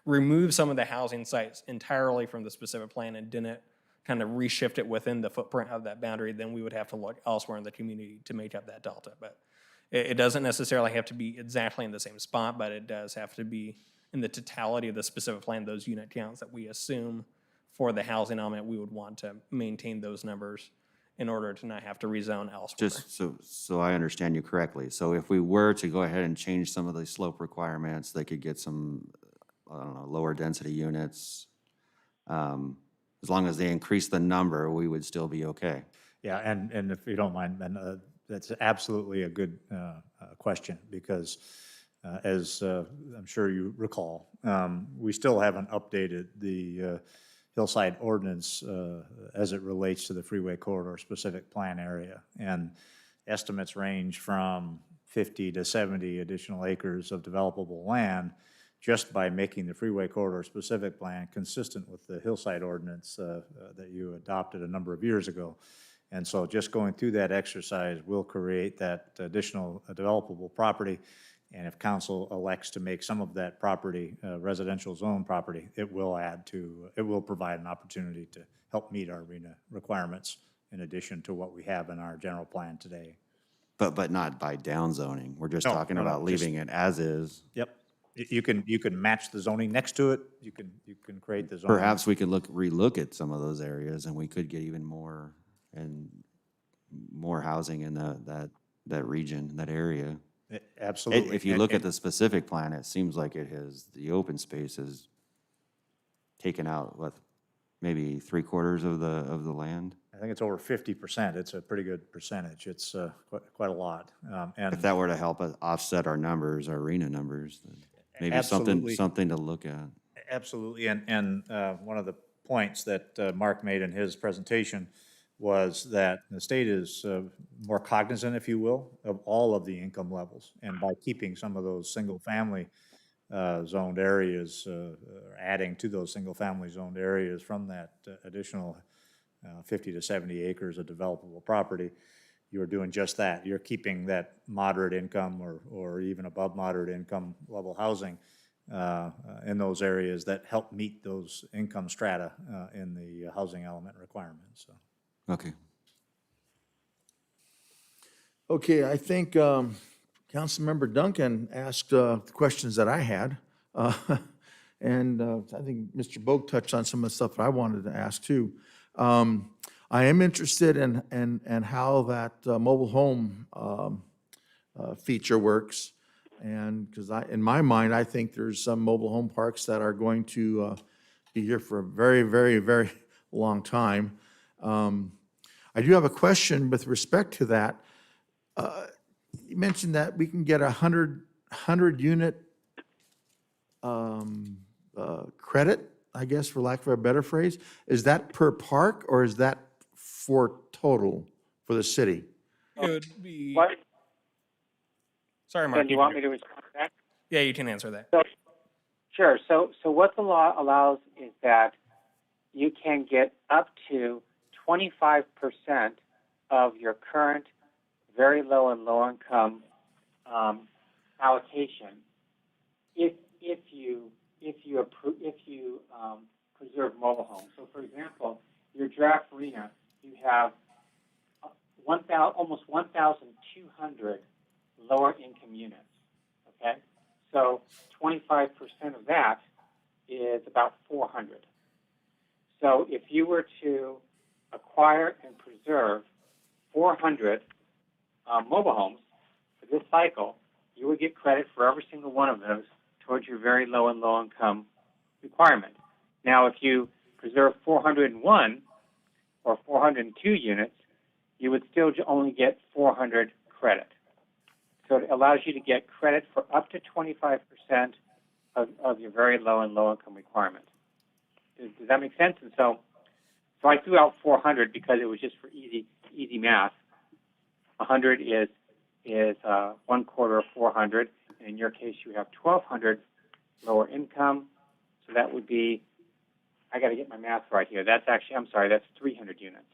remove some of the housing sites entirely from the specific plan and didn't kind of reshift it within the footprint of that boundary, then we would have to look elsewhere in the community to make up that delta. But it doesn't necessarily have to be exactly in the same spot, but it does have to be in the totality of the specific plan, those unit counts that we assume for the housing element, we would want to maintain those numbers in order to not have to rezone elsewhere. Just so I understand you correctly. So if we were to go ahead and change some of the slope requirements, they could get some, I don't know, lower density units. As long as they increase the number, we would still be okay. Yeah, and if you don't mind, Ben, that's absolutely a good question, because as I'm sure you recall, we still haven't updated the Hillside Ordinance as it relates to the freeway corridor specific plan area. And estimates range from 50 to 70 additional acres of developable land just by making the freeway corridor specific plan consistent with the Hillside Ordinance that you adopted a number of years ago. And so just going through that exercise will create that additional developable property. And if council elects to make some of that property residential zone property, it will provide an opportunity to help meet our RENA requirements in addition to what we have in our general plan today. But not by downzoning. We're just talking about leaving it as is. Yep. You can match the zoning next to it. You can create the zoning. Perhaps we could relook at some of those areas, and we could get even more housing in that that region, that area. Absolutely. If you look at the specific plan, it seems like it has, the open space is taken out, what, maybe 3/4 of the land? I think it's over 50%. It's a pretty good percentage. It's quite a lot. And If that were to help us offset our numbers, our arena numbers, then maybe Absolutely. something to look at. Absolutely, and one of the points that Mark made in his presentation was that the state is more cognizant, if you will, of all of the income levels. And by keeping some of those single-family zoned areas, adding to those single-family zoned areas from that additional 50 to 70 acres of developable property, you're doing just that. You're keeping that moderate income or even above moderate income level housing in those areas that help meet those income strata in the housing element requirements. So. Okay. Okay, I think Councilmember Duncan asked the questions that I had. And I think Mr. Bogue touched on some of the stuff that I wanted to ask too. I am interested in how that mobile home feature works. And because in my mind, I think there's some mobile home parks that are going to be here for a very, very, very long time. I do have a question with respect to that. You mentioned that we can get 100 unit credit, I guess, for lack of a better phrase. Is that per park or is that for total for the city? It would be. What? Sorry, Mark. Then you want me to respond to that? Yeah, you can answer that. So, sure. So what the law allows is that you can get up to 25% of your current very low and low income allocation if you preserve mobile homes. So, for example, your draft arena, you have almost 1,200 lower income units. Okay, so 25% of that is about 400. So if you were to acquire and preserve 400 mobile homes for this cycle, you would get credit for every single one of those towards your very low and low income requirement. Now, if you preserve 401 or 402 units, you would still only get 400 credit. So it allows you to get credit for up to 25% of your very low and low income requirement. Does that make sense? And so I threw out 400 because it was just for easy math. 100 is 1/4 of 400. And in your case, you have 1,200 lower income. So that would be, I got to get my math right here. That's actually, I'm sorry, that's 300 units.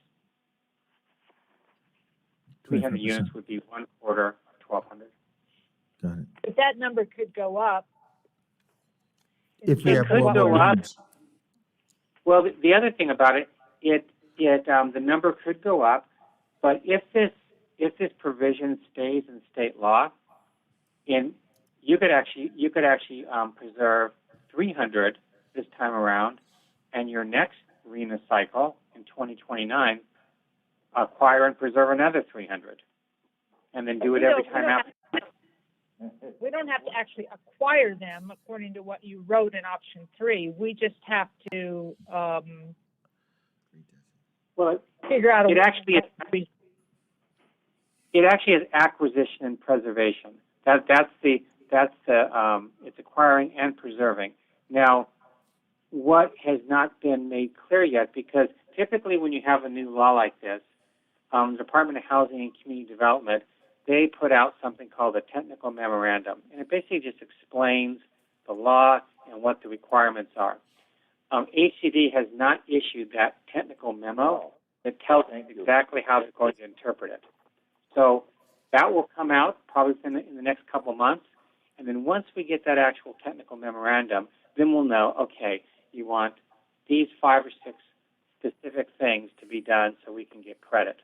300 units would be 1/4 of 1,200. Got it. But that number could go up. If we It have could more go up. units. Well, the other thing about it, the number could go up, but if this provision stays in state law, you could actually preserve 300 this time around, and your next RENA cycle in 2029, acquire and preserve another 300, and then do it every time after. We don't have to actually acquire them according to what you wrote in option 3. We just have to figure out It actually is acquisition and preservation. It's acquiring and preserving. Now, what has not been made clear yet, because typically when you have a new law like this, the Department of Housing and Community Development, they put out something called a technical memorandum, and it basically just explains the law and what the requirements are. HCD has not issued that technical memo that tells us exactly how they're going to interpret it. So that will come out probably in the next couple of months, and then once we get that actual technical memorandum, then we'll know, okay, you want these 5 or 6 specific things to be done so we can get credit.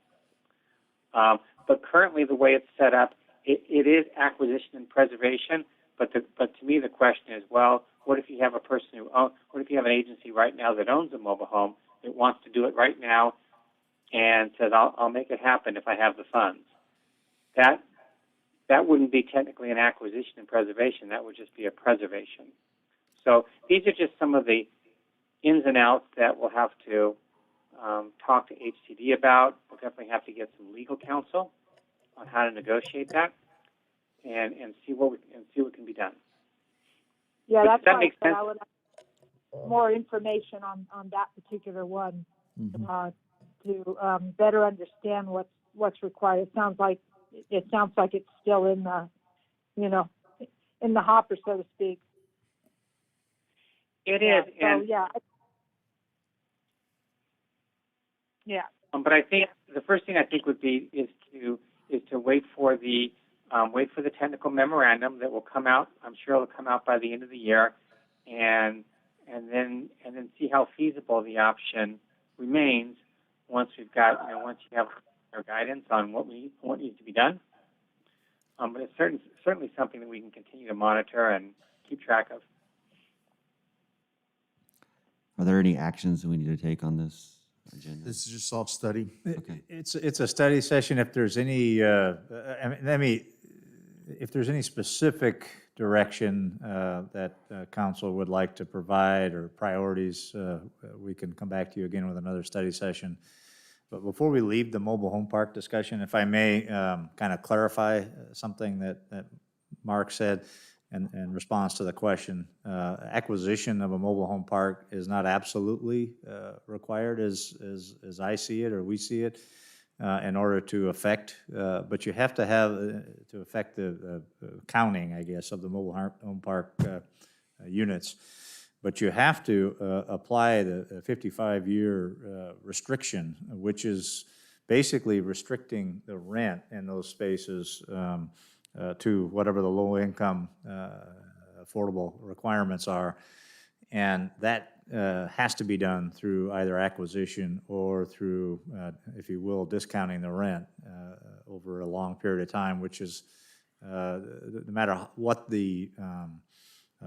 But currently, the way it's set up, it is acquisition and preservation. But to me, the question is, well, what if you have a person what if you have an agency right now that owns a mobile home that wants to do it right now and says, I'll make it happen if I have the funds? That that wouldn't be technically an acquisition and preservation. That would just be a preservation. So these are just some of the ins and outs that we'll have to talk to HCD about. We'll definitely have to get some legal counsel on how to negotiate that and see what can be done. Yeah, that's that why makes sense? I would like more information on that particular one to better understand what's required. It sounds like it's still in the, in the hopper, so to speak. It is, and so yeah. But I think the first thing I think would be is to wait for the technical memorandum that will come out. I'm sure it'll come out by the end of the year, and then see how feasible the option remains once we've got once you have our guidance on what needs to be done. But it's certainly something that we can continue to monitor and keep track of. Are there any actions that we need to take on this agenda? This is just all study. Okay. It's a study session. If there's any, if there's any specific direction that council would like to provide or priorities, we can come back to you again with another study session. But before we leave the mobile home park discussion, if I may kind of clarify something that Mark said in response to the question, acquisition of a mobile home park is not absolutely required as I see it or we see it in order to affect, but you have to have, to affect the counting, I guess, of the mobile home park units. But you have to apply the 55-year restriction, which is basically restricting the rent in those spaces to whatever the low-income affordable requirements are. And that has to be done through either acquisition or through, if you will, discounting the rent over a long period of time, which is, no matter what the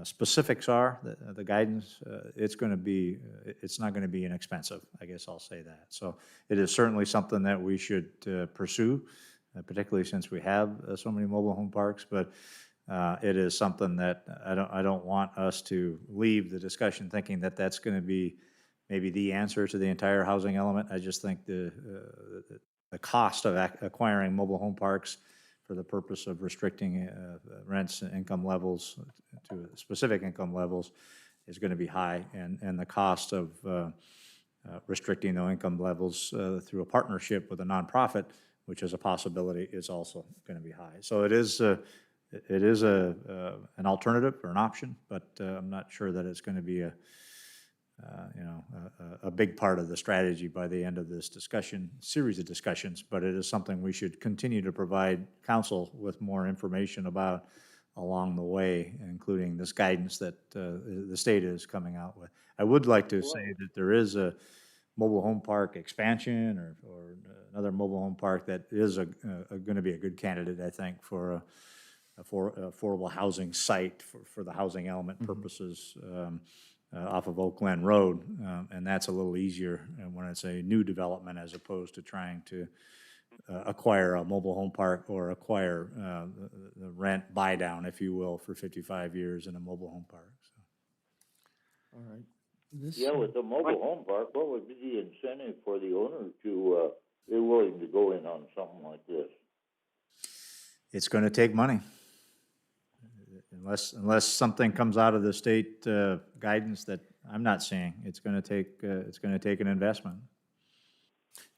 specifics are, the guidance, it's not going to be inexpensive. I guess I'll say that. So it is certainly something that we should pursue, particularly since we have so many mobile home parks. But it is something that I don't want us to leave the discussion thinking that that's going to be maybe the answer to the entire housing element. I just think the cost of acquiring mobile home parks for the purpose of restricting rents and income levels to specific income levels is going to be high, and the cost of restricting those income levels through a partnership with a nonprofit, which is a possibility, is also going to be high. So it is an alternative or an option, but I'm not sure that it's going to be a big part of the strategy by the end of this series of discussions, but it is something we should continue to provide council with more information about along the way, including this guidance that the state is coming out with. I would like to say that there is a mobile home park expansion or another mobile home park that is going to be a good candidate, I think, for affordable housing site for the housing element purposes. Off of Oak Glen Road, and that's a little easier when it's a new development as opposed to trying to acquire a mobile home park or acquire the rent buy down, if you will, for 55 years in a mobile home park. So. All right. With the mobile home park, what would be the incentive for the owner to be willing to go in on something like this? It's going to take money. Unless something comes out of the state guidance that I'm not seeing, it's going to take an investment.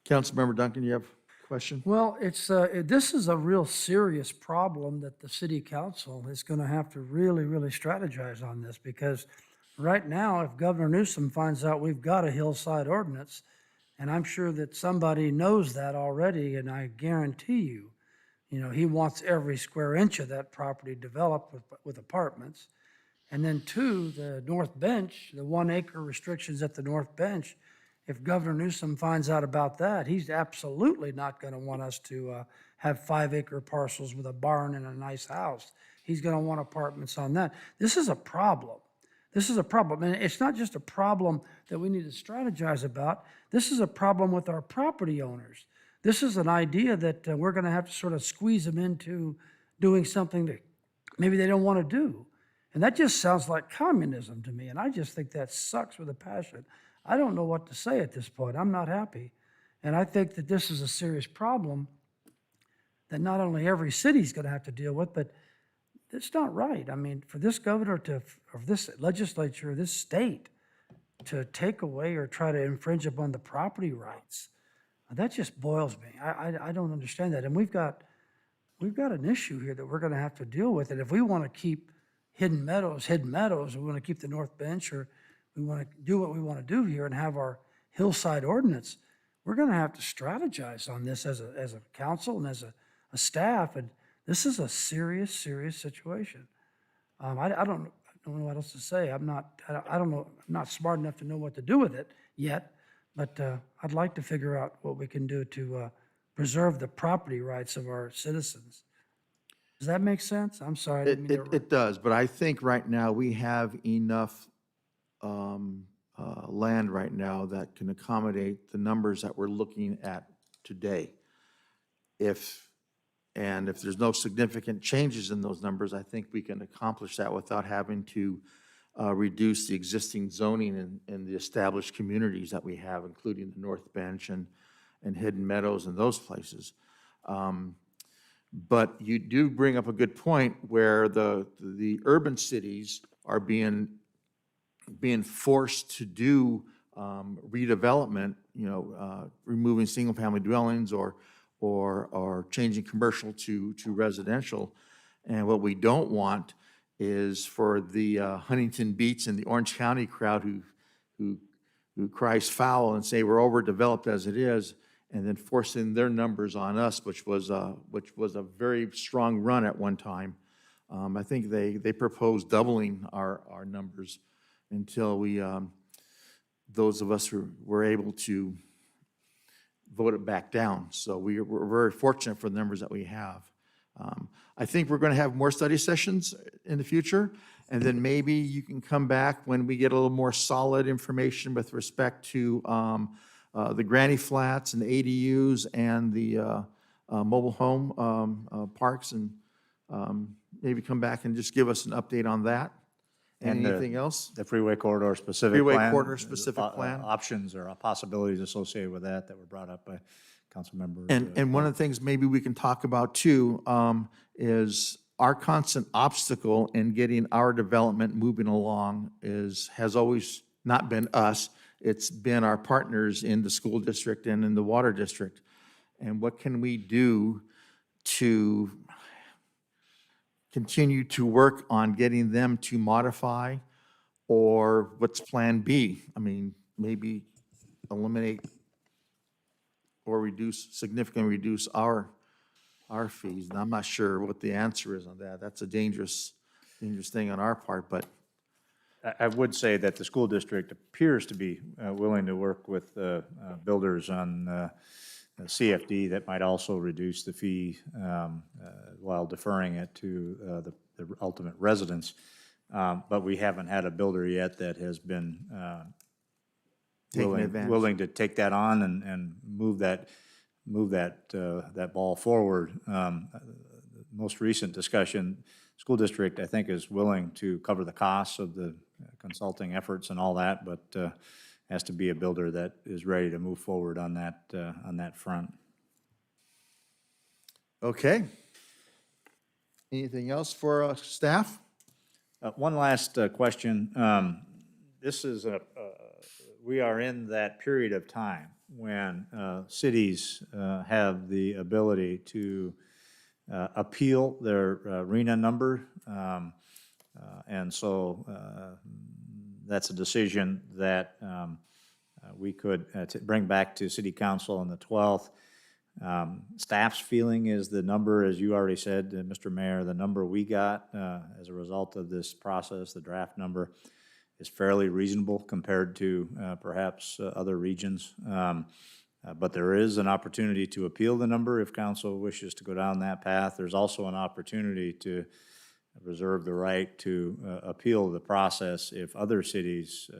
Councilmember Duncan, you have a question? Well, this is a real serious problem that the city council is going to have to really, really strategize on this, because right now, if Governor Newsom finds out we've got a hillside ordinance, and I'm sure that somebody knows that already, and I guarantee you, he wants every square inch of that property developed with apartments. And then two, the North Bench, the 1 acre restrictions at the North Bench, if Governor Newsom finds out about that, he's absolutely not going to want us to have 5 acre parcels with a barn and a nice house. He's going to want apartments on that. This is a problem. This is a problem. And it's not just a problem that we need to strategize about. This is a problem with our property owners. This is an idea that we're going to have to sort of squeeze them into doing something that maybe they don't want to do. And that just sounds like communism to me, and I just think that sucks with a passion. I don't know what to say at this point. I'm not happy. And I think that this is a serious problem that not only every city's going to have to deal with, but it's not right. I mean, for this governor or this legislature, or this state to take away or try to infringe upon the property rights, that just boils me. I don't understand that. And we've got an issue here that we're going to have to deal with. And if we want to keep Hidden Meadows, we want to keep the North Bench, or we want to do what we want to do here and have our hillside ordinance, we're going to have to strategize on this as a council and as a staff. And this is a serious, serious situation. I don't know what else to say. I don't know. I'm not smart enough to know what to do with it yet, but I'd like to figure out what we can do to preserve the property rights of our citizens. Does that make sense? I'm sorry. I didn't mean to It does, but I think right now we have enough land right now that can accommodate the numbers that we're looking at today. If there's no significant changes in those numbers, I think we can accomplish that without having to reduce the existing zoning in the established communities that we have, including the North Bench and Hidden Meadows and those places. But you do bring up a good point where the urban cities are being forced to do redevelopment, removing single-family dwellings or changing commercial to residential. And what we don't want is for the Huntington Beach and the Orange County crowd who cries foul and say we're overdeveloped as it is, and then forcing their numbers on us, which was a very strong run at one time. I think they proposed doubling our numbers until those of us who were able to vote it back down. So we're very fortunate for the numbers that we have. I think we're going to have more study sessions in the future, and then maybe you can come back when we get a little more solid information with respect to the granny flats and the ADUs and the mobile home parks, and maybe come back and just give us an update on that. And anything else? The freeway corridor specific plan? Freeway corridor specific plan. Options or possibilities associated with that were brought up by Councilmember. And one of the things maybe we can talk about too is our constant obstacle in getting our development moving along has always not been us. It's been our partners in the school district and in the water district. And what can we do to continue to work on getting them to modify, or what's plan B? I mean, maybe eliminate or significantly reduce our fees. And I'm not sure what the answer is on that. That's a dangerous thing on our part, but. I would say that the school district appears to be willing to work with builders on CFD that might also reduce the fee while deferring it to the ultimate residents. But we haven't had a builder yet that has been willing to take that on and move that ball forward. Most recent discussion, school district, I think, is willing to cover the costs of the consulting efforts and all that, but has to be a builder that is ready to move forward on that front. Okay. Anything else for staff? One last question. We are in that period of time when cities have the ability to appeal their RENA number. And so that's a decision that we could bring back to City Council on the 12th. Staff's feeling is the number, as you already said, Mr. Mayor, the number we got as a result of this process, the draft number, is fairly reasonable compared to perhaps other regions. But there is an opportunity to appeal the number if council wishes to go down that path. There's also an opportunity to reserve the right to appeal the process if other cities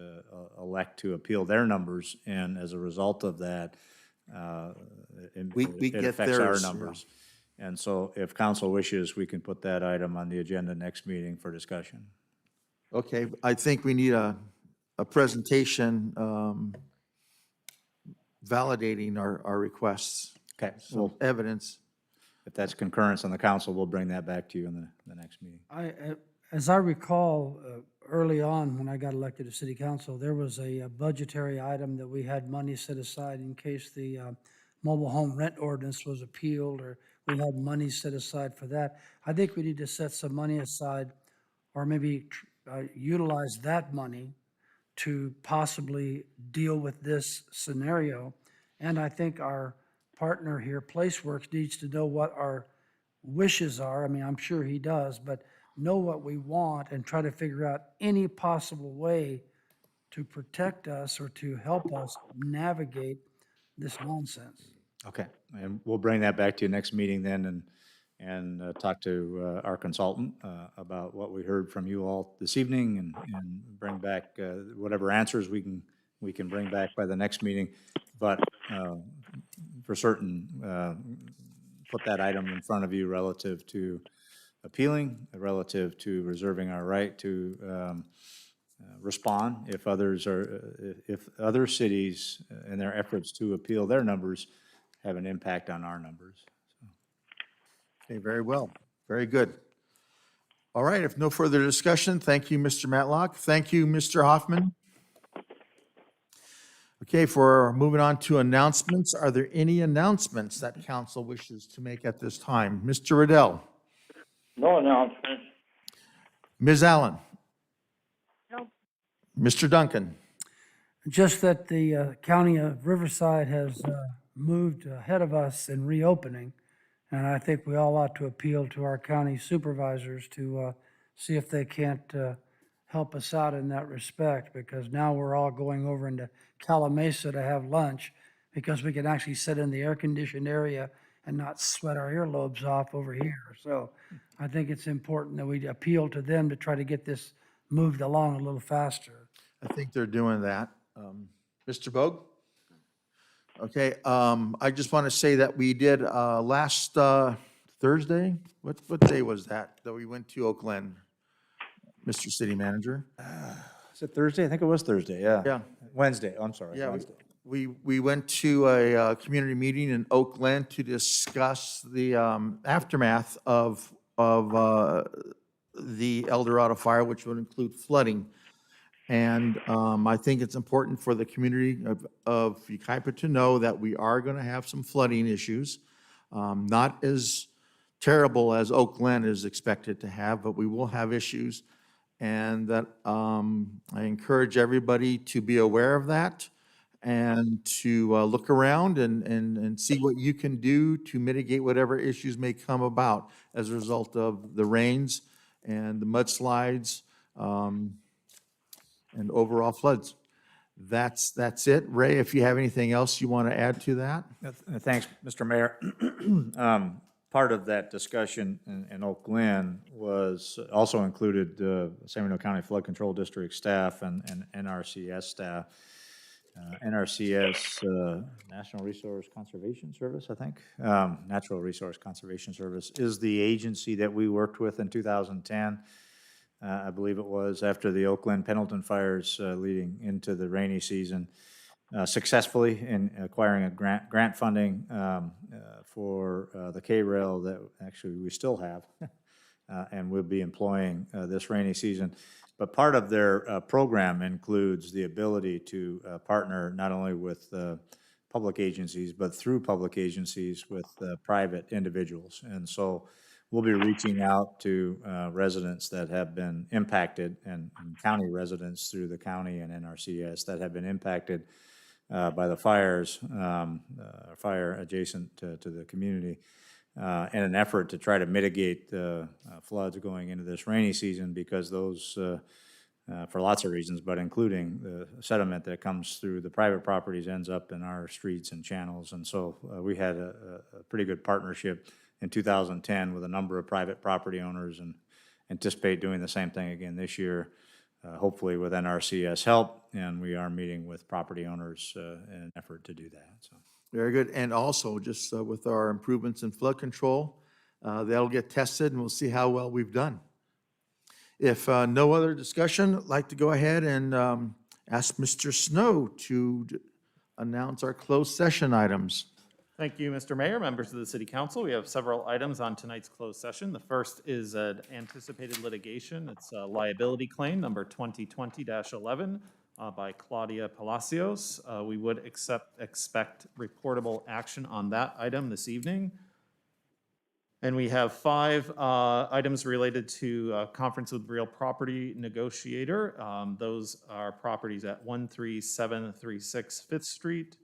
elect to appeal their numbers, and as a result of that, it affects our numbers. And so if council wishes, we can put that item on the agenda next meeting for discussion. Okay, I think we need a presentation validating our requests. Okay, Some well, evidence. if that's concurrence on the council, we'll bring that back to you in the next meeting. As I recall, early on, when I got elected to city council, there was a budgetary item that we had money set aside in case the mobile home rent ordinance was appealed, or we had money set aside for that. I think we need to set some money aside, or maybe utilize that money to possibly deal with this scenario. And I think our partner here, PlaceWorks, needs to know what our wishes are. I mean, I'm sure he does, but know what we want and try to figure out any possible way to protect us or to help us navigate this nonsense. Okay, and we'll bring that back to you next meeting then, and talk to our consultant about what we heard from you all this evening, and bring back whatever answers we can bring back by the next meeting. But for certain, put that item in front of you relative to appealing, relative to reserving our right to respond if other cities in their efforts to appeal their numbers have an impact on our numbers. Okay, very well. Very good. All right, if no further discussion, thank you, Mr. Matlock. Thank you, Mr. Hoffman. Okay, for moving on to announcements, are there any announcements that council wishes to make at this time? Mr. Riddell? No announcements. Ms. Allen? No. Mr. Duncan? Just that the county of Riverside has moved ahead of us in reopening, and I think we all ought to appeal to our county supervisors to see if they can't help us out in that respect, because now we're all going over into Calamasa to have lunch, because we can actually sit in the air-conditioned area and not sweat our earlobes off over here. So I think it's important that we appeal to them to try to get this moved along a little faster. I think they're doing that. Mr. Bogue? Okay, I just want to say that we did last Thursday, what day was that we went to Oak Glen, Mr. City Manager? Is it Thursday? I think it was Thursday, yeah. Yeah. Wednesday, I'm sorry, Yeah, Wednesday. we went to a community meeting in Oak Glen to discuss the aftermath of the El Dorado fire, which would include flooding. And I think it's important for the community of Yucaipa to know that we are going to have some flooding issues. Not as terrible as Oak Glen is expected to have, but we will have issues. And that I encourage everybody to be aware of that and to look around and see what you can do to mitigate whatever issues may come about as a result of the rains and the mudslides and overall floods. That's it. Ray, if you have anything else you want to add to that? Thanks, Mr. Mayor. Part of that discussion in Oak Glen was also included San Bernardino County Flood Control District staff and NRCS staff. NRCS, National Resource Conservation Service, I think. Natural Resource Conservation Service is the agency that we worked with in 2010. I believe it was after the Oak Glen Pendleton fires leading into the rainy season, successfully in acquiring a grant funding for the K-rail that actually we still have and we'll be employing this rainy season. But part of their program includes the ability to partner not only with public agencies, but through public agencies with private individuals. And so we'll be reaching out to residents that have been impacted, and county residents through the county and NRCS that have been impacted by the fires, fire adjacent to the community, in an effort to try to mitigate the floods going into this rainy season, because those, for lots of reasons, but including the sediment that comes through the private properties ends up in our streets and channels. And so we had a pretty good partnership in 2010 with a number of private property owners, and anticipate doing the same thing again this year, hopefully with NRCS help, and we are meeting with property owners in an effort to do that. So. Very good. And also, just with our improvements in flood control, That'll get tested, and we'll see how well we've done. If no other discussion, I'd like to go ahead and ask Mr. Snow to announce our closed session items. Thank you, Mr. Mayor, members of the City Council. We have several items on tonight's closed session. The first is an anticipated litigation. It's a liability claim, number 2020-11, by Claudia Palacios. We would expect reportable action on that item this evening. And we have 5 items related to conference with real property negotiator. Those are properties at 13736 5th Street,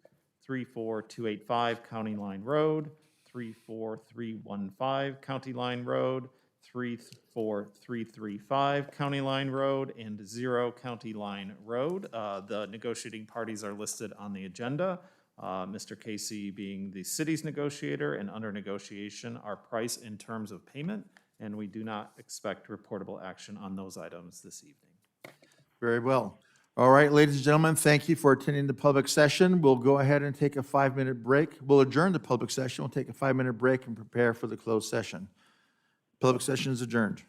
34285 County Line Road, 34315 County Line Road, 34335 County Line Road, and 0 County Line Road. The negotiating parties are listed on the agenda. Mr. Casey being the city's negotiator, and under negotiation are price and terms of payment, and we do not expect reportable action on those items this evening. Very well. All right, ladies and gentlemen, thank you for attending the public session. We'll go ahead and take a 5-minute break. We'll adjourn the public session. We'll take a 5-minute break and prepare for the closed session. Public session is adjourned.